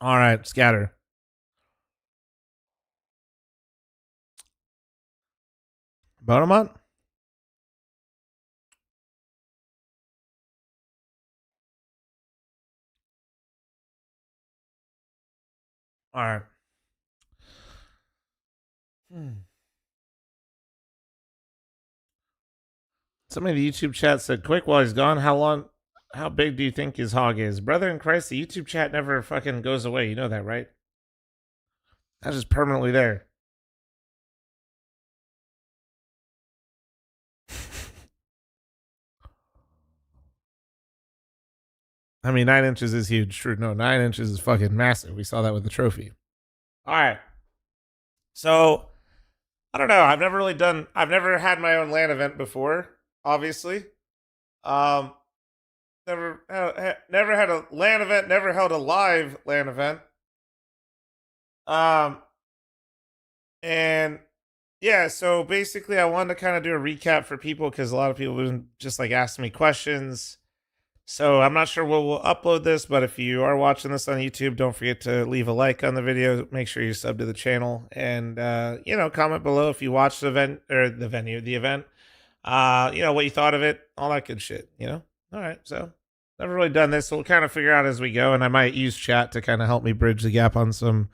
All right, scatter. Bonamont? All right. Somebody in the YouTube chat said, quick while he's gone, how long How big do you think his hog is? Brother in Christ, the YouTube chat never fucking goes away. You know that, right? That's just permanently there. I mean, 9 inches is huge. True. No, 9 inches is fucking massive. We saw that with the trophy. All right. So, I don't know. I've never had my own LAN event before, obviously. Never had a LAN event, never held a live LAN event. And yeah, so basically I wanted to kind of do a recap for people because a lot of people have been just like asking me questions. So I'm not sure we'll upload this, but if you are watching this on YouTube, don't forget to leave a like on the video. Make sure you sub to the channel and, comment below if you watched the event or the event, what you thought of it, all that good shit, All right. So never really done this. So we'll kind of figure out as we go. And I might use chat to kind of help me bridge the gap on some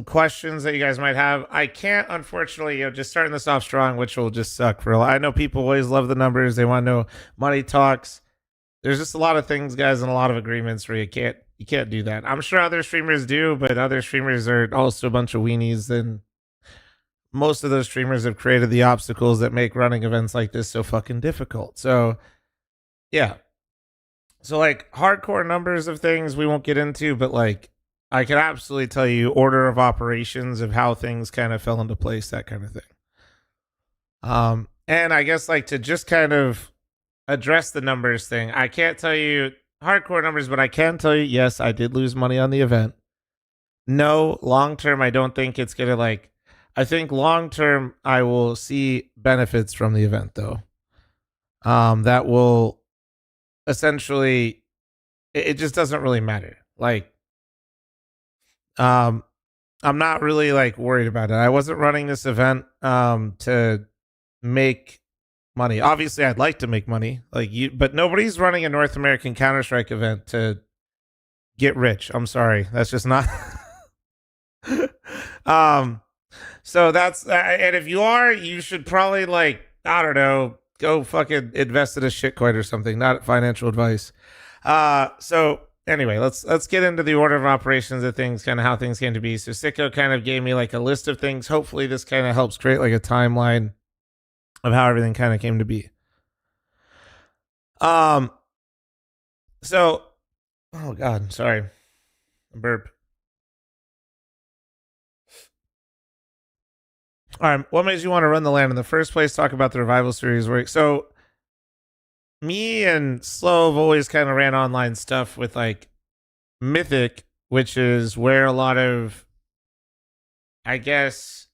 questions that you guys might have. I can't, unfortunately, just starting this off strong, which will just suck for a lot. I know people always love the numbers. They want to know money talks. There's just a lot of things, guys, and a lot of agreements where you can't do that. I'm sure other streamers do, but other streamers are also a bunch of weenies, and most of those streamers have created the obstacles that make running events like this so fucking difficult. So, yeah. So, like, hardcore numbers of things we won't get into, but, like, I can absolutely tell you order of operations of how things kind of fell into place, that kind of thing. And I guess, like, to just kind of address the numbers thing, I can't tell you hardcore numbers, but I can tell you, yes, I did lose money on the event. No, long term, I don't think it's gonna I think long term I will see benefits from the event though. That will essentially, it just doesn't really matter. I'm not really worried about it. I wasn't running this event to make money. Obviously, I'd like to make money, but nobody's running a North American Counter-Strike event to get rich. I'm sorry, that's just not. So that's and if you are, you should probably I don't know, go fucking invest in a shitcoin or something. Not financial advice. So anyway, let's get into the order of operations of things, kind of how things came to be. So Sicko kind of gave me a list of things. Hopefully, this kind of helps create a timeline of how everything kind of came to be. So, oh God, sorry. Burp. All right, what made you want to run the LAN in the first place? Talk about the revival series work. So, me and Slow have always kind of ran online stuff with Mythic, which is where a lot of, I guess,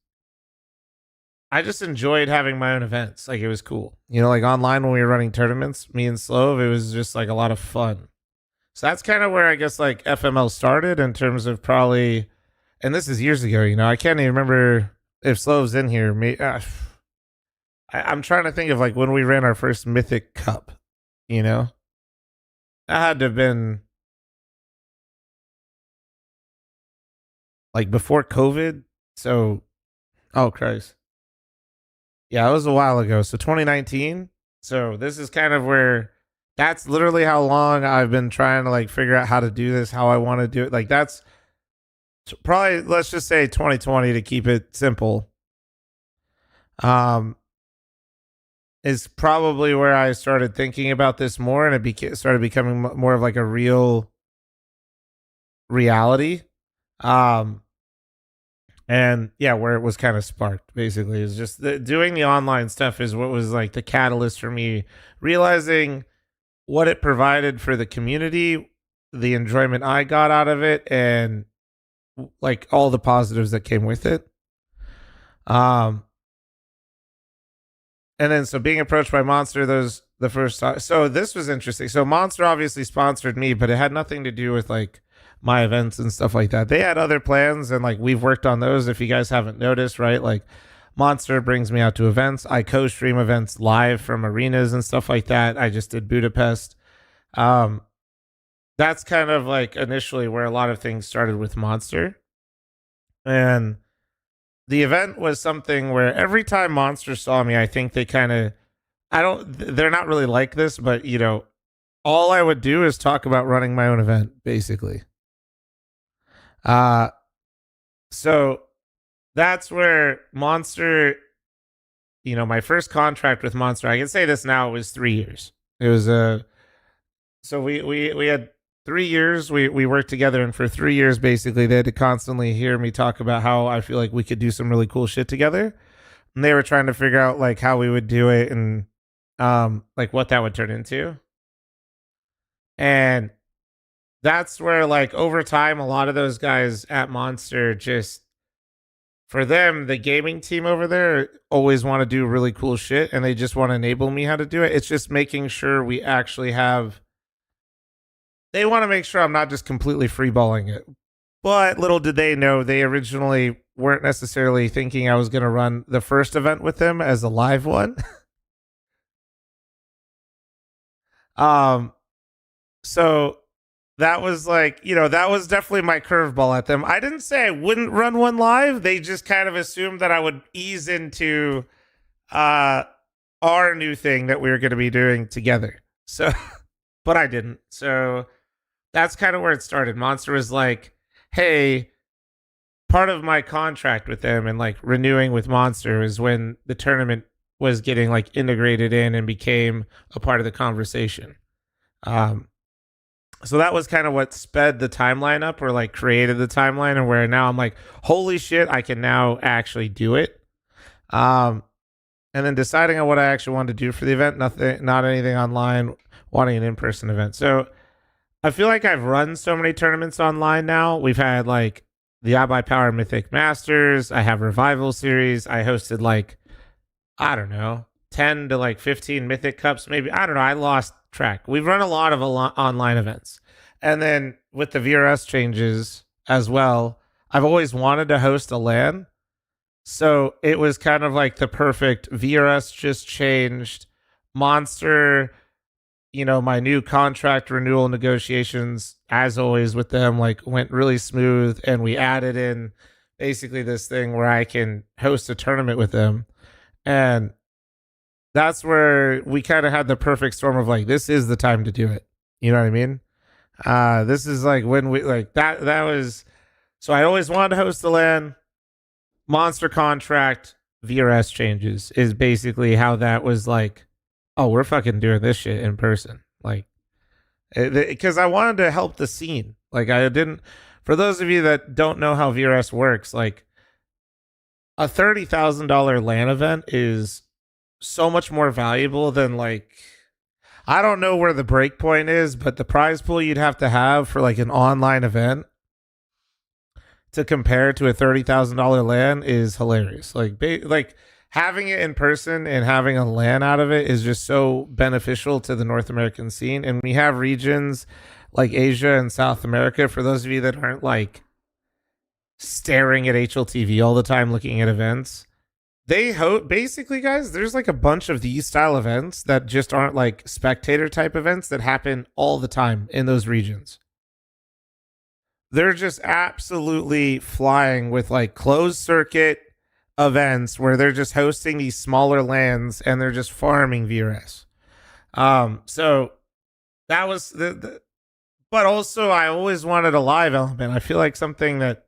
I just enjoyed having my own events. It was cool. Online when we were running tournaments, me and Slove, it was just a lot of fun. So that's kind of where I guess FML started in terms of probably, and this is years ago, I can't even remember if Slove's in here. I'm trying to think of when we ran our first Mythic Cup, that had to have been before COVID. So, oh Christ. Yeah, it was a while ago. So 2019. So this is kind of where, that's literally how long I've been trying to figure out how to do this, how I want to do it. That's probably, let's just say 2020 to keep it simple. Is probably where I started thinking about this more, and it started becoming more of a real reality. And yeah, where it was kind of sparked, basically, is just doing the online stuff is what was the catalyst for me realizing what it provided for the community, the enjoyment I got out of it, and all the positives that came with it. And then so being approached by Monster, the first time. So this was interesting. So Monster obviously sponsored me, but it had nothing to do with my events and stuff like that. They had other plans, and we've worked on those. If you guys haven't noticed, right? Monster brings me out to events. I co-stream events live from arenas and stuff like that. I just did Budapest. That's kind of initially where a lot of things started with Monster. And the event was something where every time Monster saw me, I think they kind of, they're not really like this, but all I would do is talk about running my own event, basically. So that's where Monster, my first contract with Monster, I can say this now, was 3 years. It was so we had 3 years we worked together, and for 3 years basically they had to constantly hear me talk about how I feel like we could do some really cool shit together. And they were trying to figure out like how we would do it and like what that would turn into. And that's where like over time a lot of those guys at Monster, just for them, the gaming team over there always want to do really cool shit and they just want to enable me how to do it. It's just making sure we actually have, they want to make sure I'm not just completely freeballing it. But little did they know, they originally weren't necessarily thinking I was going to run the first event with them as a live one. So that was like, that was definitely my curveball at them. I didn't say I wouldn't run one live. They just kind of assumed that I would ease into our new thing that we were going to be doing together. So, but I didn't. So that's kind of where it started. Monster was like, hey, part of my contract with them and like renewing with Monster is when the tournament was getting like integrated in and became a part of the conversation. So that was kind of what sped the timeline up, or like created the timeline, and where now I'm like, holy shit, I can now actually do it. And then deciding on what I actually wanted to do for the event, not anything online, wanting an in-person event. So I feel like I've run so many tournaments online now. We've had like the iBuy Power Mythic Masters. I have Revival Series. I hosted like, I don't know, 10 to like 15 Mythic Cups, maybe. I don't know. I lost track. We've run a lot of online events. And then with the VRS changes as well, I've always wanted to host a LAN. So it was kind of like the perfect, VRS just changed. Monster, my new contract renewal negotiations, as always with them, like went really smooth. And we added in basically this thing where I can host a tournament with them. And that's where we kind of had the perfect storm of like, this is the time to do it. You know what I mean? This is like when we like that was, so I always wanted to host the LAN. Monster contract, VRS changes is basically how that was like, oh, we're fucking doing this shit in person. Like, because I wanted to help the scene. Like I didn't, for those of you that don't know how VRS works, like a $30,000 LAN event is so much more valuable than like, I don't know where the break point is, but the prize pool you'd have to have for like an online event to compare to a $30,000 LAN is hilarious. Like having it in person and having a LAN out of it is just so beneficial to the North American scene. And we have regions like Asia and South America, for those of you that aren't like staring at HLTV all the time looking at events. They basically, guys, there's like a bunch of these style events that just aren't like spectator type events that happen all the time in those regions. They're just absolutely flying with like closed circuit events where they're just hosting these smaller LANs and they're just farming VRS. So that was but also I always wanted a live element. I feel like something that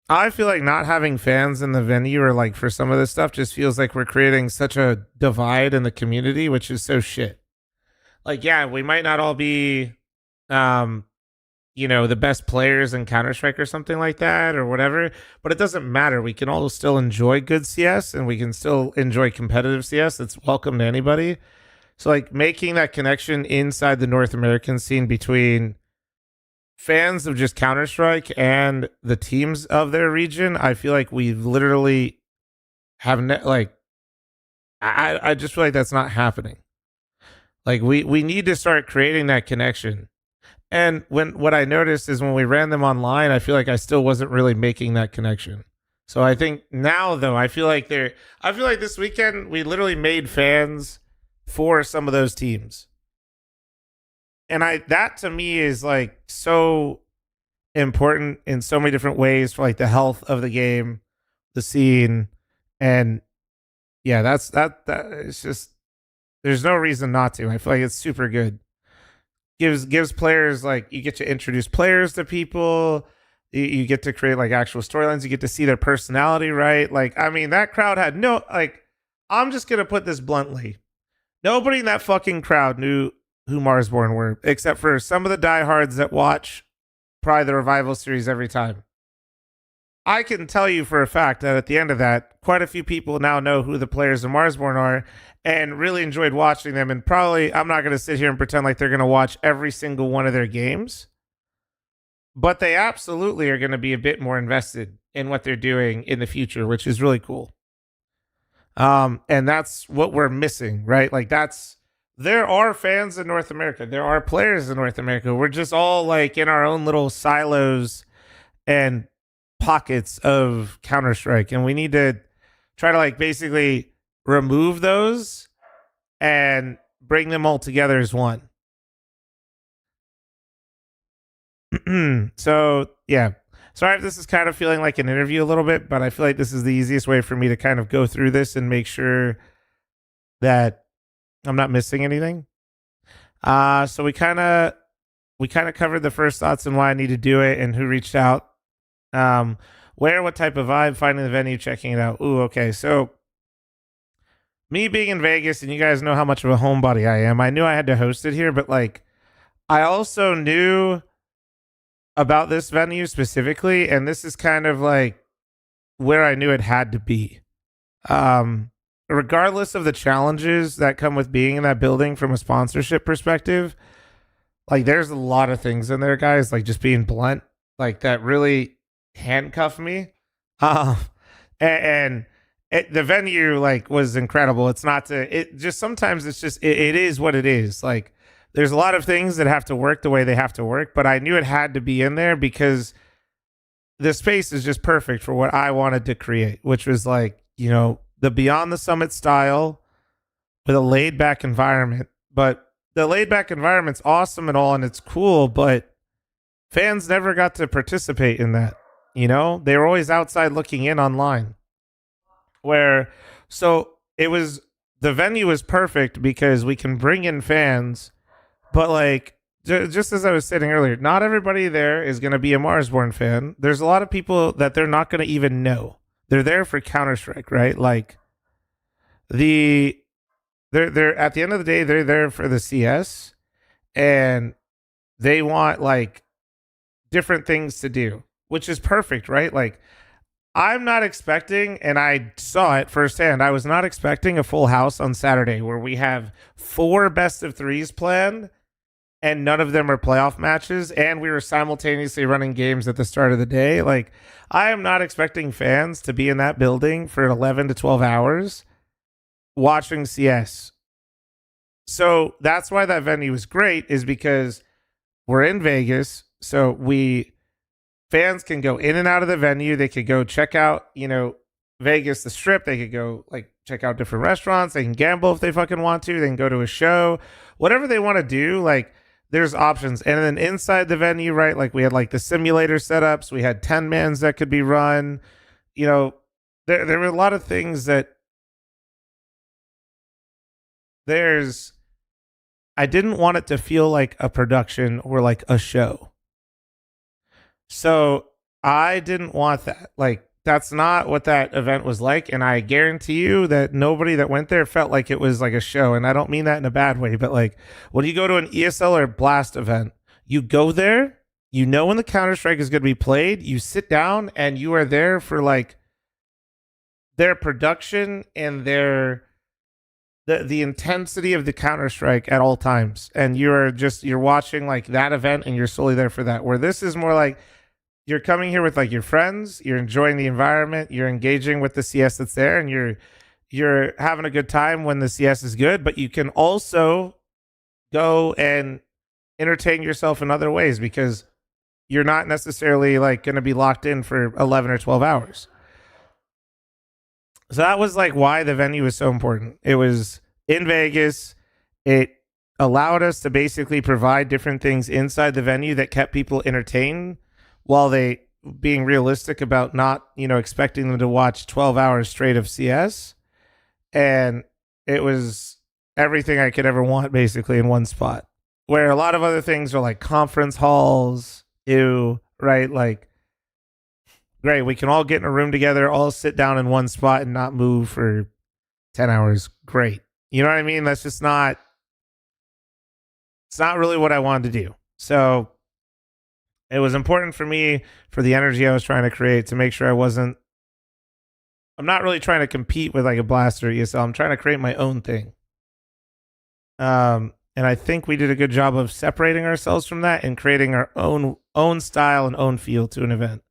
I feel like not having fans in the venue, or like for some of this stuff, just feels like we're creating such a divide in the community, which is so shit. Like, yeah, we might not all be, the best players in Counter-Strike or something like that or whatever, but it doesn't matter. We can all still enjoy good CS and we can still enjoy competitive CS. It's welcome to anybody. So like making that connection inside the North American scene between fans of just Counter-Strike and the teams of their region, I feel like we literally have I just feel like that's not happening. Like we need to start creating that connection. And what I noticed is when we ran them online, I feel like I still wasn't really making that connection. So I think now though, I feel like this weekend we literally made fans for some of those teams. And that to me is like so important in so many different ways for like the health of the game, the scene, and yeah, that it's just there's no reason not to. I feel like it's super good. Gives players like you get to introduce players to people. You get to create like actual storylines. You get to see their personality, right? Like, I mean, that crowd had no like. I'm just gonna put this bluntly. Nobody in that fucking crowd knew who Marsborn were, except for some of the diehards that watch probably the Revival series every time. I can tell you for a fact that at the end of that, quite a few people now know who the players of Marsborn are and really enjoyed watching them. And probably, I'm not going to sit here and pretend like they're going to watch every single one of their games, but they absolutely are going to be a bit more invested in what they're doing in the future, which is really cool. And that's what we're missing, right? Like there are fans in North America. There are players in North America. We're just all like in our own little silos and pockets of Counter-Strike, and we need to try to like basically remove those and bring them all together as one. So yeah, sorry if this is kind of feeling like an interview a little bit, but I feel like this is the easiest way for me to kind of go through this and make sure that I'm not missing anything. So we kind of covered the first thoughts and why I need to do it and who reached out. Where, what type of vibe, finding the venue, checking it out. Ooh, okay. So me being in Vegas, and you guys know how much of a homebody I am. I knew I had to host it here, but like I also knew about this venue specifically, and this is kind of like where I knew it had to be. Regardless of the challenges that come with being in that building from a sponsorship perspective, like there's a lot of things in there, guys, like just being blunt, like that really handcuff me. And the venue like was incredible. It's not to it just sometimes it's just it is what it is. Like there's a lot of things that have to work the way they have to work, but I knew it had to be in there because the space is just perfect for what I wanted to create, which was like, you know, the Beyond the Summit style with a laid back environment. But the laid back environment's awesome and all, and it's cool, but fans never got to participate in that. You know, they were always outside looking in online. So the venue was perfect because we can bring in fans, but like, just as I was saying earlier, not everybody there is going to be a Marsborn fan. There's a lot of people that they're not going to even know. They're there for Counter-Strike, right? Like they're at the end of the day, they're there for the CS and they want like different things to do, which is perfect, right? Like I'm not expecting, and I saw it firsthand, I was not expecting a full house on Saturday where we have 4 best of 3s planned and none of them are playoff matches, and we were simultaneously running games at the start of the day. Like, I am not expecting fans to be in that building for 11 to 12 hours watching CS. So that's why that venue is great, is because we're in Vegas, so fans can go in and out of the venue. They could go check out, you know, Vegas, the Strip. They could go like check out different restaurants. They can gamble if they fucking want to. They can go to a show, whatever they want to do. Like, there's options. And then inside the venue, right, like we had like the simulator setups. We had 10-mans that could be run. You know, there were a lot of things that I didn't want it to feel like a production or like a show. So I didn't want that. Like, that's not what that event was like. And I guarantee you that nobody that went there felt like it was like a show. And I don't mean that in a bad way, but like when you go to an ESL or Blast event, you go there, you know when the Counter-Strike is going to be played, you sit down and you are there for like their production and the intensity of the Counter-Strike at all times. And you're watching like that event and you're solely there for that. Where this is more like, you're coming here with like your friends, you're enjoying the environment, you're engaging with the CS that's there, and you're having a good time when the CS is good, but you can also go and entertain yourself in other ways because you're not necessarily like going to be locked in for 11 or 12 hours. So that was like why the venue was so important. It was in Vegas. It allowed us to basically provide different things inside the venue that kept people entertained, while they being realistic about not, you know, expecting them to watch 12 hours straight of CS. and it was everything I could ever want basically in one spot. Where a lot of other things are like conference halls, right? Like, great, we can all get in a room together, all sit down in one spot and not move for 10 hours. Great. You know what I mean? That's just not, it's not really what I wanted to do. So it was important for me, for the energy I was trying to create, to make sure I'm not really trying to compete with like a Blaster or ESL. I'm trying to create my own thing. And I think we did a good job of separating ourselves from that and creating our own style and own feel to an event.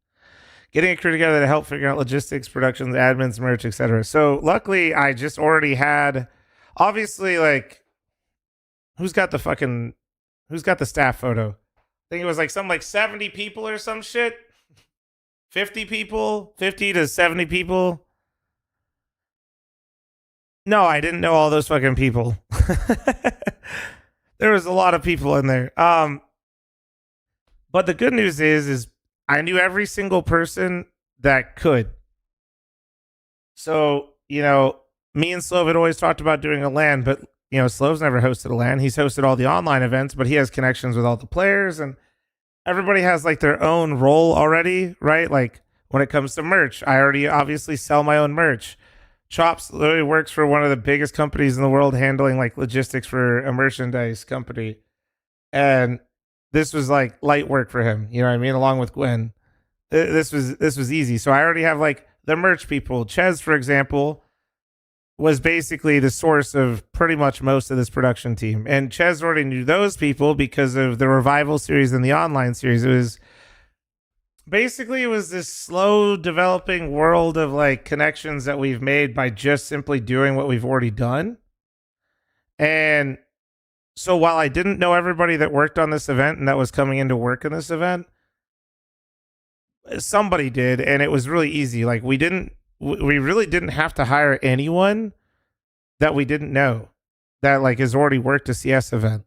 Getting a crew together to help figure out logistics, productions, admins, merch, etc. So luckily, I just already had, obviously, like, who's got the staff photo? I think it was like something like 70 people or some shit. 50 people, 50 to 70 people. No, I didn't know all those fucking people. There was a lot of people in there. But the good news is I knew every single person that could. So, you know, me and Slove had always talked about doing a LAN, but, you know, Slove's never hosted a LAN. He's hosted all the online events, but he has connections with all the players, and everybody has like their own role already, right? Like when it comes to merch, I already obviously sell my own merch. Chops literally works for one of the biggest companies in the world handling like logistics for a merchandise company. And this was like light work for him, you know what I mean? Along with Gwen. This was easy. So I already have like the merch people. Ches, for example, was basically the source of pretty much most of this production team. And Ches already knew those people because of the Revival series and the online series. It was this slow developing world of like connections that we've made by just simply doing what we've already done. And so while I didn't know everybody that worked on this event and that was coming into work in this event, somebody did, and it was really easy. Like we really didn't have to hire anyone that we didn't know that like has already worked a CS event.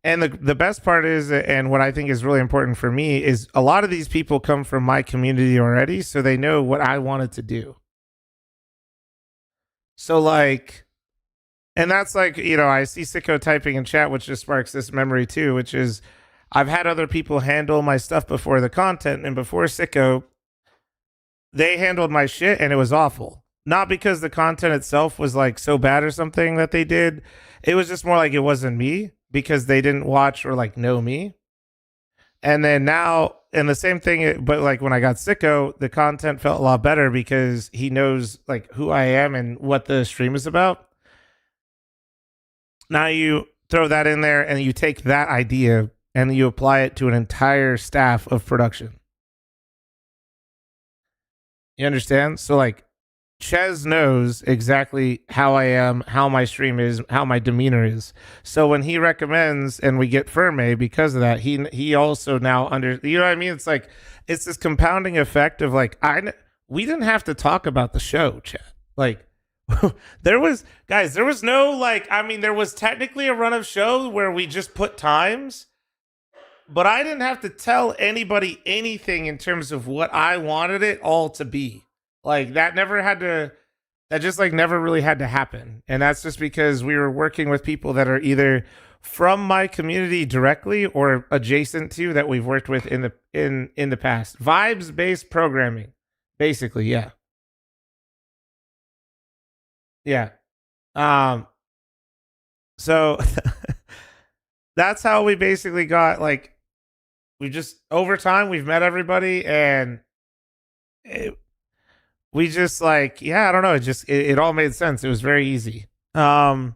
And the best part is, and what I think is really important for me, is a lot of these people come from my community already, so they know what I wanted to do. So like, and that's like, you know, I see Sicko typing in chat, which just sparks this memory too, which is I've had other people handle my stuff before, the content, and before Sicko, they handled my shit and it was awful. Not because the content itself was like so bad or something that they did. It was just more like it wasn't me, because they didn't watch or like know me. And then now, and the same thing, but like when I got Sicko, the content felt a lot better because he knows like who I am and what the stream is about. Now you throw that in there and you take that idea and you apply it to an entire staff of production. You understand? So like Ches knows exactly how I am, how my stream is, how my demeanor is. So when he recommends and we get fl0m because of that, he also now you know what I mean? It's like, it's this compounding effect of like, we didn't have to talk about the show, chat. Like there was no like, I mean, there was technically a run of show where we just put times, but I didn't have to tell anybody anything in terms of what I wanted it all to be. Like that just like never really had to happen. And that's just because we were working with people that are either from my community directly or adjacent to that we've worked with in the past. Vibes based programming, basically. Yeah. Yeah. So that's how we basically got like, we just over time we've met everybody and we just like, yeah, I don't know. It all made sense. It was very easy. Starting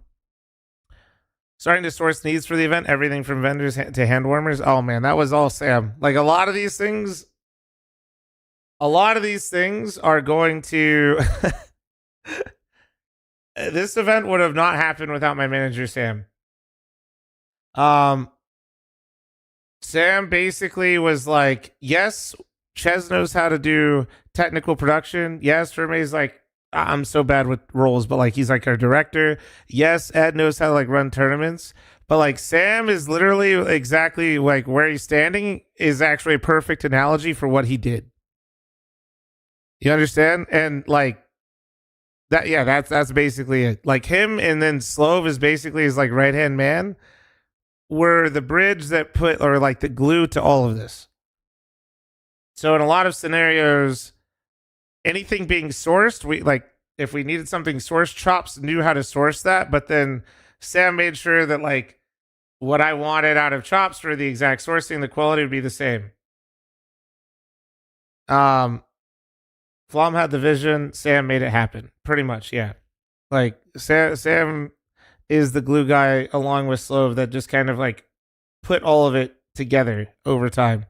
to source needs for the event, everything from vendors to hand warmers. Oh man, that was all Sam. Like a lot of these things are going to, this event would have not happened without my manager, Sam. Sam basically was like, yes, Ches knows how to do technical production. Yes, fl0m is like, I'm so bad with roles, but like he's like our director. Yes, Ed knows how to like run tournaments, but like Sam is literally exactly like where he's standing is actually a perfect analogy for what he did. You understand? And like that's basically it. Like him and then Slove is basically his like right hand man were the bridge that put or like the glue to all of this. So in a lot of scenarios, anything being sourced, we like if we needed something sourced, Chops knew how to source that, but then Sam made sure that like what I wanted out of Chops for the exact sourcing, the quality would be the same. fl0m had the vision, Sam made it happen. Pretty much, yeah. Like Sam is the glue guy along with Slove that just kind of like put all of it together over time.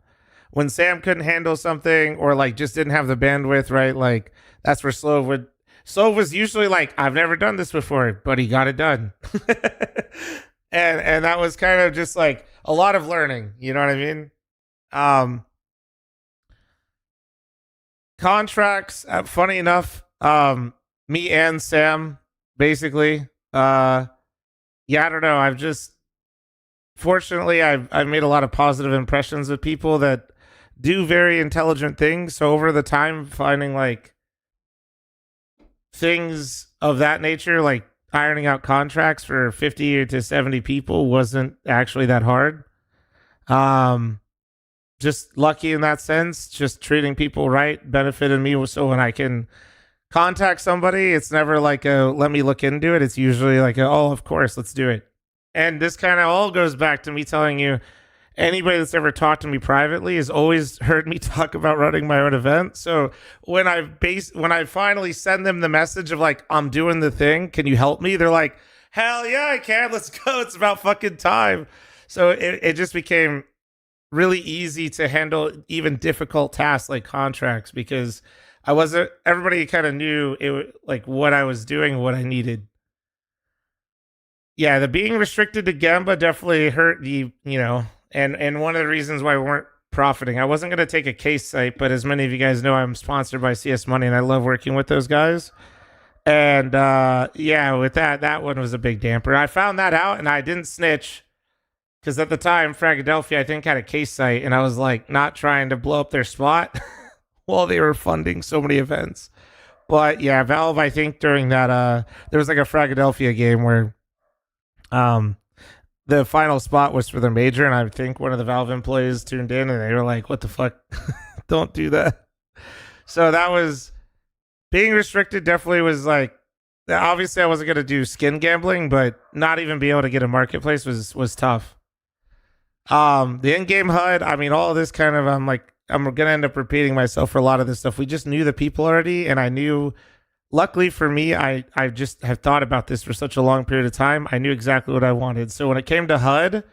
When Sam couldn't handle something or like just didn't have the bandwidth, right? Like that's where Slove was usually like, I've never done this before, but he got it done. and that was kind of just like a lot of learning, you know what I mean? Contracts, funny enough, me and Sam basically, I don't know, fortunately I've made a lot of positive impressions of people that do very intelligent things. So over the time, finding like things of that nature, like ironing out contracts for 50 to 70 people wasn't actually that hard. Just lucky in that sense, just treating people right benefited me. So when I can contact somebody, it's never like a, let me look into it. It's usually like, oh, of course, let's do it. And this kind of all goes back to me telling you, anybody that's ever talked to me privately has always heard me talk about running my own event. So when I finally send them the message of like, I'm doing the thing, can you help me? They're like, hell yeah, I can. Let's go. It's about fucking time. So it just became really easy to handle even difficult tasks like contracts because everybody kind of knew it, like what I was doing, what I needed. Yeah, the being restricted to Gamba definitely hurt and one of the reasons why we weren't profiting. I wasn't going to take a case site, but as many of you guys know, I'm sponsored by CS Money and I love working with those guys. And with that one was a big damper. I found that out and I didn't snitch because at the time, Fragadelphia, I think, had a case site and I was like not trying to blow up their spot while they were funding so many events. But yeah, Valve, I think during that, there was like a Fragadelphia game where the final spot was for their major, and I think one of the Valve employees tuned in and they were like, what the fuck? Don't do that. So that was being restricted, definitely was like, obviously I wasn't going to do skin gambling, but not even be able to get a marketplace was tough. The in-game HUD, I mean, all of this kind of, I'm going to end up repeating myself for a lot of this stuff. We just knew the people already, and I knew, luckily for me, I just have thought about this for such a long period of time. I knew exactly what I wanted. So when it came to HUD,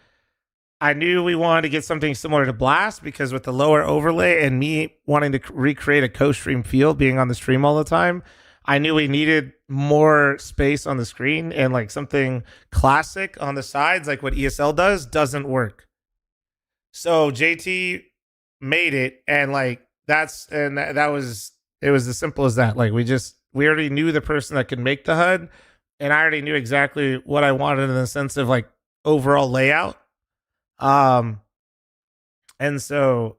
I knew we wanted to get something similar to Blast because with the lower overlay and me wanting to recreate a co-stream feel, being on the stream all the time, I knew we needed more space on the screen, and like something classic on the sides, like what ESL doesn't work. So JT made it, and like it was as simple as that. Like we already knew the person that could make the HUD, and I already knew exactly what I wanted in the sense of like overall layout. And so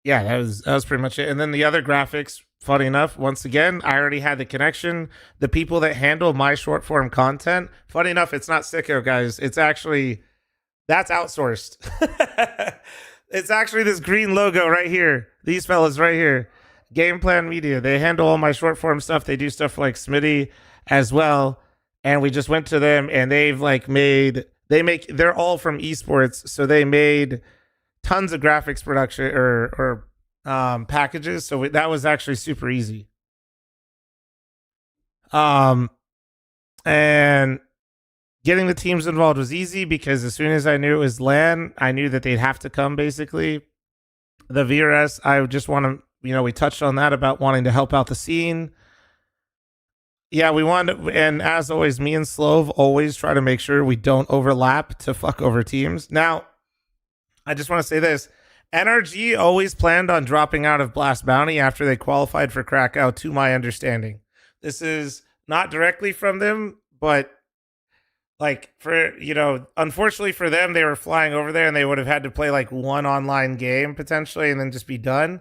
yeah, that was pretty much it. And then the other graphics, funny enough, once again, I already had the connection. The people that handle my short form content, funny enough, it's not Sicko, guys. It's actually, that's outsourced. It's actually this green logo right here. These fellas right here. Game Plan Media. They handle all my short form stuff. They do stuff like Smitty as well. And we just went to them and they've like they're all from esports. So they made tons of graphics production or packages. So that was actually super easy. And getting the teams involved was easy because as soon as I knew it was LAN, I knew that they'd have to come basically. The VRS, I just want to, we touched on that about wanting to help out the scene. Yeah, we wanted to, and as always, me and Slove always try to make sure we don't overlap to fuck over teams. Now, I just want to say this. NRG always planned on dropping out of Blast Bounty after they qualified for Krakow, to my understanding. This is not directly from them, but like unfortunately for them, they were flying over there and they would have had to play like one online game potentially and then just be done.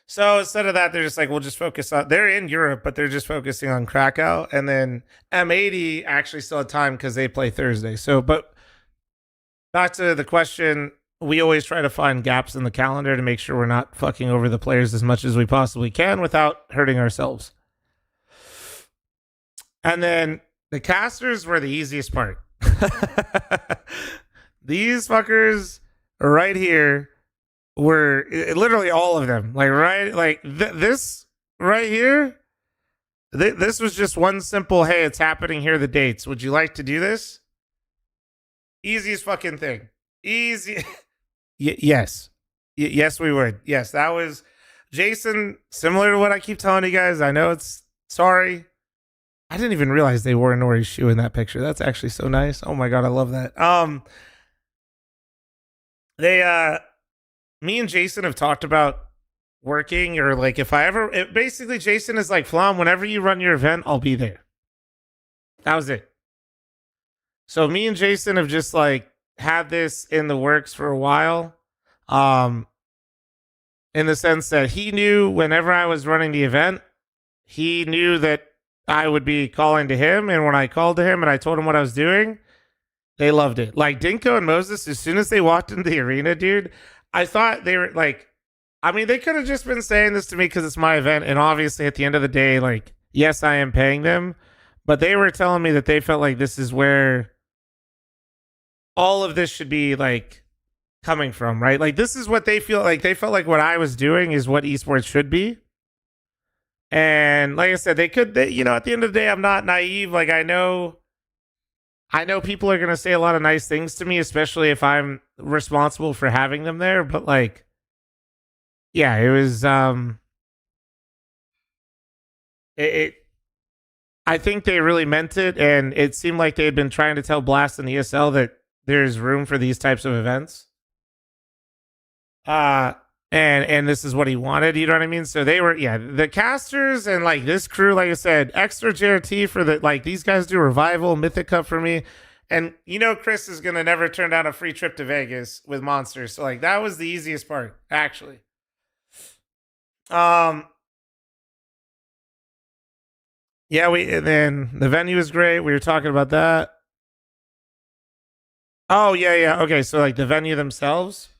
So instead of that, they're just like, we'll just focus on. They're in Europe, but they're just focusing on Krakow, and then M80 actually still had time because they play Thursday. So, but back to the question, we always try to find gaps in the calendar to make sure we're not fucking over the players as much as we possibly can without hurting ourselves. And then the casters were the easiest part. These fuckers right here were literally all of them. Like, right, like this right here. This was just one simple, hey, it's happening. Here are the dates. Would you like to do this? Easiest fucking thing. Easy. Yes. Yes, we would. Yes, that was Jason. Similar to what I keep telling you guys. I know it's sorry. I didn't even realize they wore Nori's shoe in that picture. That's actually so nice. Oh my God, I love that. Me and Jason have talked about working, or like if I ever, basically Jason is like, fl0m, whenever you run your event, I'll be there. That was it. So me and Jason have just like had this in the works for a while. In the sense that he knew whenever I was running the event, he knew that I would be calling to him. And when I called to him and I told him what I was doing, they loved it. Like Dinko and Moses, as soon as they walked into the arena, dude, I thought they were like, I mean, they could have just been saying this to me because it's my event. And obviously at the end of the day, like, yes, I am paying them. But they were telling me that they felt like this is where all of this should be like coming from, right? Like this is what they feel like. They felt like what I was doing is what esports should be. And like I said, at the end of the day, I'm not naive. Like I know people are going to say a lot of nice things to me, especially if I'm responsible for having them there. But like, yeah, it was, I think they really meant it. And it seemed like they had been trying to tell Blast and ESL that there's room for these types of events. And this is what he wanted, you know what I mean? So they were, yeah, the casters and like this crew, like I said, extra JRT for the, like these guys do Revival, Mythic Cup for me. And you know, Chris is going to never turn down a free trip to Vegas with Monsters. So like that was the easiest part, actually. Yeah, and then the venue was great. We were talking about that. Oh, yeah. Okay, so like the venue themselves.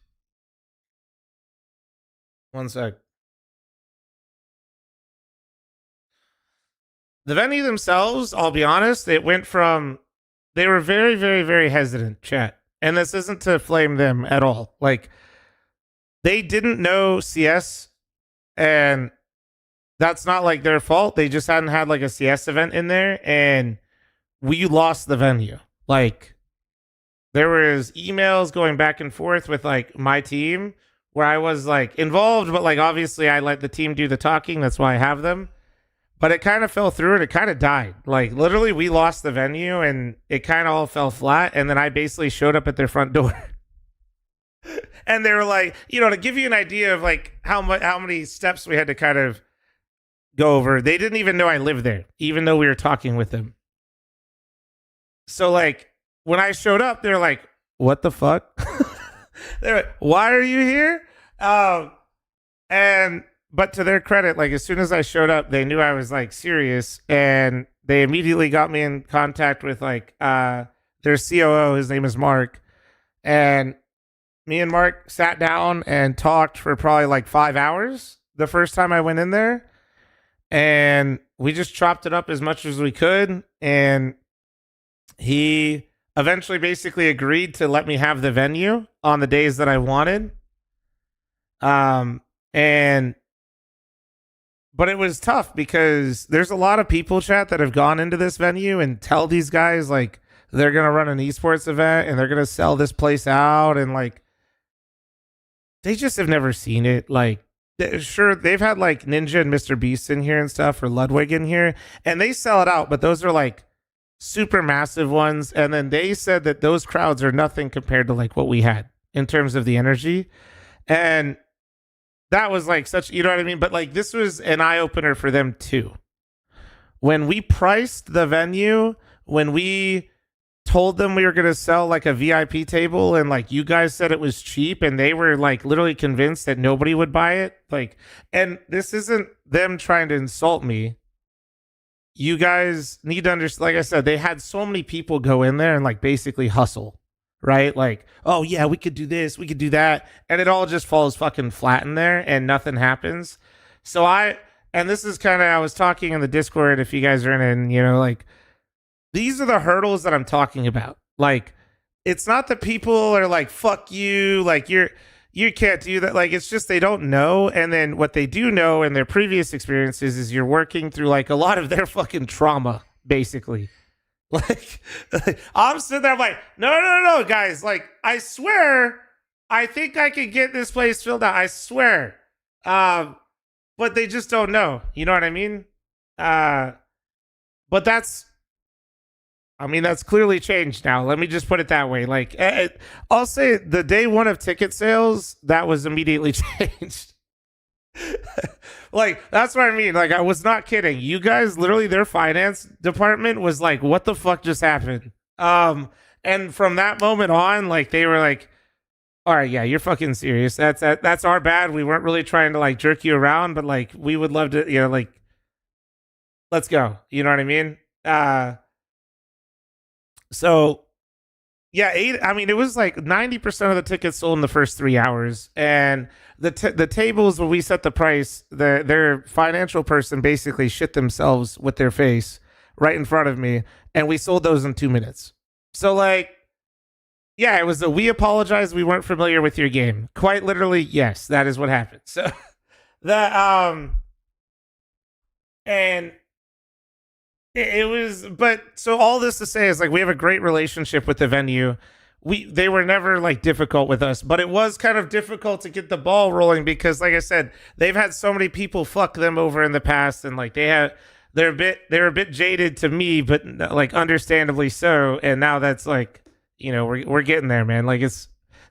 One sec. The venue themselves, I'll be honest, it went from, they were very, very, very hesitant, chat. And this isn't to flame them at all. Like, they didn't know CS, and that's not like their fault. They just hadn't had like a CS event in there, and we lost the venue. Like, there was emails going back and forth with like my team where I was like involved, but like obviously I let the team do the talking. That's why I have them. But it kind of fell through and it kind of died. Like literally we lost the venue and it kind of all fell flat. And then I basically showed up at their front door. And they were like, you know, to give you an idea of like how many steps we had to kind of go over. They didn't even know I lived there, even though we were talking with them. So like when I showed up, they're like, what the fuck? They're like, why are you here? But to their credit, like as soon as I showed up, they knew I was like serious, and they immediately got me in contact with like their COO. His name is Mark, and me and Mark sat down and talked for probably like 5 hours the first time I went in there, and we just chopped it up as much as we could, and he eventually basically agreed to let me have the venue on the days that I wanted. But it was tough because there's a lot of people, chat, that have gone into this venue and tell these guys like they're going to run an esports event and they're going to sell this place out. And like, they just have never seen it. Like, sure, they've had like Ninja and Mr. Beast in here and stuff, or Ludwig in here, and they sell it out, but those are like super massive ones. And then they said that those crowds are nothing compared to like what we had in terms of the energy. And that was like such, you know what I mean? But like this was an eye opener for them too. When we priced the venue, when we told them we were going to sell like a VIP table and like you guys said it was cheap and they were like literally convinced that nobody would buy it. Like, and this isn't them trying to insult me. You guys need to understand, like I said, they had so many people go in there and like basically hustle, right? Like, oh yeah, we could do this, we could do that. And it all just falls fucking flat in there and nothing happens. So and this is kind of, I was talking in the Discord, if you guys are in it, and, you know, like, these are the hurdles that I'm talking about. Like, it's not that people are like, fuck you, like, you can't do that. Like, it's just they don't know. And then what they do know in their previous experiences is you're working through like a lot of their fucking trauma, basically. Like I'm sitting there, I'm like, no, guys. Like, I swear, I think I can get this place filled out. I swear. But they just don't know. You know what I mean? But that's clearly changed now. Let me just put it that way. Like, I'll say the day one of ticket sales, that was immediately changed. Like, that's what I mean. Like, I was not kidding. You guys, literally, their finance department was like, what the fuck just happened? And from that moment on, like, they were like, all right, yeah, you're fucking serious. That's our bad. We weren't really trying to like jerk you around, but like, we would love to, you know, like, let's go. You know what I mean? So yeah, it was like 90% of the tickets sold in the first 3 hours, and the tables when we set the price, their financial person basically shit themselves with their face right in front of me, and we sold those in 2 minutes. So like, yeah, it was we apologize, we weren't familiar with your game. Quite literally, yes, that is what happened. So and it was, but so all this to say is like, we have a great relationship with the venue. They were never like difficult with us, but it was kind of difficult to get the ball rolling because, like I said, they've had so many people fuck them over in the past, and like they're a bit jaded to me, but like understandably so. And now that's like, you know, we're getting there, man. Like, it's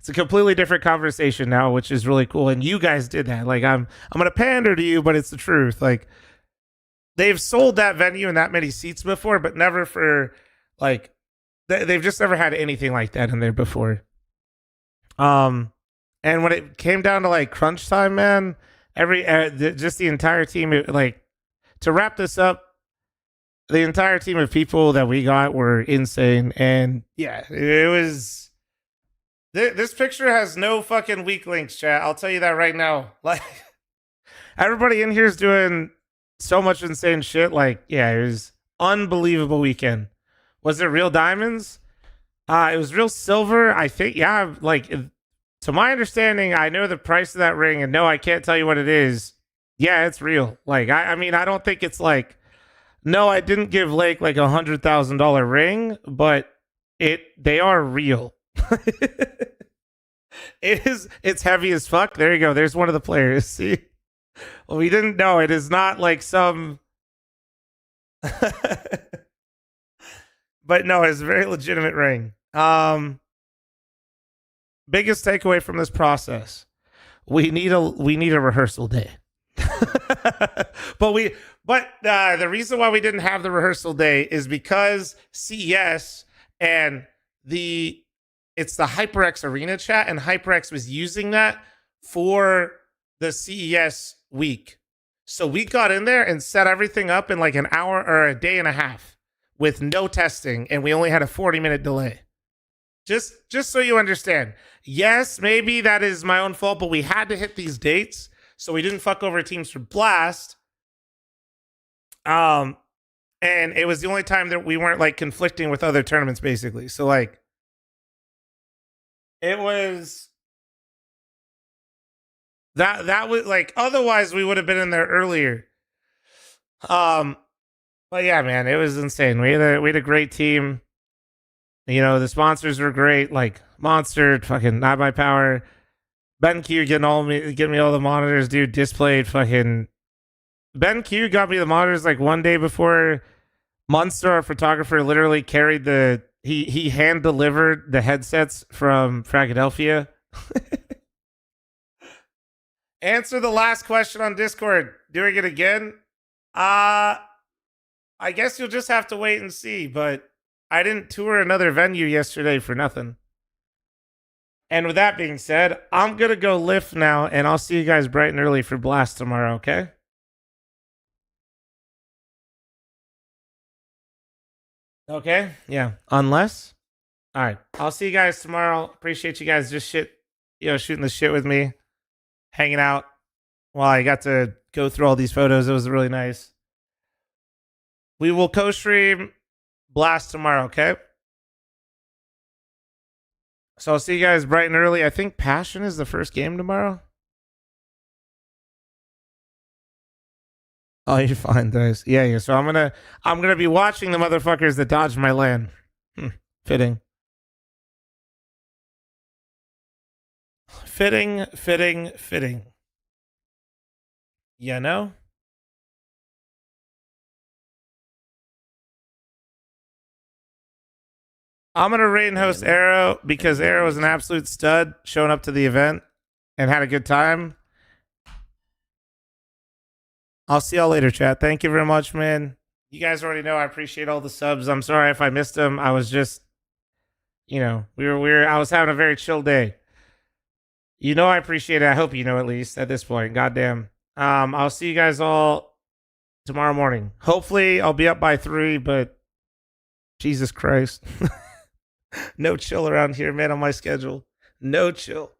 a completely different conversation now, which is really cool. And you guys did that. Like, I'm gonna pander to you, but it's the truth. Like, they've sold that venue and that many seats before, but never for like, they've just never had anything like that in there before. And when it came down to like crunch time, man, just the entire team, like, to wrap this up, the entire team of people that we got were insane. And yeah, it was, this picture has no fucking weak links, chat. I'll tell you that right now. Like, everybody in here is doing so much insane shit. Like, yeah, it was unbelievable weekend. Was it real diamonds? It was real silver, I think. Yeah, like, to my understanding, I know the price of that ring, and no, I can't tell you what it is. Yeah, it's real. Like, I mean, I don't think it's like, no, I didn't give Lake like $100,000 ring, but they are real. It's heavy as fuck. There you go. There's one of the players. See? Well, we didn't know. It is not like some but no, it's a very legitimate ring. Biggest takeaway from this process: we need a rehearsal day. But the reason why we didn't have the rehearsal day is because CES and it's the HyperX Arena chat, and HyperX was using that for the CES week. So we got in there and set everything up in like an hour or a day and a half with no testing, and we only had a 40-minute delay. Just so you understand. Yes, maybe that is my own fault, but we had to hit these dates so we didn't fuck over teams for Blast. And it was the only time that we weren't like conflicting with other tournaments, basically. So like, it was that was like, otherwise we would have been in there earlier. But yeah, man, it was insane. We had a great team. You know, the sponsors were great, like Monster, fucking Not My Power, BenQ getting me all the monitors, dude. Displayed fucking BenQ got me the monitors like one day before Monster, our photographer, literally carried he hand delivered the headsets from Philadelphia. Answer the last question on Discord. Doing it again? I guess you'll just have to wait and see, but I didn't tour another venue yesterday for nothing. And with that being said, I'm going to go lift now, and I'll see you guys bright and early for Blast tomorrow, okay? Okay? Yeah. Unless? All right. I'll see you guys tomorrow. Appreciate you guys just shooting the shit with me, hanging out while I got to go through all these photos. It was really nice. We will co-stream Blast tomorrow, okay? So I'll see you guys bright and early. I think Passion is the first game tomorrow. Oh, you're fine, guys. Yeah. So I'm gonna be watching the motherfuckers that dodged my LAN. Fitting. Fitting. You know? I'm going to rate and host Arrow because Arrow was an absolute stud showing up to the event and had a good time. I'll see y'all later, chat. Thank you very much, man. You guys already know I appreciate all the subs. I'm sorry if I missed them. I was just, I was having a very chill day. I appreciate it. I hope you know at least at this point. Goddamn. I'll see you guys all tomorrow morning. Hopefully I'll be up by 3, but Jesus Christ. No chill around here, man, on my schedule. No chill.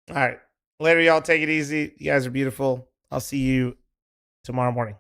All right. Later, y'all. Take it easy. You guys are beautiful. I'll see you tomorrow morning.